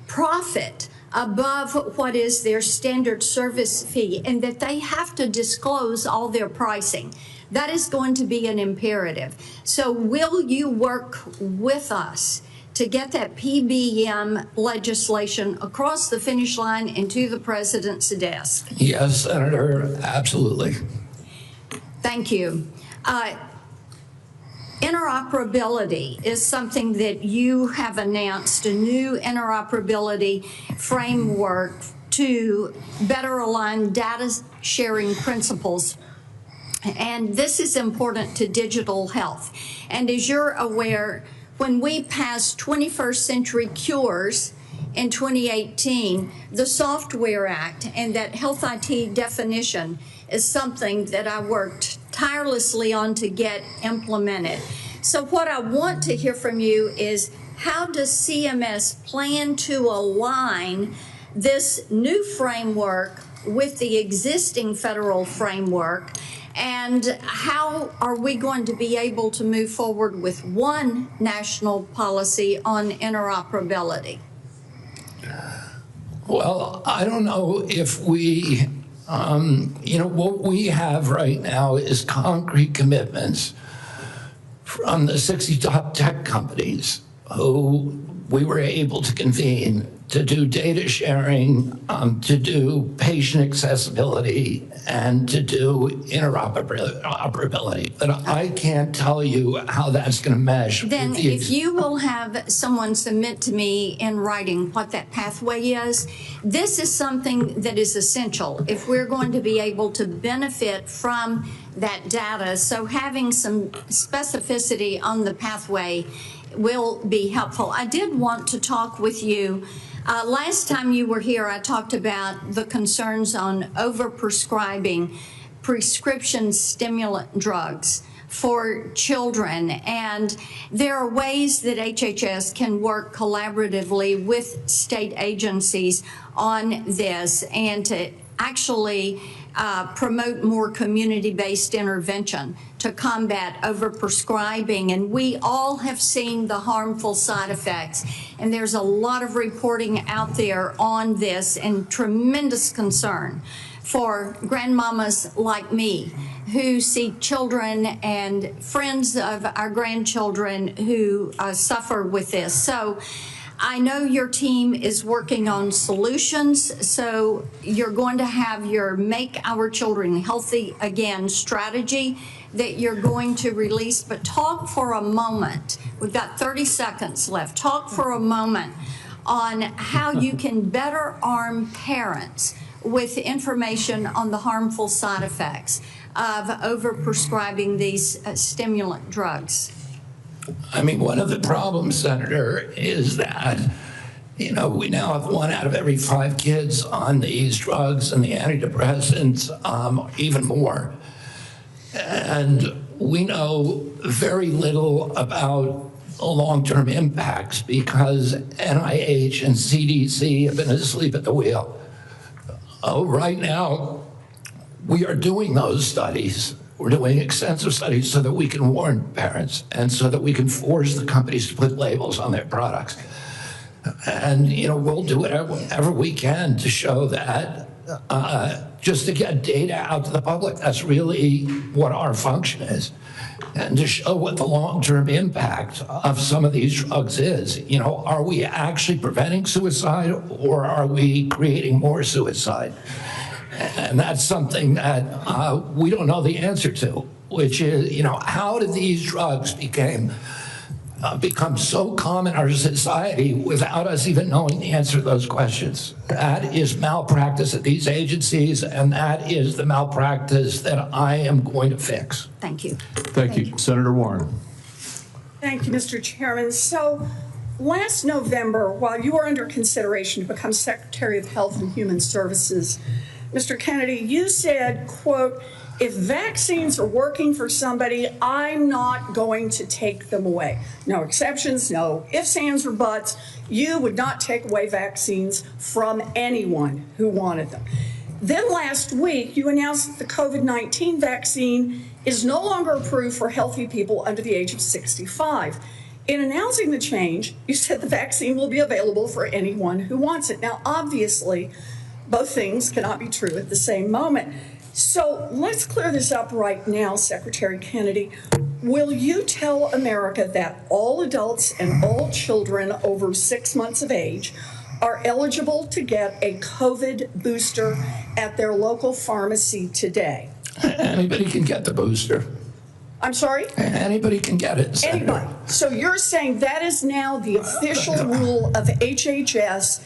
profit above what is their standard service fee, and that they have to disclose all their pricing. That is going to be an imperative. So will you work with us to get that PBM legislation across the finish line and to the president's desk? Yes, Senator, absolutely. Thank you. Interoperability is something that you have announced, a new interoperability framework to better align data sharing principles. And this is important to digital health. And as you're aware, when we passed 21st Century Cures in 2018, the Software Act and that health IT definition is something that I worked tirelessly on to get implemented. So what I want to hear from you is, how does CMS plan to align this new framework with the existing federal framework? And how are we going to be able to move forward with one national policy on interoperability? Well, I don't know if we, what we have right now is concrete commitments from the 60 top tech companies who we were able to convene to do data sharing, to do patient accessibility, and to do interoperability. But I can't tell you how that's going to mesh. Then if you will have someone submit to me in writing what that pathway is, this is something that is essential if we're going to be able to benefit from that data. So having some specificity on the pathway will be helpful. I did want to talk with you. Last time you were here, I talked about the concerns on overprescribing prescription stimulant drugs for children. And there are ways that HHS can work collaboratively with state agencies on this and to actually promote more community-based intervention to combat overprescribing. And we all have seen the harmful side effects. And there's a lot of reporting out there on this and tremendous concern for grandmamas like me who see children and friends of our grandchildren who suffer with this. So I know your team is working on solutions, so you're going to have your Make Our Children Healthy Again strategy that you're going to release. But talk for a moment, we've got 30 seconds left, talk for a moment on how you can better arm parents with information on the harmful side effects of overprescribing these stimulant drugs. I mean, one of the problems, Senator, is that, we now have 1 out of every 5 kids on these drugs and the antidepressants, even more. And we know very little about long-term impacts because NIH and CDC have been asleep at the wheel. Right now, we are doing those studies. We're doing extensive studies so that we can warn parents and so that we can force the companies to put labels on their products. And, we'll do whatever we can to show that, just to get data out to the public. That's really what our function is. And to show what the long-term impact of some of these drugs is. Are we actually preventing suicide or are we creating more suicide? And that's something that we don't know the answer to, which is, how did these drugs become so common in our society without us even knowing the answer to those questions? That is malpractice at these agencies, and that is the malpractice that I am going to fix. Thank you. Thank you. Senator Warren. Thank you, Mr. Chairman. So last November, while you were under consideration to become Secretary of Health and Human Services, Mr. Kennedy, you said, quote, if vaccines are working for somebody, I'm not going to take them away. No exceptions, no ifs, ands, or buts. You would not take away vaccines from anyone who wanted them. Then last week, you announced that the COVID-19 vaccine is no longer approved for healthy people under the age of 65. In announcing the change, you said the vaccine will be available for anyone who wants it. Now, obviously, both things cannot be true at the same moment. So let's clear this up right now, Secretary Kennedy. Will you tell America that all adults and all children over 6 months of age are eligible to get a COVID booster at their local pharmacy today? Anybody can get the booster. I'm sorry? Anybody can get it, Senator. Anybody. So you're saying that is now the official rule of HHS.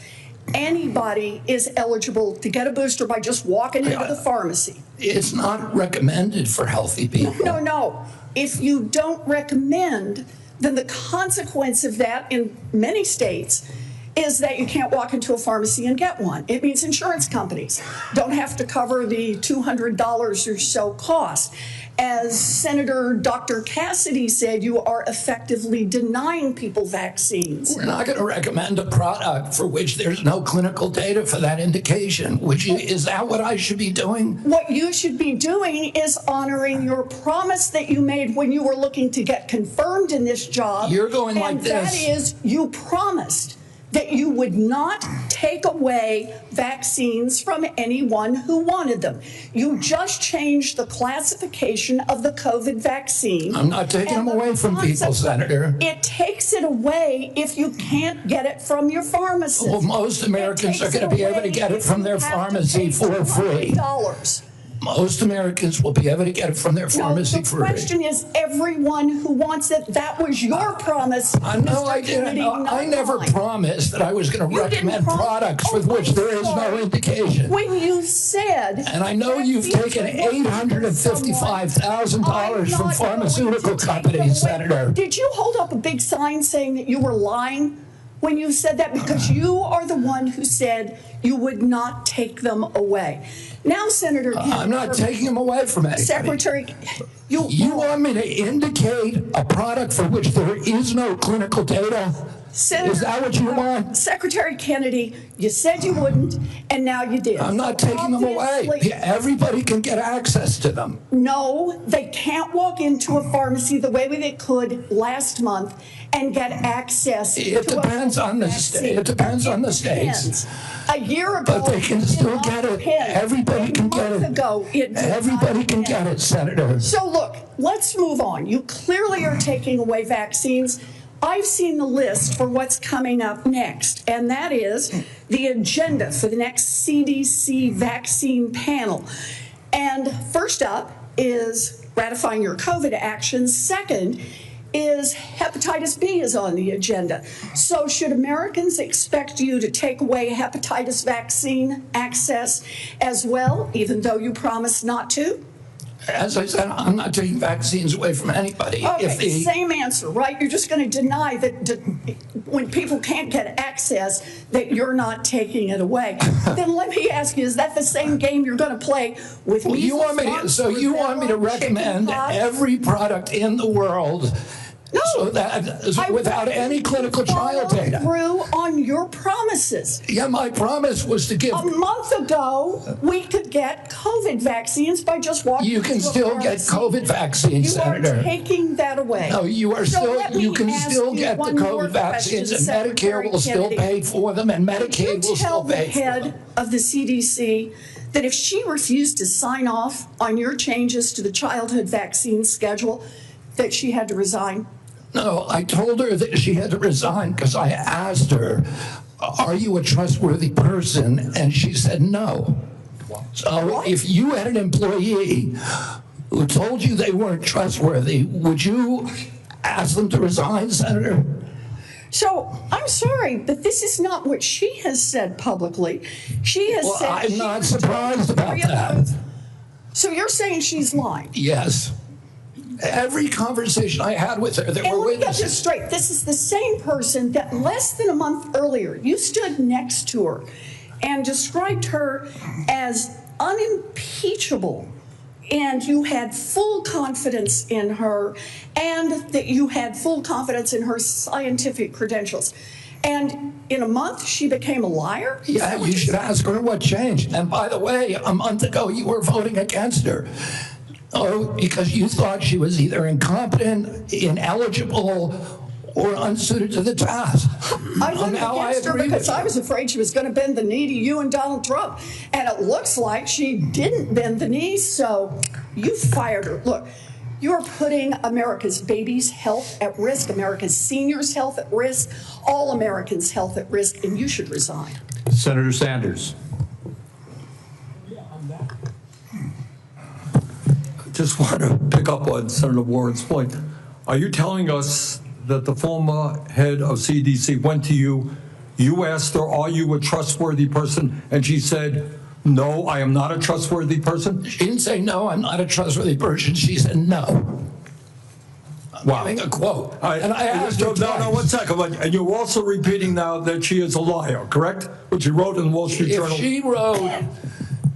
Anybody is eligible to get a booster by just walking into the pharmacy. It's not recommended for healthy people. No. If you don't recommend, then the consequence of that in many states is that you can't walk into a pharmacy and get one. It means insurance companies don't have to cover the $200 or so cost. As Senator Dr. Cassidy said, you are effectively denying people vaccines. We're not going to recommend a product for which there's no clinical data for that indication. Is that what I should be doing? What you should be doing is honoring your promise that you made when you were looking to get confirmed in this job. You're going like this. And that is, you promised that you would not take away vaccines from anyone who wanted them. You just changed the classification of the COVID vaccine. I'm not taking them away from people, Senator. It takes it away if you can't get it from your pharmacist. Well, most Americans are going to be able to get it from their pharmacy for free. Most Americans will be able to get it from their pharmacy No, the free. question is everyone who wants it. That was your promise. I know I didn't. I never promised that I was going to recommend products for which there is no indication. When you said, and I know you've taken $855,000 from pharmaceutical companies, Senator. Did you hold up a big sign saying that you were lying when you said that? Because you are the one who said you would not take them away. Now, Senator Kennedy, I'm not taking them away from anybody. Secretary, you want me to indicate a product for which there is no clinical data? Senator, is that what you want? Secretary Kennedy, you said you wouldn't, and now you did. I'm not taking them away. Everybody can get access to them. No, they can't walk into a pharmacy the way they could last month and get access. It depends on the state. It depends on the states. A year ago, but they can still get it. Everybody can get it. Everybody can get it, Senator. So look, let's move on. You clearly are taking away vaccines. I've seen the list for what's coming up next, and that is the agenda for the next CDC vaccine panel. And first up is ratifying your COVID actions. Second is hepatitis B is on the agenda. So should Americans expect you to take away hepatitis vaccine access as well, even though you promised not to? As I said, I'm not taking vaccines away from anybody. Okay, same answer, right? You're just going to deny that when people can't get access, that you're not taking it away. Then let me ask you, is that the same game you're going to play with me? You want me to recommend every product in the world? No, so that without any clinical trial data. Through on your promises. Yeah, my promise was to give. A month ago, we could get COVID vaccines by just walking. You can still get COVID vaccines, Senator. You are taking that away. No, you are still. You can still get the COVID vaccines, and Medicare will still pay for them, and Medicaid will still pay for them. Tell the head of the CDC that if she refused to sign off on your changes to the childhood vaccine schedule, that she had to resign. No, I told her that she had to resign because I asked her, are you a trustworthy person? And she said no. So if you had an employee who told you they weren't trustworthy, would you ask them to resign, Senator? So I'm sorry, but this is not what she has said publicly. She has said. I'm not surprised about that. So you're saying she's lying? Yes. Every conversation I had with her, there were witnesses. And let me get this straight. This is the same person that less than a month earlier, you stood next to her and described her as unimpeachable. And you had full confidence in her, and that you had full confidence in her scientific credentials. And in a month, she became a liar? Yeah, you should ask her what changed. And by the way, a month ago, you were voting against her. Oh, because you thought she was either incompetent, ineligible, or unsuited to the task. I voted against her because I was afraid she was going to bend the knee to you and Donald Trump. And it looks like she didn't bend the knee, so you fired her. Look, you're putting America's babies' health at risk, America's seniors' health at risk, all Americans' health at risk, and you should resign. Senator Sanders. Just want to pick up on Senator Warren's point. Are you telling us that the former head of CDC went to you, you asked her, are you a trustworthy person? And she said, no, I am not a trustworthy person? She didn't say, no, I'm not a trustworthy person. She said, no. Wow. Giving a quote. And I asked her no, 1 second. And you're also repeating now that she is a liar, correct? Which you wrote in the Wall Street Journal. If she wrote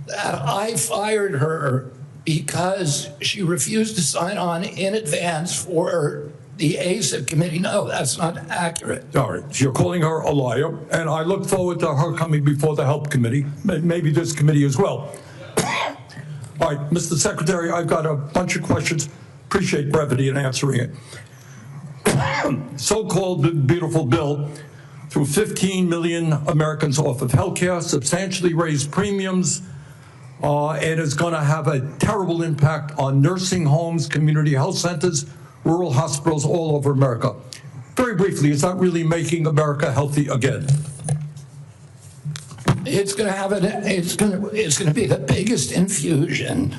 that I fired her because she refused to sign on in advance for the ASIP committee, no, that's not accurate. All right, so you're calling her a liar, and I look forward to her coming before the Health Committee, maybe this committee as well. All right, Mr. Secretary, I've got a bunch of questions. Appreciate brevity in answering it. So-called beautiful bill threw 15 million Americans off of health care, substantially raised premiums, and is going to have a terrible impact on nursing homes, community health centers, rural hospitals all over America. Very briefly, is that really making America healthy again? It's going to be the biggest infusion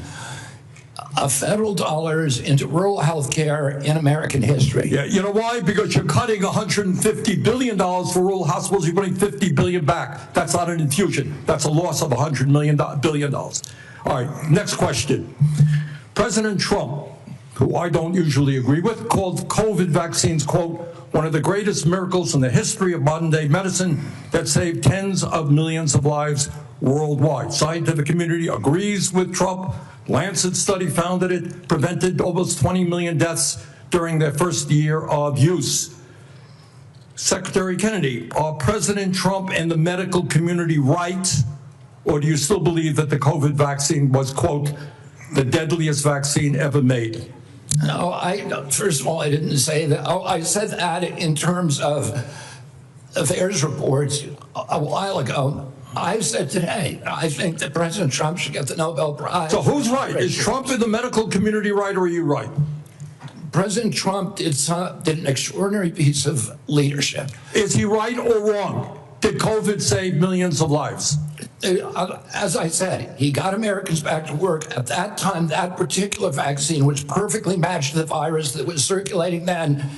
of federal dollars into rural health care in American history. Yeah, you know why? Because you're cutting $150 billion for rural hospitals. You're putting $50 billion back. That's not an infusion. That's a loss of $100 billion. All right, next question. President Trump, who I don't usually agree with, called COVID vaccines, quote, one of the greatest miracles in the history of modern-day medicine that saved tens of millions of lives worldwide. Scientific community agrees with Trump. Lancet study found that it prevented almost 20 million deaths during their first year of use. Secretary Kennedy, are President Trump and the medical community right, or do you still believe that the COVID vaccine was, quote, the deadliest vaccine ever made? No, first of all, I didn't say that. Oh, I said that in terms of affairs reports a while ago. I said today, I think that President Trump should get the Nobel Prize. So who's right? Is Trump in the medical community right, or are you right? President Trump did an extraordinary piece of leadership. Is he right or wrong? Did COVID save millions of lives? As I said, he got Americans back to work. At that time, that particular vaccine, which perfectly matched the virus that was circulating then,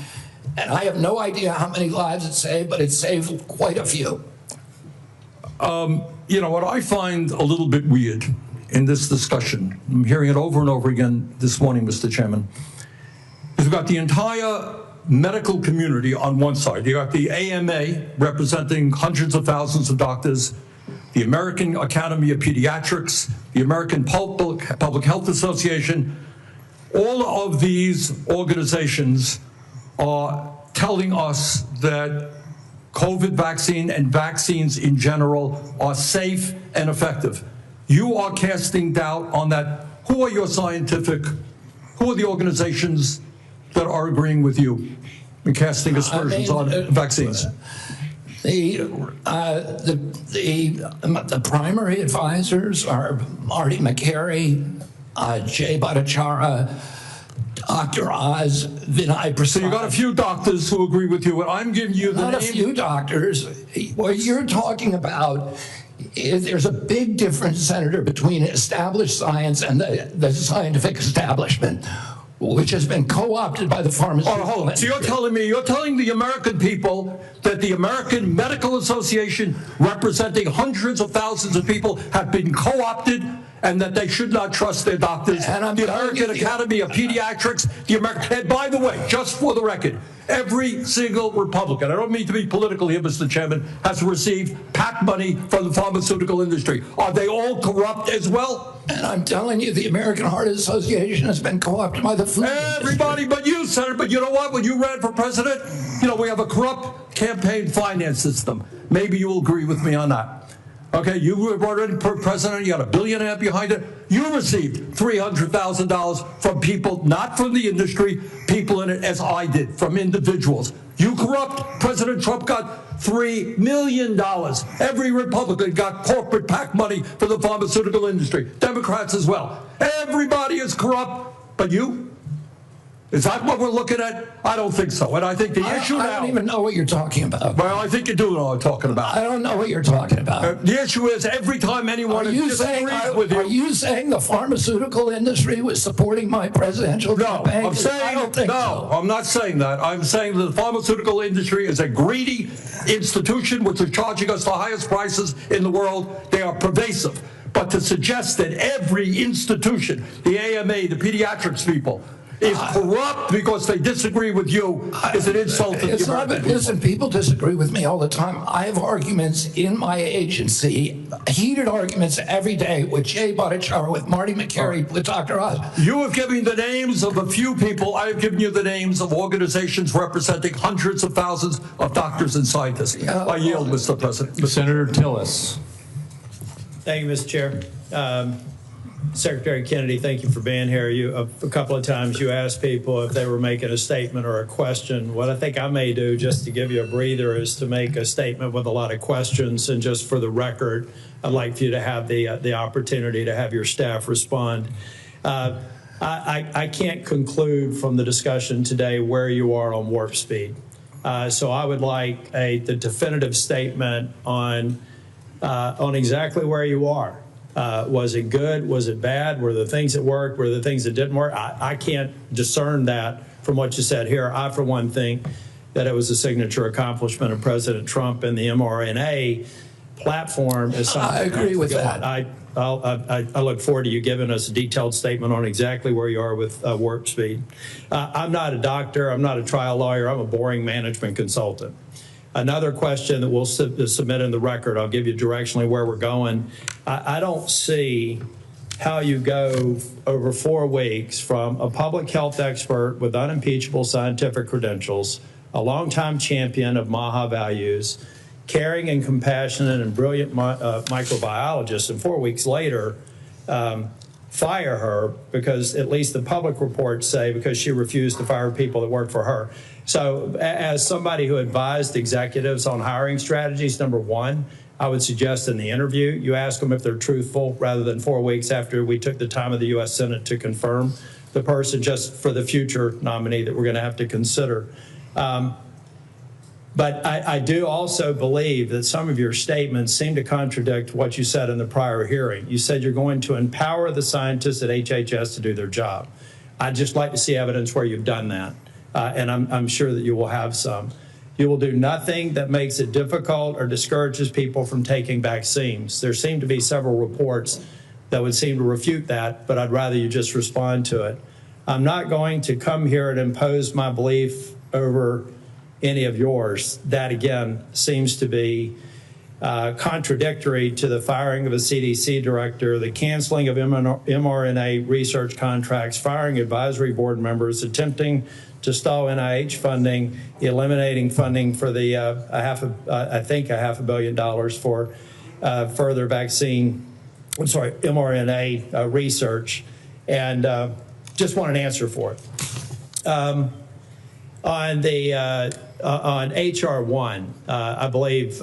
and I have no idea how many lives it saved, but it saved quite a few. You know, what I find a little bit weird in this discussion, I'm hearing it over and over again this morning, Mr. Chairman, is we've got the entire medical community on one side. You got the AMA representing hundreds of thousands of doctors, the American Academy of Pediatrics, the American Public Health Association. All of these organizations are telling us that COVID vaccine and vaccines in general are safe and effective. You are casting doubt on that. Who are who are the organizations that are agreeing with you in casting aspersions on vaccines? The primary advisors are Marty McCary, Jay Bhattacharya, Dr. Oz, Vinay Prasad. So you got a few doctors who agree with you, and I'm giving you the Not a few doctors. What you're talking about is there's a big difference, Senator, between established science and the scientific establishment, which has been co-opted by the pharmaceutical industry. Hold on. So you're telling the American people that the American Medical Association, representing hundreds of thousands of people, have been co-opted and that they should not trust their doctors. And the American Academy of Pediatrics, and by the way, just for the record, every single Republican, I don't mean to be political here, Mr. Chairman, has received PAC money from the pharmaceutical industry. Are they all corrupt as well? And I'm telling you, the American Heart Association has been co-opted by the food Everybody but you, Senator. But you know what? When you ran for president, you know, we have a corrupt campaign finance system. Maybe you'll agree with me on that. Okay, you were already president, you got $1 billion behind it. You received $300,000 from people, not from the industry, people in it, as I did, from individuals. You corrupt. President Trump got $3 million. Every Republican got corporate PAC money for the pharmaceutical industry. Democrats as well. Everybody is corrupt, but you? Is that what we're looking at? I don't think so. And I think the issue now... I don't even know what you're talking about. Well, I think you do know what I'm talking about. I don't know what you're talking about. The issue is every time anyone disagrees with you... Are you saying the pharmaceutical industry was supporting my presidential campaign? I'm saying, I don't think so. I'm not saying that. I'm saying that the pharmaceutical industry is a greedy institution which is charging us the highest prices in the world. They are pervasive. But to suggest that every institution, the AMA, the pediatrics people, is corrupt because they disagree with you is an insult to the American people. Listen, people disagree with me all the time. I have arguments in my agency, heated arguments every day with Jay Bhattacharya, with Marty McCary, with Dr. Oz. You have given the names of a few people. I have given you the names of organizations representing hundreds of thousands of doctors and scientists. I yield, Mr. President. Senator Tillis. Thank you, Mr. Chair. Secretary Kennedy, thank you for being here. A couple of times you asked people if they were making a statement or a question. What I think I may do, just to give you a breather, is to make a statement with a lot of questions. And just for the record, I'd like for you to have the opportunity to have your staff respond. I can't conclude from the discussion today where you are on warp speed. So I would like the definitive statement on on exactly where you are. Was it good? Was it bad? Were the things that worked? Were the things that didn't work? I can't discern that from what you said here. I, for one, think that it was a signature accomplishment of President Trump, and the mRNA platform is something. I agree with that. I look forward to you giving us a detailed statement on exactly where you are with warp speed. I'm not a doctor. I'm not a trial lawyer. I'm a boring management consultant. Another question that we'll submit in the record, I'll give you directionally where we're going. I don't see how you go over 4 weeks from a public health expert with unimpeachable scientific credentials, a longtime champion of MAHA values, caring and compassionate and brilliant microbiologist, and 4 weeks later, fire her because at least the public reports say because she refused to fire people that work for her. So as somebody who advised executives on hiring strategies, number one, I would suggest in the interview, you ask them if they're truthful rather than 4 weeks after we took the time of the U.S. Senate to confirm the person, just for the future nominee that we're going to have to consider. But I do also believe that some of your statements seem to contradict what you said in the prior hearing. You said you're going to empower the scientists at HHS to do their job. I'd just like to see evidence where you've done that, and I'm sure that you will have some. You will do nothing that makes it difficult or discourages people from taking vaccines. There seem to be several reports that would seem to refute that, but I'd rather you just respond to it. I'm not going to come here and impose my belief over any of yours. That, again, seems to be contradictory to the firing of a CDC director, the canceling of mRNA research contracts, firing advisory board members, attempting to stall NIH funding, eliminating funding for the I think $500 million for further mRNA research, and just want an answer for it. On HR 1, I believe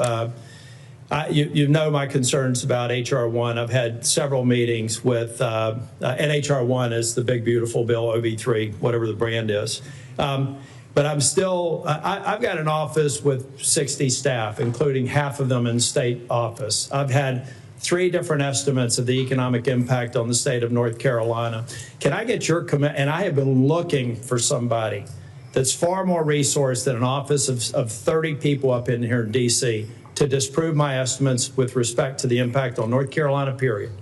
you know my concerns about HR 1. I've had several meetings with, and HR 1 is the big beautiful bill, OB3, whatever the brand is. But I'm still, I've got an office with 60 staff, including half of them in state office. I've had 3 different estimates of the economic impact on the state of North Carolina. Can I get your comment? And I have been looking for somebody that's far more resourced than an office of 30 people up in here in D.C. to disprove my estimates with respect to the impact on North Carolina, period.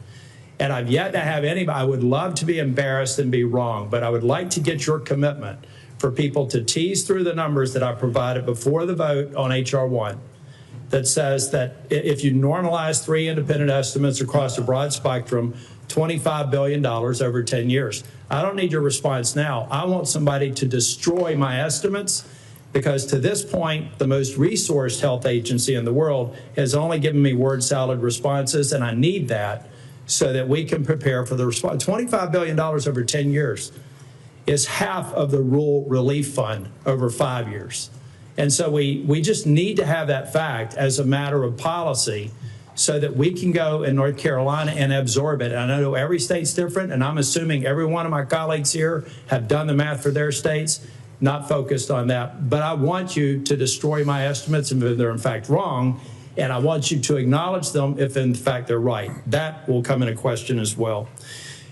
And I've yet to have anybody. I would love to be embarrassed and be wrong, but I would like to get your commitment for people to tease through the numbers that I provided before the vote on HR 1 that says that if you normalize 3 independent estimates across a broad spectrum, $25 billion over 10 years. I don't need your response now. I want somebody to destroy my estimates, because to this point, the most resourced health agency in the world has only given me word salad responses, and I need that so that we can prepare for the response. $25 billion over 10 years is half of the rural relief fund over 5 years. And so we just need to have that fact as a matter of policy so that we can go in North Carolina and absorb it. And I know every state's different, and I'm assuming every one of my colleagues here have done the math for their states, not focused on that. But I want you to destroy my estimates if they're in fact wrong, and I want you to acknowledge them if in fact they're right. That will come into question as well.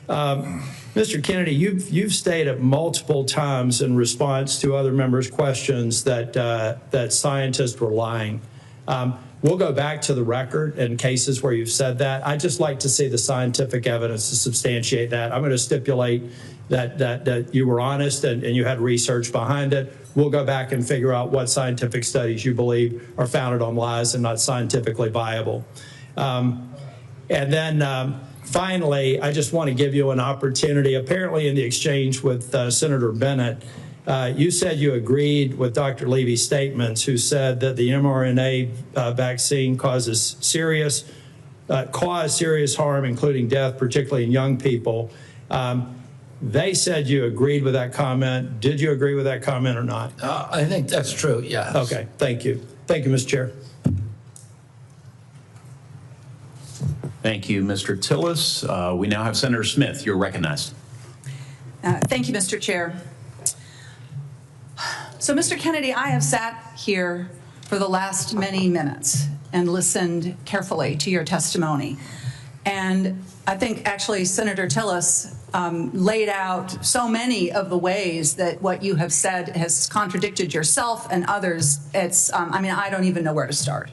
Mr. Kennedy, you've stated multiple times in response to other members' questions that that scientists were lying. We'll go back to the record in cases where you've said that. I'd just like to see the scientific evidence to substantiate that. I'm going to stipulate that you were honest and you had research behind it. We'll go back and figure out what scientific studies you believe are founded on lies and not scientifically viable. And then finally, I just want to give you an opportunity. Apparently in the exchange with Senator Bennett, you said you agreed with Dr. Levy's statements, who said that the mRNA vaccine caused serious harm, including death, particularly in young people. They said you agreed with that comment. Did you agree with that comment or not? I think that's true, yes. Okay, thank you. Thank you, Mr. Chair. Thank you, Mr. Tillis. We now have Senator Smith. You're recognized. Thank you, Mr. Chair. So, Mr. Kennedy, I have sat here for the last many minutes, and listened carefully to your testimony. And I think actually Senator Tillis laid out so many of the ways that what you have said has contradicted yourself and others. It's, I mean, I don't even know where to start.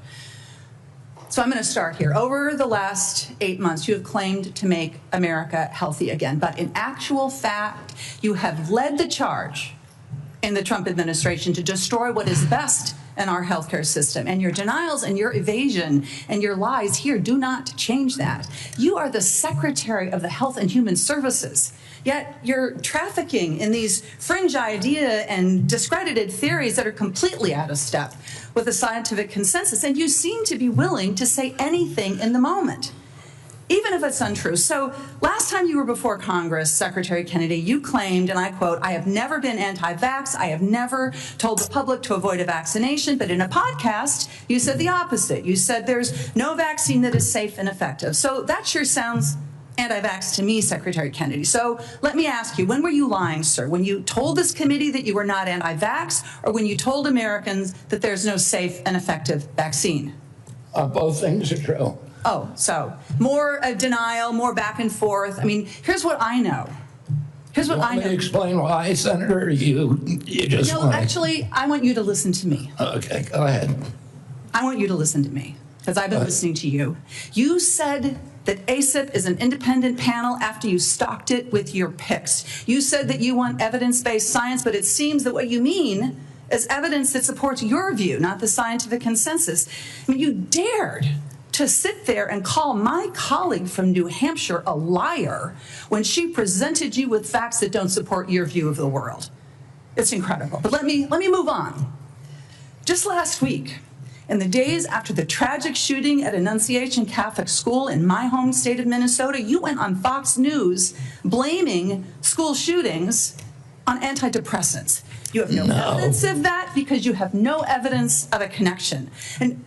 So I'm going to start here. Over the last 8 months, you have claimed to make America healthy again. But in actual fact, you have led the charge in the Trump administration to destroy what is best in our healthcare system. And your denials and your evasion and your lies here do not change that. You are the Secretary of the Health and Human Services, yet you're trafficking in these fringe idea and discredited theories that are completely out of step with the scientific consensus. And you seem to be willing to say anything in the moment, even if it's untrue. So last time you were before Congress, Secretary Kennedy, you claimed, and I quote, "I have never been anti-vax. I have never told the public to avoid a vaccination." But in a podcast, you said the opposite. You said there's no vaccine that is safe and effective. So that sure sounds anti-vax to me, Secretary Kennedy. So let me ask you, when were you lying, sir? When you told this committee that you were not anti-vax, or when you told Americans that there's no safe and effective vaccine? Both things are true. Oh, so more denial, more back and forth. I mean, here's what I know. Here's what I know. Let me explain why, Senator. You just No, want actually, I want you to listen to me. Okay, go ahead. I want you to listen to me, because I've been listening to you. You said that ACIP is an independent panel after you stocked it with your picks. You said that you want evidence-based science, but it seems that what you mean is evidence that supports your view, not the scientific consensus. I mean, you dared to sit there and call my colleague from New Hampshire a liar when she presented you with facts that don't support your view of the world. It's incredible. But let me move on. Just last week, in the days after the tragic shooting at Annunciation Catholic School in my home state of Minnesota, you went on Fox News blaming school shootings on antidepressants. You have no evidence of that because you have no evidence of a connection. And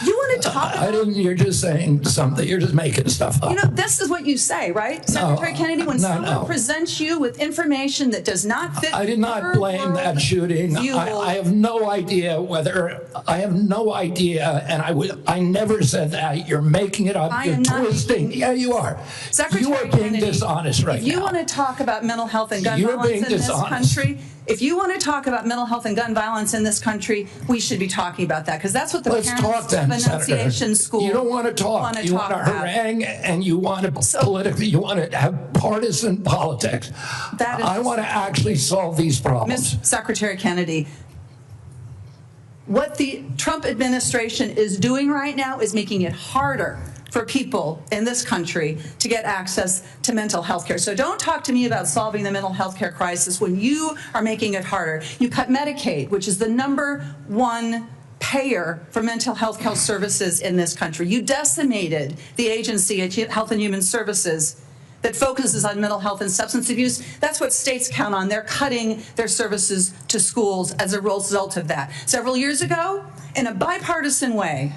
you want to talk about... You're just saying something. You're just making stuff up. You know, this is what you say, right, Secretary Kennedy? When someone presents you with information that does not fit... I did not blame that shooting. I have no idea whether... I have no idea, and I never said that. You're making it up. You're twisting. Yeah, you are. Secretary you are being Kennedy, dishonest right now. If you want to talk about mental health and gun violence in this country... If you want to talk about mental health and gun violence in this country, we should be talking about that, because that's what the parents of Annunciation School You don't want to talk. You want to harangue, and you want to politically. You want to have partisan politics. I want to actually solve these problems. Ms. Secretary Kennedy, what the Trump administration is doing right now is making it harder for people in this country to get access to mental health care. So don't talk to me about solving the mental health care crisis when you are making it harder. You cut Medicaid, which is the #1 payer for mental health care services in this country. You decimated the agency at Health and Human Services that focuses on mental health and substance abuse. That's what states count on. They're cutting their services to schools as a result of that. Several years ago, in a bipartisan way,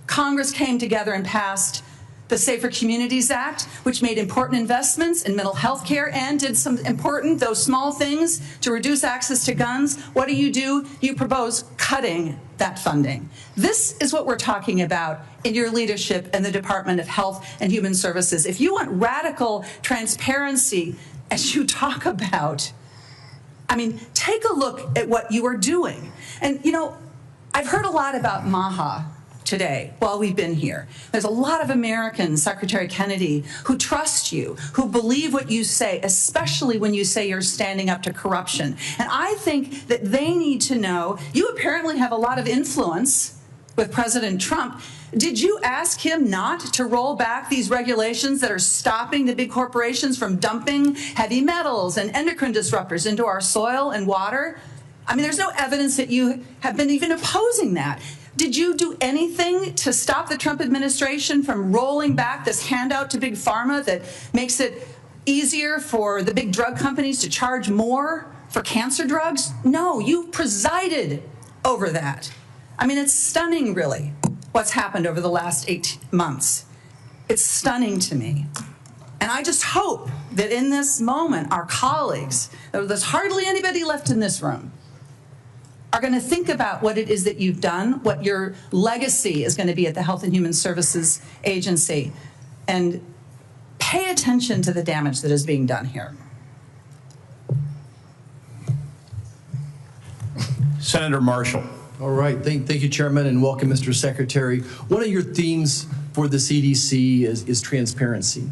Congress came together and passed the Safer Communities Act, which made important investments in mental health care and did some important, though small things, to reduce access to guns. What do? You propose cutting that funding. This is what we're talking about in your leadership in the Department of Health and Human Services. If you want radical transparency, as you talk about, I mean, take a look at what you are doing. And, you know, I've heard a lot about MAHA today while we've been here. There's a lot of Americans, Secretary Kennedy, who trust you, who believe what you say, especially when you say you're standing up to corruption. And I think that they need to know, you apparently have a lot of influence with President Trump. Did you ask him not to roll back these regulations that are stopping the big corporations from dumping heavy metals and endocrine disruptors into our soil and water? I mean, there's no evidence that you have been even opposing that. Did you do anything to stop the Trump administration from rolling back this handout to big pharma that makes it easier for the big drug companies to charge more for cancer drugs? No, you presided over that. I mean, it's stunning, really, what's happened over the last 8 months. It's stunning to me. And I just hope that in this moment, our colleagues, there's hardly anybody left in this room, are going to think about what it is that you've done, what your legacy is going to be at the Health and Human Services Agency, and pay attention to the damage that is being done here. Senator Marshall. All right. Thank you, Chairman, and welcome, Mr. Secretary. One of your themes for the CDC is transparency.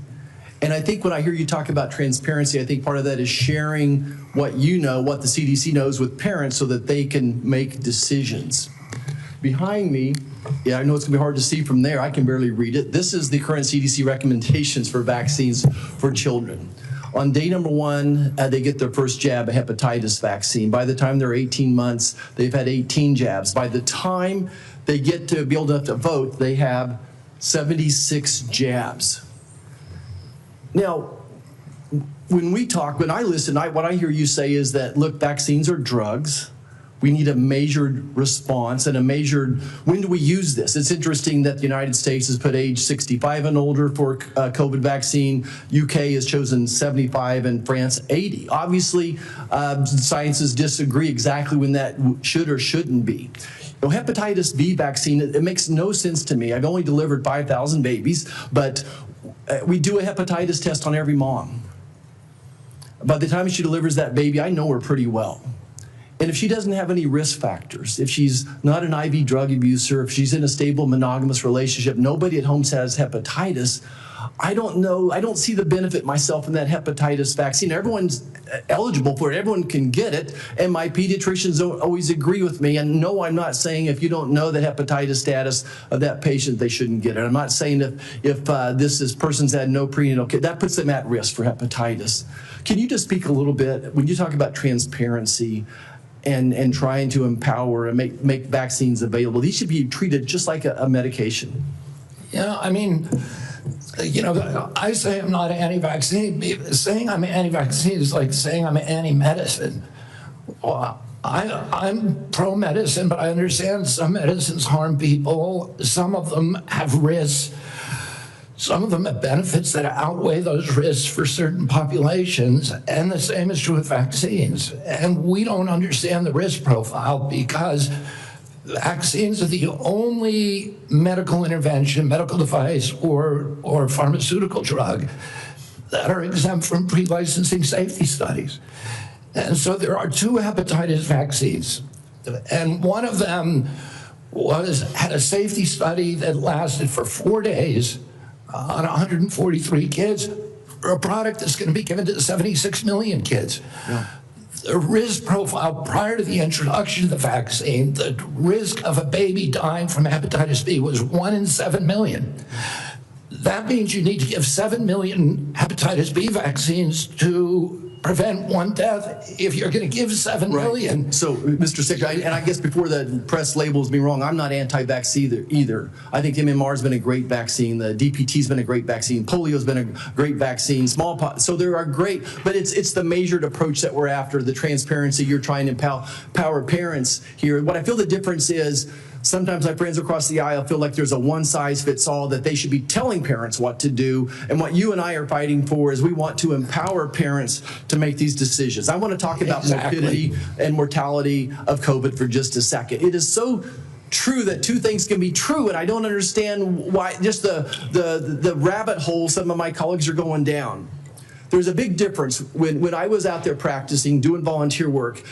And I think when I hear you talk about transparency, I think part of that is sharing what you know, what the CDC knows with parents so that they can make decisions. Behind me, yeah, I know it's gonna be hard to see from there. I can barely read it. This is the current CDC recommendations for vaccines for children. On day number 1, they get their first jab, a hepatitis vaccine. By the time they're 18 months, they've had 18 jabs. By the time they get to be old enough to vote, they have 76 jabs. Now, when we talk, when I listen, what I hear you say is that, look, vaccines are drugs. We need a measured response and a measured, when do we use this? It's interesting that the United States has put age 65 and older for COVID vaccine. UK has chosen 75 and France 80. Obviously, scientists disagree exactly when that should or shouldn't be. You know, hepatitis B vaccine, it makes no sense to me. I've only delivered 5,000 babies, but we do a hepatitis test on every mom. By the time she delivers that baby, I know her pretty well. And if she doesn't have any risk factors, if she's not an IV drug abuser, if she's in a stable monogamous relationship, nobody at home has hepatitis, I don't know, I don't see the benefit myself in that hepatitis vaccine. Everyone's eligible for it, everyone can get it, and my pediatricians don't always agree with me. And no, I'm not saying if you don't know the hepatitis status of that patient, they shouldn't get it. I'm not saying if this person's had no prenatal care, that puts them at risk for hepatitis. Can you just speak a little bit, when you talk about transparency, and trying to empower and make vaccines available, these should be treated just like a medication. Yeah, I mean, you know, I say I'm not anti-vaccine. Saying I'm anti-vaccine is like saying I'm anti-medicine. Well, I'm pro-medicine, but I understand some medicines harm people. Some of them have risks. Some of them have benefits that outweigh those risks for certain populations, and the same is true with vaccines. And we don't understand the risk profile because vaccines are the only medical intervention, medical device, or pharmaceutical drug that are exempt from pre-licensing safety studies. And so there are 2 hepatitis vaccines, and one of them had a safety study that lasted for 4 days on 143 kids for a product that's going to be given to 76 million kids. Yeah. The risk profile prior to the introduction of the vaccine, the risk of a baby dying from hepatitis B was 1 in 7 million. That means you need to give 7 million hepatitis B vaccines to prevent 1 death if you're going to give 7 million. So, Mr. Secretary, and I guess before the press labels me wrong, I'm not anti-vaccine either. I think MMR has been a great vaccine. The DPT's been a great vaccine. Polio's been a great vaccine. Smallpox. So there are great, but it's the measured approach that we're after, the transparency. You're trying to empower parents here. What I feel the difference is, sometimes my friends across the aisle feel like there's a one-size-fits-all, that they should be telling parents what to do. And what you and I are fighting for is we want to empower parents to make these decisions. I want to talk about morbidity and mortality of COVID for just a second. It is so true that 2 things can be true, and I don't understand why, just the rabbit hole some of my colleagues are going down. There's a big difference. When I was out there practicing, doing volunteer work,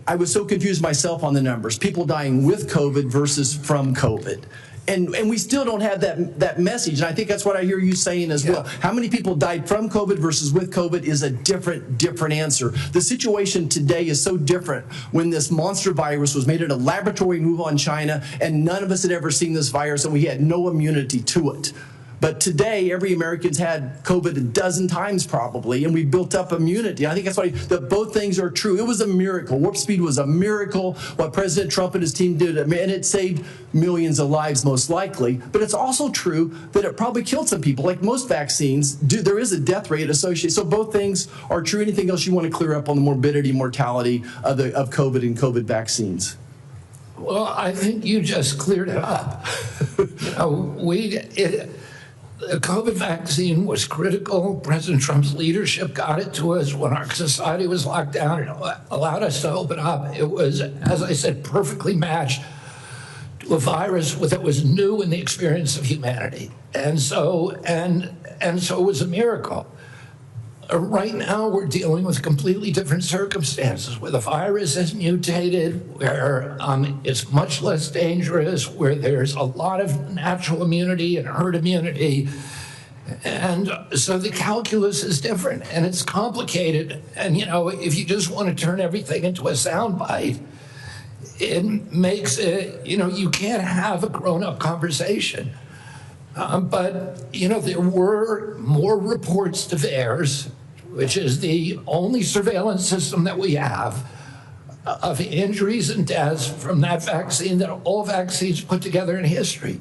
I was so confused myself on the numbers. People dying with COVID versus from COVID. And we still don't have that message. And I think that's what I hear you saying as well. How many people died from COVID versus with COVID is a different answer. The situation today is so different when this monster virus was made at a laboratory in Wuhan, China, and none of us had ever seen this virus, and we had no immunity to it. But today, every American's had COVID a dozen times probably, and we built up immunity. I think that's why both things are true. It was a miracle. Warp speed was a miracle. What President Trump and his team did, and it saved millions of lives most likely. But it's also true that it probably killed some people. Like most vaccines do, there is a death rate associated. So both things are true. Anything else you want to clear up on the morbidity, mortality of COVID and COVID vaccines? Well, I think you just cleared it up. You know, The COVID vaccine was critical. President Trump's leadership got it to us when our society was locked down and allowed us to open up. It was, as I said, perfectly matched to a virus that was new in the experience of humanity. And so it was a miracle. Right now, we're dealing with completely different circumstances where the virus has mutated, where it's much less dangerous, where there's a lot of natural immunity and herd immunity. And so the calculus is different and it's complicated. And, you know, if you just want to turn everything into a soundbite, it makes it, you know, you can't have a grown-up conversation. But, you know, there were more reports to VAERS, which is the only surveillance system that we have, of injuries and deaths from that vaccine that all vaccines put together in history.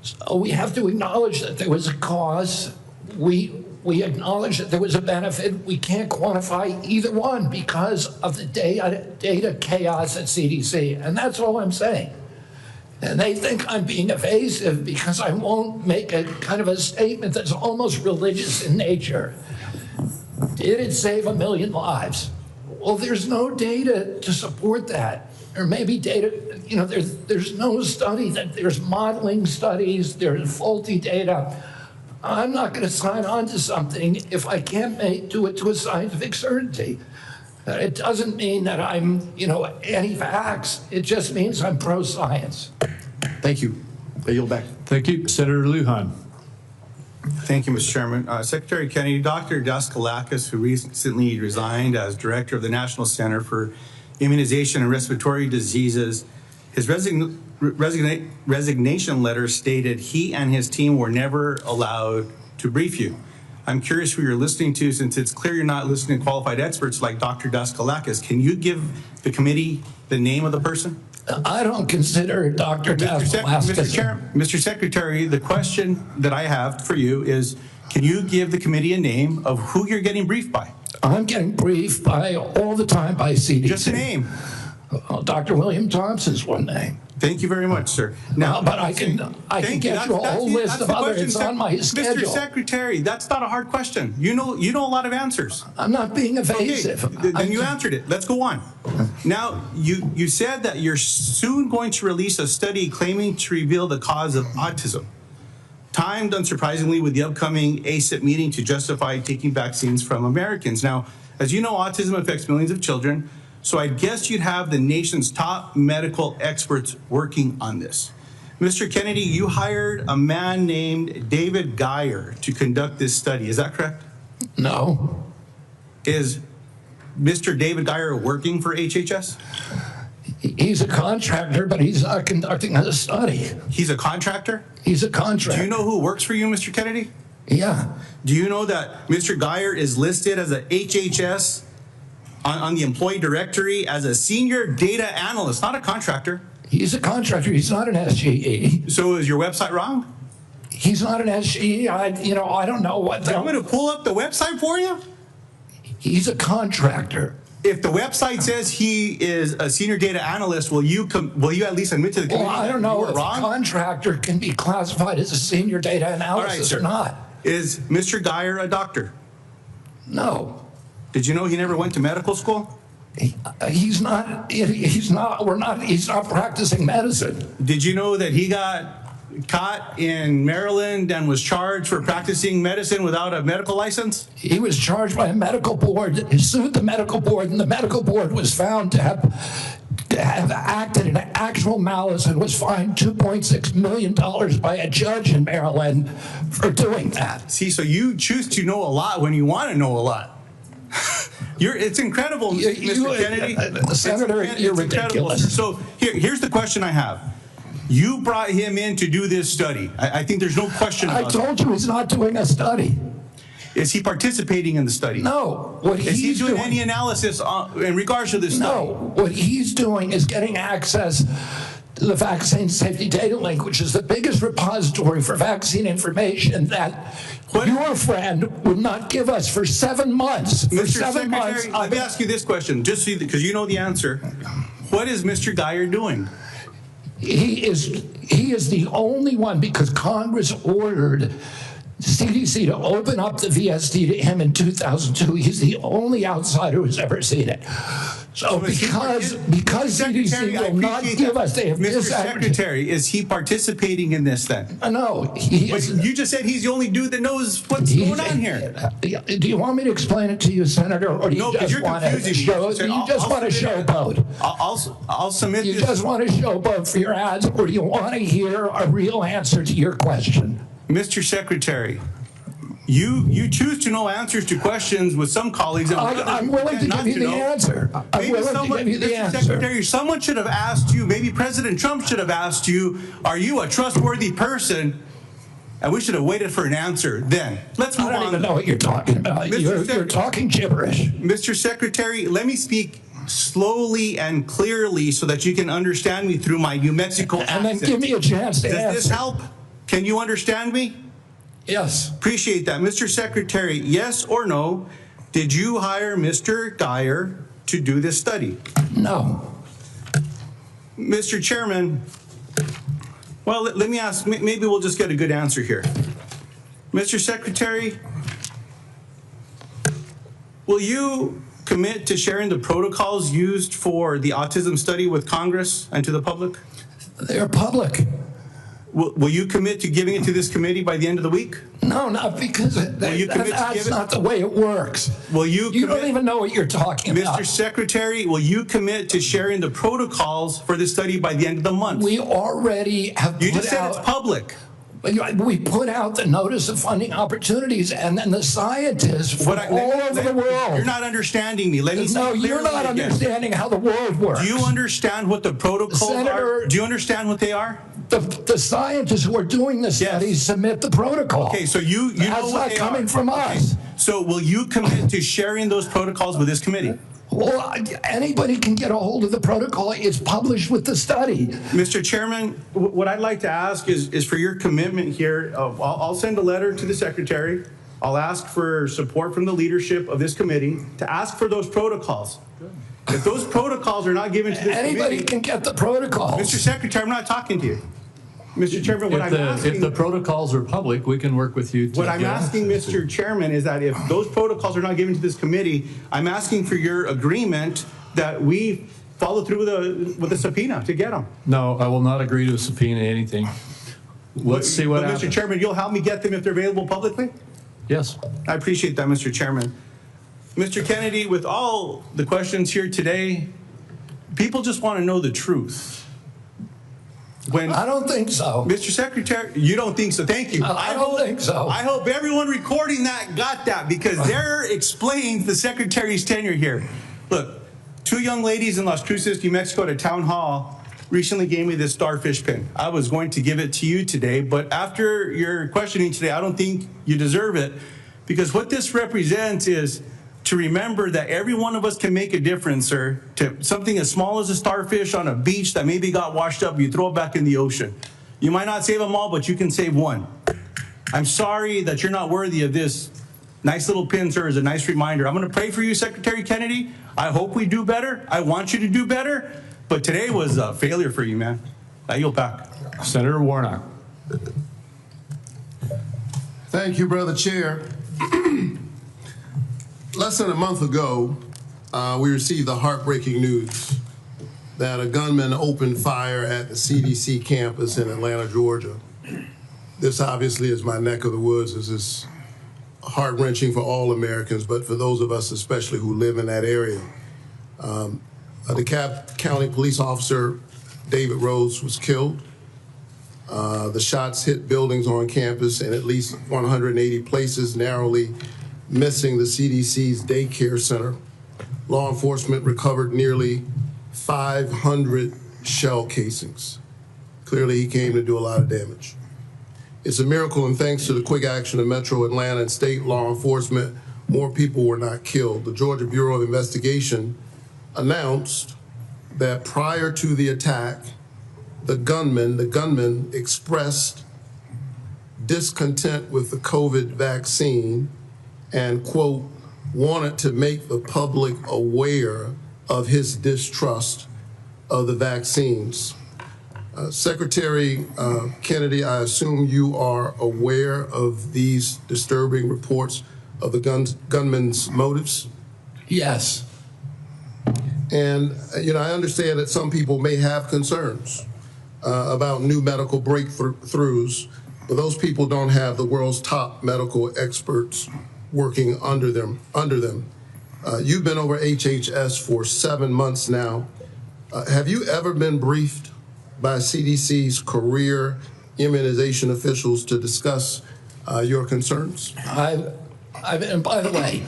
So we have to acknowledge that there was a cause. We acknowledge that there was a benefit. We can't quantify either one because of the data chaos at CDC, and that's all I'm saying. And they think I'm being evasive because I won't make a kind of a statement that's almost religious in nature. Did it save 1 million lives? Well, there's no data to support that. Or maybe data, you know, there's no study that there's modeling studies, there's faulty data. I'm not going to sign on to something if I can't do it to a scientific certainty. It doesn't mean that I'm, you know, anti-vax. It just means I'm pro-science. Thank you. I yield back. Thank you. Senator Lujan. Thank you, Mr. Chairman. Secretary Kennedy, Dr. Daskalakis, who recently resigned as director of the National Center for Immunization and Respiratory Diseases, his resignation letter stated he and his team were never allowed to brief you. I'm curious who you're listening to, since it's clear you're not listening to qualified experts like Dr. Daskalakis. Can you give the committee the name of the person? I don't consider Dr. Daskalakis. Mr. Secretary, the question that I have for you is, can you give the committee a name of who you're getting briefed by? I'm getting briefed by all the time by CDC. Just a name. Dr. William Thompson's one name. Thank you very much, sir. Now, but I can get you a whole list of others. It's on my schedule. Mr. Secretary, that's not a hard question. You know a lot of answers. I'm not being evasive. Okay, then you answered it. Let's go on. Now, you said that you're soon going to release a study claiming to reveal the cause of autism, timed unsurprisingly with the upcoming ACIP meeting to justify taking vaccines from Americans. Now, as you know, autism affects millions of children. So I guess you'd have the nation's top medical experts working on this. Mr. Kennedy, you hired a man named David Geyer to conduct this study. Is that correct? No. Is Mr. David Geyer working for HHS? He's a contractor, but he's not conducting a study. He's a contractor? He's a contractor. Do you know who works for you, Mr. Kennedy? Yeah. Do you know that Mr. Geyer is listed as a HHS on the employee directory as a senior data analyst, not a contractor? He's a contractor. He's not an SGE. So is your website wrong? He's not an SGE. I don't know what. I'm going to pull up the website for you. He's a contractor. If the website says he is a senior data analyst, will you at least admit to the committee? Well, I don't know if wrong? a contractor can be classified as a senior data analyst or not. Is Mr. Geyer a doctor? No. Did you know he never went to medical school? He's not practicing medicine. Did you know that he got caught in Maryland and was charged for practicing medicine without a medical license? He was charged by a medical board. He sued the medical board, and the medical board was found to have acted in actual malice and was fined $2.6 million by a judge in Maryland for doing that. See, so you choose to know a lot when you want to know a lot. It's incredible, Mr. Kennedy. Senator, you're ridiculous. So here's the question I have. You brought him in to do this study. I think there's no question about it. I told you he's not doing a study. Is he participating in the study? No. Is he doing any analysis in regards to this study? No. What he's doing is getting access to the Vaccine Safety Data Link, which is the biggest repository for vaccine information that your friend would not give us for 7 months. For Mr. 7 months. Secretary, let me ask you this question, just because you know the answer. What is Mr. Geyer doing? He is the only one, because Congress ordered CDC to open up the VSD to him in 2002. He's the only outsider who's ever seen it. So because CDC will not give us, they have Mr. Secretary, is he participating in this then? No, he but is. You just said he's the only dude that knows what's going on here. Do you want me to explain it to you, Senator, or do you just want to showboat? I'll submit You this. just want to showboat for your ads, or do you want to hear a real answer to your question? Mr. Secretary, you choose to know answers to questions with some colleagues. I'm willing to give you the answer. I'm willing to give you the answer. Mr. Secretary, someone should have asked you, maybe President Trump should have asked you, are you a trustworthy person? And we should have waited for an answer then. Let's move on. I don't even know what you're talking about. You're talking gibberish. Mr. Secretary, let me speak slowly and clearly so that you can understand me through my New Mexico accent. And then give me a chance to answer. Does this help? Can you understand me? Yes. Appreciate that. Mr. Secretary, yes or no, did you hire Mr. Geyer to do this study? No. Mr. Chairman, well, let me ask, maybe we'll just get a good answer here. Mr. Secretary, will you commit to sharing the protocols used for the autism study with Congress and to the public? They're public. Will you commit to giving it to this committee by the end of the week? No, not because that's not the way it works. Will you? You don't even know what you're talking about. Mr. Secretary, will you commit to sharing the protocols for this study by the end of the month? We already have. You just said it's public. We put out the notice of funding opportunities, and then the scientists from all over the world. You're not understanding me. No, you're not understanding how the world works. Do you understand what the protocols are? Do you understand what they are? The scientists who are doing the studies submit the protocol. Okay, so you know what they are. That's not coming from us. So will you commit to sharing those protocols with this committee? Well, anybody can get a hold of the protocol. It's published with the study. Mr. Chairman, what I'd like to ask is for your commitment here. I'll send a letter to the Secretary. I'll ask for support from the leadership of this committee to ask for those protocols. If those protocols are not given to this committee, anybody can get the protocols. Mr. Secretary, I'm not talking to you. Mr. Chairman, if the protocols are public, we can work with you. What I'm asking, Mr. Chairman, is that if those protocols are not given to this committee, I'm asking for your agreement that we follow through with a subpoena to get them. No, I will not agree to a subpoena anything. Let's see what happens. Mr. Chairman, you'll help me get them if they're available publicly? Yes. I appreciate that, Mr. Chairman. Mr. Kennedy, with all the questions here today, people just want to know the truth. I don't think so. Mr. Secretary, you don't think so. Thank you. I don't think so. I hope everyone recording that got that, because there explains the Secretary's tenure here. Look, 2 young ladies in Las Cruces, New Mexico at a town hall recently gave me this starfish pin. I was going to give it to you today, but after your questioning today, I don't think you deserve it, because what this represents is to remember that every one of us can make a difference, sir, to something as small as a starfish on a beach that maybe got washed up, you throw it back in the ocean. You might not save them all, but you can save one. I'm sorry that you're not worthy of this. Nice little pin, sir, is a nice reminder. I'm going to pray for you, Secretary Kennedy. I hope we do better. I want you to do better. But today was a failure for you, man. I yield back. Senator Warnock. Thank you, Brother Chair. Less than a month ago, we received the heartbreaking news that a gunman opened fire at the CDC campus in Atlanta, Georgia. This obviously is my neck of the woods. This is heart-wrenching for all Americans, but for those of us especially who live in that area. A DeKalb County police officer, David Rhodes, was killed. The shots hit buildings on campus in at least 180 places, narrowly missing the CDC's daycare center. Law enforcement recovered nearly 500 shell casings. Clearly, he came to do a lot of damage. It's a miracle, and thanks to the quick action of Metro Atlanta and state law enforcement, more people were not killed. The Georgia Bureau of Investigation announced that prior to the attack, the gunman expressed discontent with the COVID vaccine and, quote, wanted to make the public aware of his distrust of the vaccines. Secretary Kennedy, I assume you are aware of these disturbing reports of the gunman's motives? Yes. And, I understand that some people may have concerns about new medical breakthroughs, but those people don't have the world's top medical experts working under them. You've been over HHS for 7 months now. Have you ever been briefed by CDC's career immunization officials to discuss your concerns? And by the way,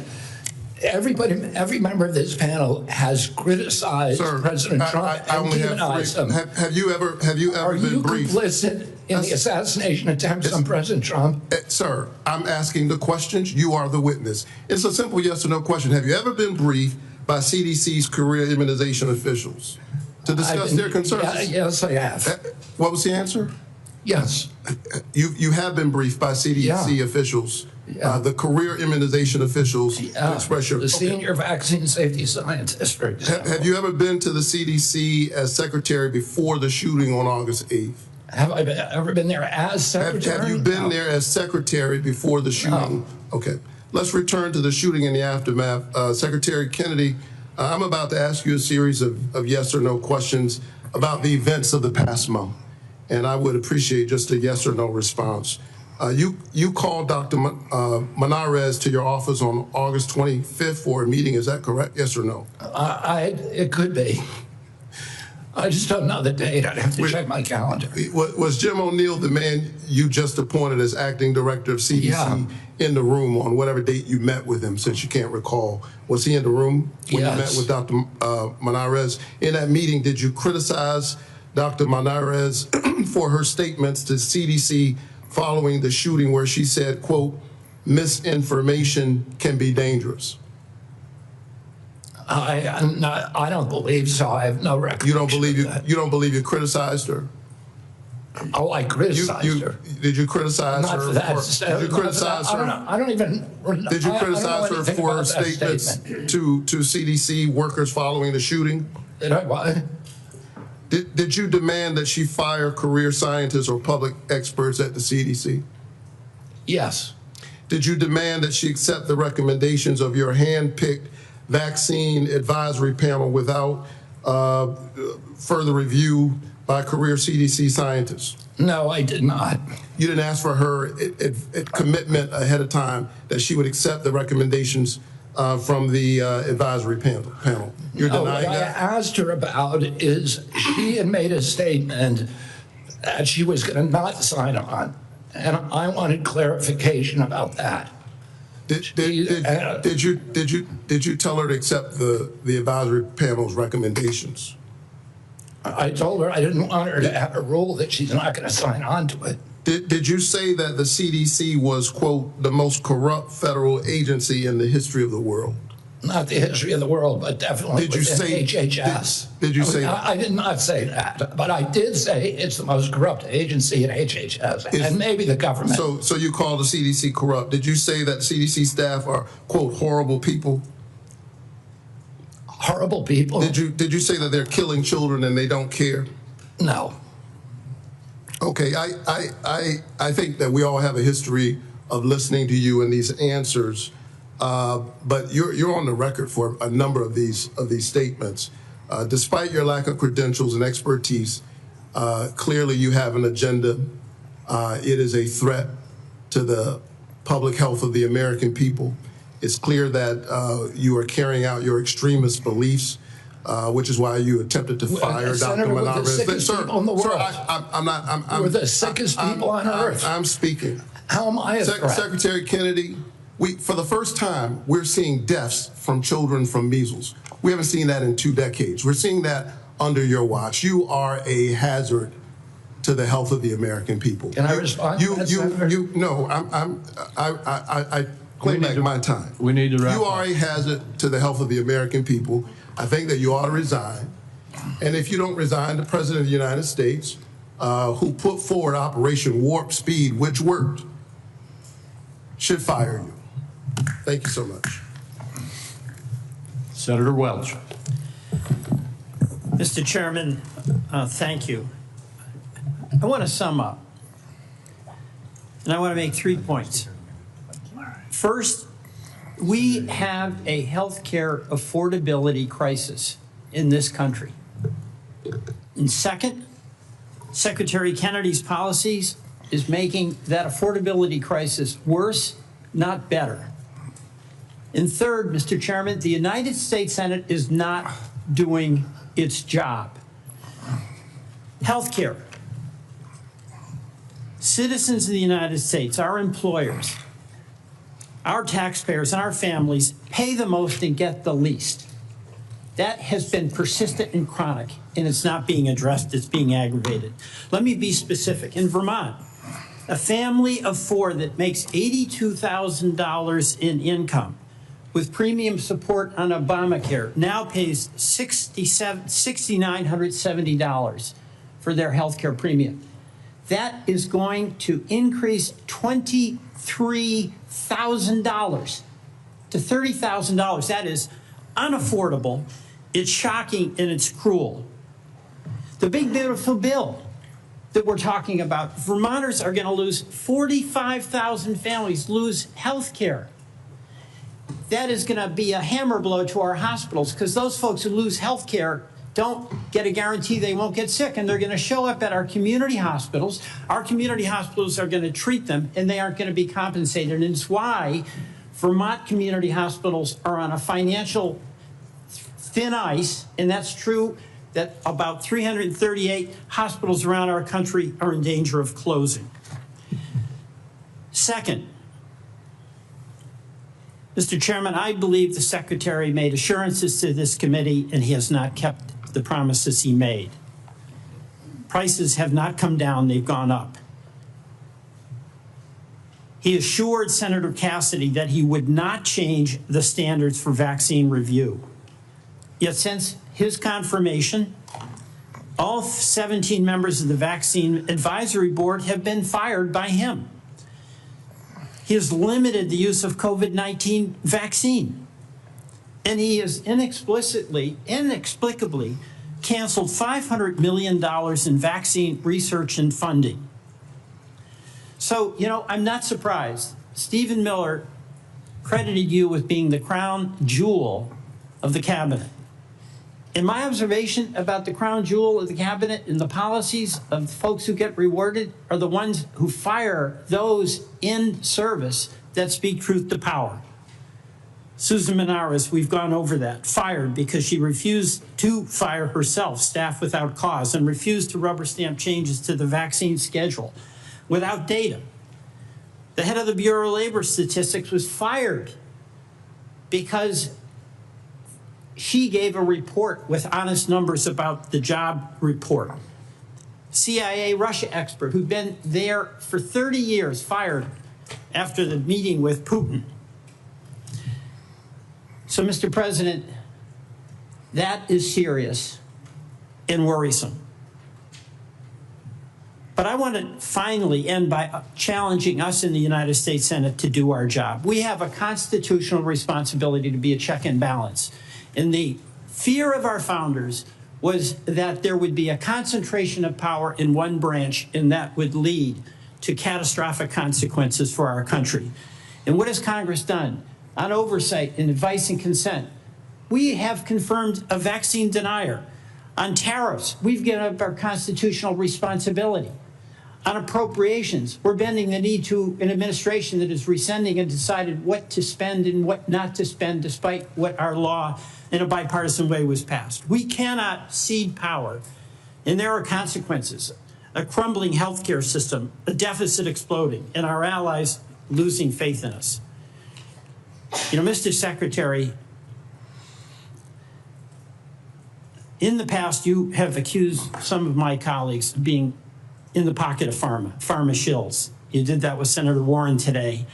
every member of this panel has criticized President Trump and demonized him. Have you ever been briefed? Are you complicit in the assassination attempts on President Trump? Sir, I'm asking the questions. You are the witness. It's a simple yes or no question. Have you ever been briefed by CDC's career immunization officials to discuss their concerns? Yes, I have. What was the answer? Yes. You have been briefed by CDC officials, the career immunization officials, to express your... The senior vaccine safety scientist, for example. Have you ever been to the CDC as secretary before the shooting on August 8th? Have I ever been there as secretary? Have you been there as secretary before the shooting? No. Okay. Let's return to the shooting and the aftermath. Secretary Kennedy, I'm about to ask you a series of yes or no questions about the events of the past month. And I would appreciate just a yes or no response. You called Dr. Manarez to your office on August 25th for a meeting. Is that correct? Yes or no? It could be. I just don't know the date. I'd have to check my calendar. Was Jim O'Neill the man you just appointed as acting director of CDC in the room on whatever date you met with him, since you can't recall? Was he in the room when you met with Dr. Manarez? In that meeting, did you criticize Dr. Manarez for her statements to CDC following the shooting where she said, quote, misinformation can be dangerous? I don't believe so. I have no record. You don't believe you criticized her? Oh, I criticized her. Did you criticize her? Did you criticize her? I don't even. Did you criticize her for her statements to CDC workers following the shooting? Did I what? Did you demand that she fire career scientists or public experts at the CDC? Yes. Did you demand that she accept the recommendations of your hand-picked vaccine advisory panel without further review by career CDC scientists? No, I did not. You didn't ask for her commitment ahead of time that she would accept the recommendations from the advisory panel? You're denying that? What I asked her about is she had made a statement that she was going to not sign on, and I wanted clarification about that. Did you tell her to accept the advisory panel's recommendations? I told her I didn't want her to have a rule that she's not going to sign on to it. Did you say that the CDC was, quote, the most corrupt federal agency in the history of the world? Not the history of the world, but definitely within HHS. Did you say that? I did not say that, but I did say it's the most corrupt agency in HHS, and maybe the government. So you call the CDC corrupt. Did you say that CDC staff are, quote, horrible people? Horrible people? Did you say that they're killing children and they don't care? No. Okay, I think that we all have a history of listening to you and these answers, but you're on the record for a number of these statements. Despite your lack of credentials and expertise, clearly you have an agenda. It is a threat to the public health of the American people. It's clear that you are carrying out your extremist beliefs, which is why you attempted to fire Dr. Manarez. Sir, we're the sickest people on earth. I'm speaking. How am I a threat? Secretary Kennedy, for the first time, we're seeing deaths from children from measles. We haven't seen that in 2 decades. We're seeing that under your watch. You are a hazard to the health of the American people. Can I respond? I claim back my time. We need to wrap up. You are a hazard to the health of the American people. I think that you ought to resign. And if you don't resign, the President of the United States, who put forward Operation Warp Speed, which worked, should fire you. Thank you so much. Senator Welch. Mr. Chairman, thank you. I want to sum up, and I want to make 3 points. First, we have a healthcare affordability crisis in this country. And second, Secretary Kennedy's policies is making that affordability crisis worse, not better. And third, Mr. Chairman, the United States Senate is not doing its job. Healthcare. Citizens of the United States, our employers, our taxpayers, and our families pay the most and get the least. That has been persistent and chronic, and it's not being addressed, it's being aggravated. Let me be specific. In Vermont, a family of 4 that makes $82,000 in income with premium support on Obamacare now pays $6,970 for their health care premium. That is going to increase $23,000 to $30,000. That is unaffordable, it's shocking, and it's cruel. The big beautiful bill that we're talking about, Vermonters are going to lose 45,000 families lose health care. That is going to be a hammer blow to our hospitals, because those folks who lose health care don't get a guarantee they won't get sick, and they're going to show up at our community hospitals. Our community hospitals are going to treat them, and they aren't going to be compensated. And it's why Vermont community hospitals are on a financial thin ice, and that's true that about 338 hospitals around our country are in danger of closing. Second, Mr. Chairman, I believe the Secretary made assurances to this committee, and he has not kept the promises he made. Prices have not come down, they've gone up. He assured Senator Cassidy that he would not change the standards for vaccine review. Yet since his confirmation, all 17 members of the Vaccine Advisory Board have been fired by him. He has limited the use of COVID-19 vaccine. And he has inexplicably canceled $500 million in vaccine research and funding. So, you know, I'm not surprised. Stephen Miller credited you with being the crown jewel of the cabinet. And my observation about the crown jewel of the cabinet and the policies of folks who get rewarded are the ones who fire those in service that speak truth to power. Susan Menares, we've gone over that, fired because she refused to fire herself, staff without cause, and refused to rubber stamp changes to the vaccine schedule without data. The head of the Bureau of Labor Statistics was fired because she gave a report with honest numbers about the job report. CIA Russia expert who'd been there for 30 years, fired after the meeting with Putin. So, Mr. President, that is serious and worrisome. But I want to finally end by challenging us in the United States Senate to do our job. We have a constitutional responsibility to be a check and balance. And the fear of our founders was that there would be a concentration of power in one branch, and that would lead to catastrophic consequences for our country. And what has Congress done? On oversight and advice and consent, we have confirmed a vaccine denier. On tariffs, we've given up our constitutional responsibility. On appropriations, we're bending the knee to an administration that is rescinding and decided what to spend and what not to spend, despite what our law in a bipartisan way was passed. We cannot cede power, and there are consequences. A crumbling healthcare system, a deficit exploding, and our allies losing faith in us. You know, Mr. Secretary, in the past, you have accused some of my colleagues of being in the pocket of pharma shills. You did that with Senator Warren today.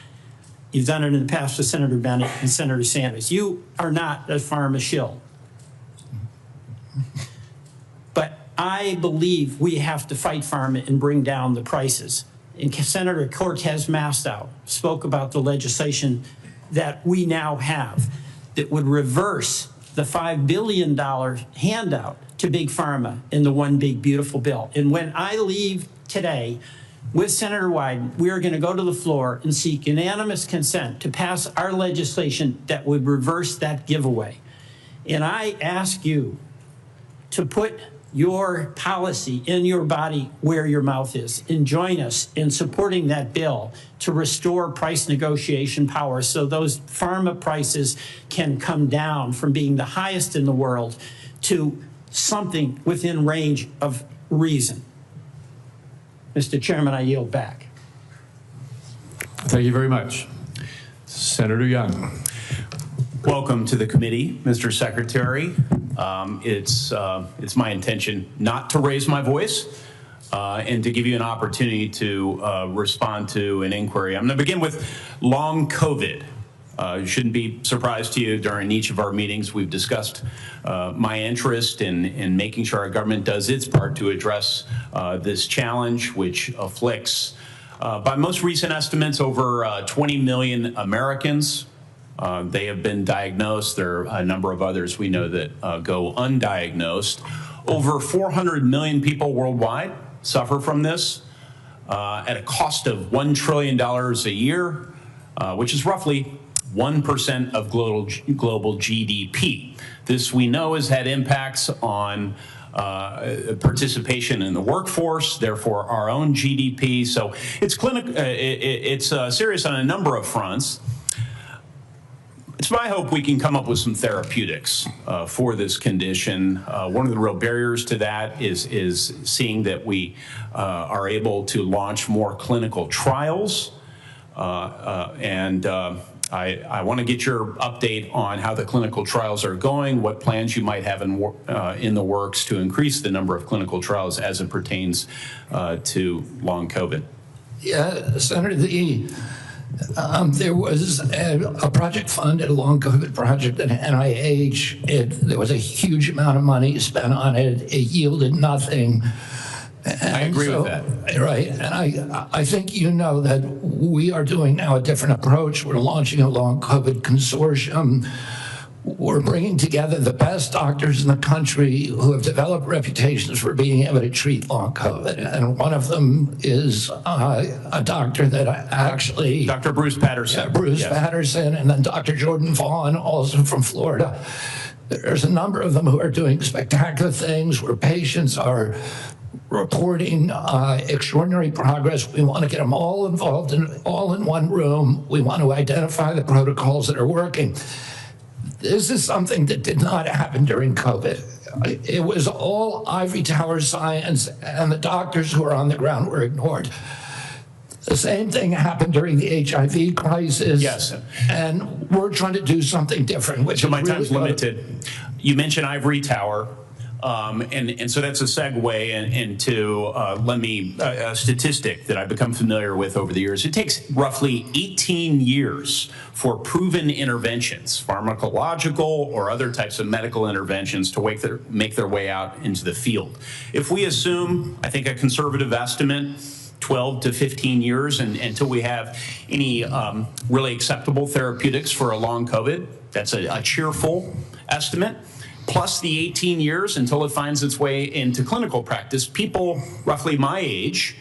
You've done it in the past with Senator Bennett and Senator Sanders. You are not a pharma shill. But I believe we have to fight pharma and bring down the prices. And Senator Cortez Masto spoke about the legislation that we now have that would reverse the $5 billion handout to big pharma in the one big beautiful bill. And when I leave today, with Senator Wyden, we are going to go to the floor and seek unanimous consent to pass our legislation that would reverse that giveaway. And I ask you to put your policy in your body where your mouth is, and join us in supporting that bill to restore price negotiation power so those pharma prices can come down from being the highest in the world to something within range of reason. Mr. Chairman, I yield back. Thank you very much. Senator Young. Welcome to the committee, Mr. Secretary. It's my intention not to raise my voice and to give you an opportunity to respond to an inquiry. I'm going to begin with long COVID. It shouldn't be a surprise to you. During each of our meetings, we've discussed my interest in making sure our government does its part to address this challenge, which afflicts, by most recent estimates, over 20 million Americans. They have been diagnosed. There are a number of others we know that go undiagnosed. Over 400 million people worldwide suffer from this at a cost of $1 trillion a year, which is roughly 1% of global GDP. This, we know, has had impacts on participation in the workforce, therefore our own GDP. So it's serious on a number of fronts. It's my hope we can come up with some therapeutics for this condition. One of the real barriers to that is seeing that we are able to launch more clinical trials. I want to get your update on how the clinical trials are going, what plans you might have in the works to increase the number of clinical trials as it pertains to long COVID. Yeah, Senator, there was a project funded, a long COVID project at NIH. There was a huge amount of money spent on it. It yielded nothing. And I agree with that. Right, and I think you know that we are doing now a different approach. We're launching a long COVID consortium. We're bringing together the best doctors in the country who have developed reputations for being able to treat long COVID. And one of them is a doctor that actually... Dr. Bruce Patterson. Yeah, Bruce Patterson, and then Dr. Jordan Vaughn, also from Florida. There's a number of them who are doing spectacular things where patients are reporting extraordinary progress. We want to get them all involved, all in one room. We want to identify the protocols that are working. This is something that did not happen during COVID. It was all ivory tower science, and the doctors who are on the ground were ignored. The same thing happened during the HIV crisis. Yes. And we're trying to do something different. Which so my time's limited. You mentioned ivory tower. And so that's a segue into a statistic that I've become familiar with over the years. It takes roughly 18 years for proven interventions, pharmacological or other types of medical interventions, to make their way out into the field. If we assume, I think a conservative estimate, 12 to 15 years until we have any really acceptable therapeutics for a long COVID, that's a cheerful estimate. Plus the 18 years until it finds its way into clinical practice, people roughly my age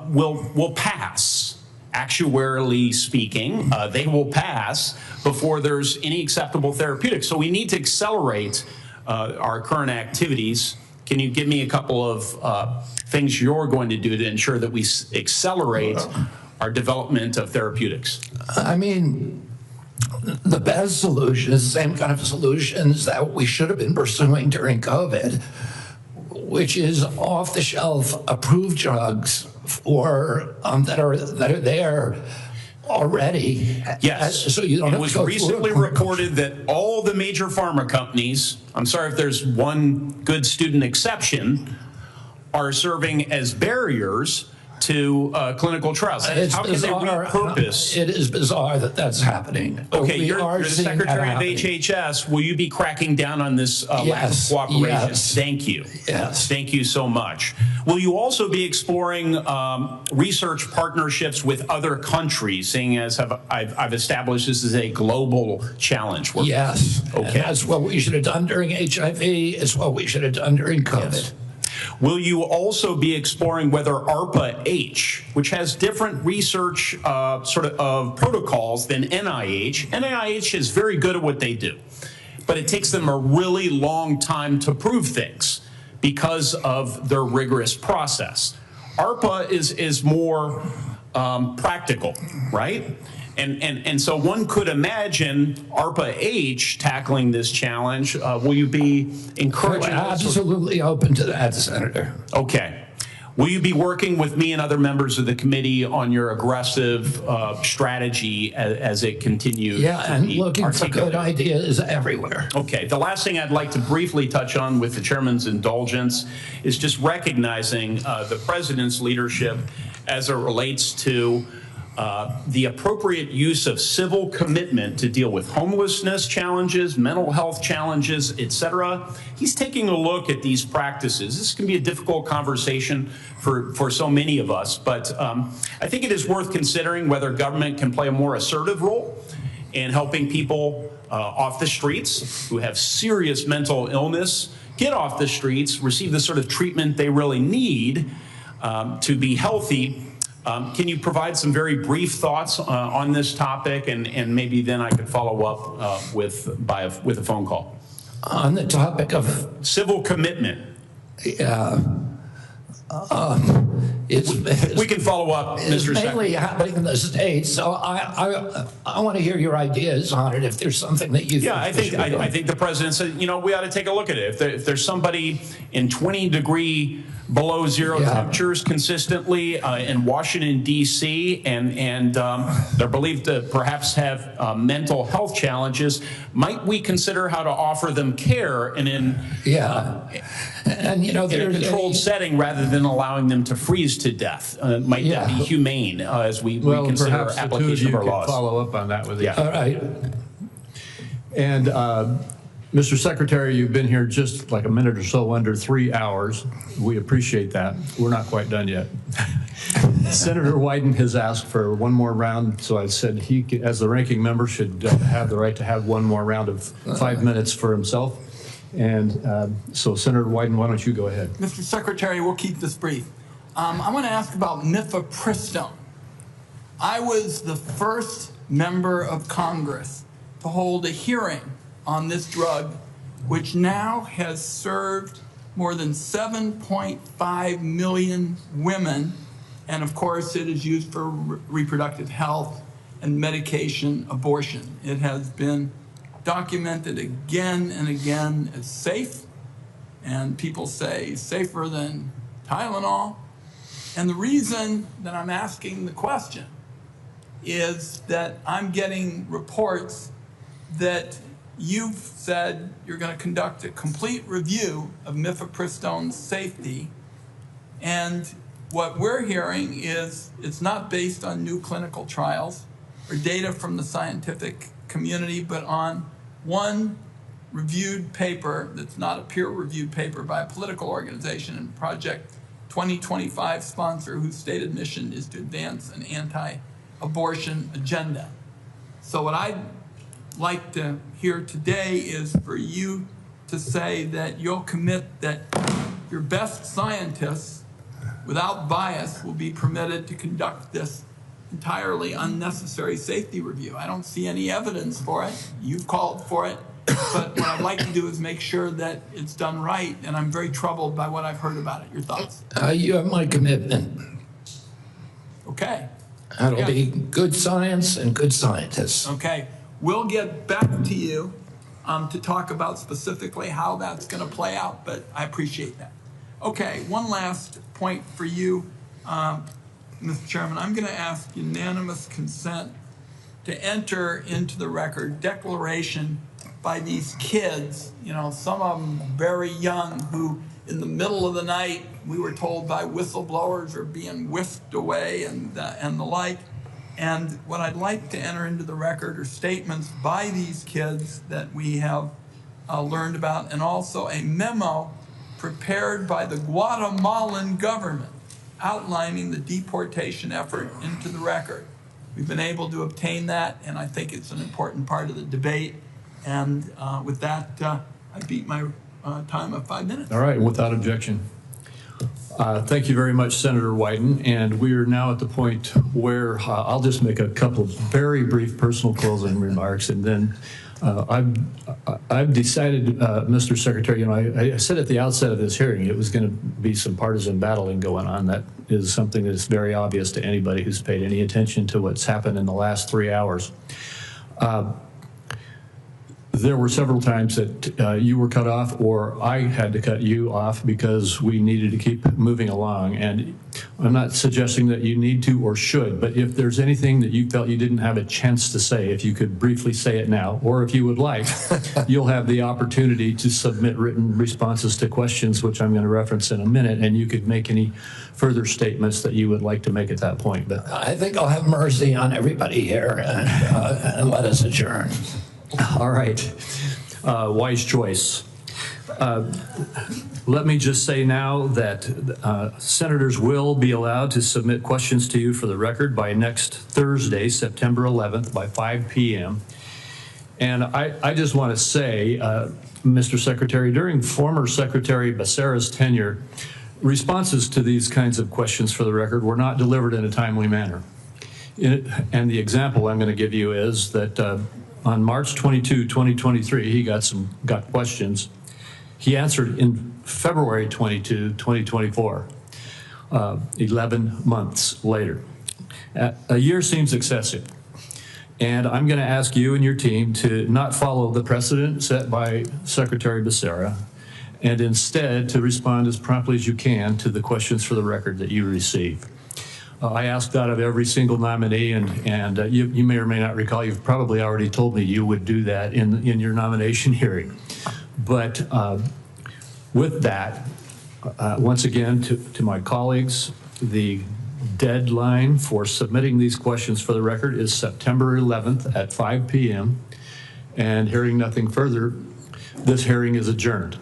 will pass. Actuarially speaking, they will pass before there's any acceptable therapeutic. So we need to accelerate our current activities. Can you give me a couple of things you're going to do to ensure that we accelerate our development of therapeutics? I mean, the best solution is the same kind of solutions that we should have been pursuing during COVID, which is off-the-shelf approved drugs for that are there already. Yes. So you don't it was recently reported that all the major pharma companies, I'm sorry if there's one good student exception, are serving as barriers to clinical trials. How can they repurpose? It is bizarre that that's happening. Okay, you're the Secretary of HHS. Will you be cracking down on this lack of cooperation? Yes. Thank you. Yes. Thank you so much. Will you also be exploring research partnerships with other countries, seeing as I've established this is a global challenge? Yes. Okay. And that's what we should have done during HIV. It's what we should have done during COVID. Yes. Will you also be exploring whether ARPA-H, which has different research protocols than NIH, NIH is very good at what they do, but it takes them a really long time to prove things because of their rigorous process. ARPA is more practical, right? And so one could imagine ARPA-H tackling this challenge. Will you be encouraging? We're absolutely open to that, Senator. Okay. Will you be working with me and other members of the committee on your aggressive strategy as it continues? Yeah, and looking for good ideas everywhere. Okay. The last thing I'd like to briefly touch on with the chairman's indulgence is just recognizing the president's leadership as it relates to the appropriate use of civil commitment to deal with homelessness challenges, mental health challenges, et cetera. He's taking a look at these practices. This can be a difficult conversation for so many of us, but I think it is worth considering whether government can play a more assertive role in helping people off the streets who have serious mental illness get off the streets, receive the sort of treatment they really need to be healthy. Can you provide some very brief thoughts on this topic, and maybe then I could follow up with a phone call? On the topic of civil commitment. Yeah. We can follow up, Mr. It's mainly Secretary. happening in the States, so I want to hear your ideas on it if there's something that you think. Yeah, I think the president said, you know, we ought to take a look at it. If there's somebody in 20-degree below zero temperatures consistently in Washington, D.C., and they're believed to perhaps have mental health challenges, might we consider how to offer them care in and you know, in a controlled setting rather than allowing them to freeze to death? Might that be humane as we consider perhaps application of our could laws? follow up on that with Yeah. All right. And Mr. Secretary, you've been here just like a minute or so under 3 hours. We appreciate that. We're not quite done yet. Senator Wyden has asked for one more round, so I said he, as the ranking member, should have the right to have one more round of 5 minutes for himself. And so, Senator Wyden, why don't you go ahead? Mr. Secretary, we'll keep this brief. I want to ask about mifepristone. I was the first member of Congress to hold a hearing on this drug, which now has served more than 7.5 million women. And of course, it is used for reproductive health and medication abortion. It has been documented again and again as safe, and people say safer than Tylenol. And the reason that I'm asking the question is that I'm getting reports that you've said you're going to conduct a complete review of mifepristone's safety, and what we're hearing is it's not based on new clinical trials or data from the scientific community, but on one reviewed paper that's not a peer-reviewed paper by a political organization and Project 2025 sponsor whose stated mission is to advance an anti-abortion agenda. So what I'd like to hear today is for you to say that you'll commit that your best scientists, without bias, will be permitted to conduct this entirely unnecessary safety review. I don't see any evidence for it. You've called for it. But what I'd like to do is make sure that it's done right, and I'm very troubled by what I've heard about it. Your thoughts? You have my commitment. Okay. That'll be good science and good scientists. Okay. We'll get back to you to talk about specifically how that's going to play out, but I appreciate that. Okay, one last point for you, Mr. Chairman. I'm going to ask unanimous consent to enter into the record declaration by these kids, you know, some of them very young, who in the middle of the night, we were told by whistleblowers, are being whisked away and the like. And what I'd like to enter into the record are statements by these kids that we have learned about, and also a memo prepared by the Guatemalan government outlining the deportation effort into the record. We've been able to obtain that, and I think it's an important part of the debate. And with that, I beat my time of 5 minutes. All right, without objection. Thank you very much, Senator Wyden. And we are now at the point where I'll just make a couple of very brief personal closing remarks, and then I've decided, Mr. Secretary, I said at the outset of this hearing it was going to be some partisan battling going on. That is something that's very obvious to anybody who's paid any attention to what's happened in the last 3 hours. There were several times that you were cut off or I had to cut you off because we needed to keep moving along. And I'm not suggesting that you need to or should, but if there's anything that you felt you didn't have a chance to say, if you could briefly say it now, or if you would like, you'll have the opportunity to submit written responses to questions, which I'm going to reference in a minute, and you could make any further statements that you would like to make at that point. But I think I'll have mercy on everybody here and let us adjourn. All right. Wise choice. Let me just say now that senators will be allowed to submit questions to you for the record by next Thursday, September 11th, by 5 p.m. And I just want to say, Mr. Secretary, during former Secretary Becerra's tenure, responses to these kinds of questions for the record were not delivered in a timely manner. And the example I'm going to give you is that on March 22, 2023, he got questions. He answered in February 22, 2024, 11 months later. A year seems excessive. And I'm going to ask you and your team to not follow the precedent set by Secretary Becerra, and instead to respond as promptly as you can to the questions for the record that you receive. I asked that of every single nominee, and you may or may not recall, you've probably already told me you would do that in your nomination hearing. But with that, once again, to my colleagues, the deadline for submitting these questions for the record is September 11th at 5 p.m. And hearing nothing further, this hearing is adjourned.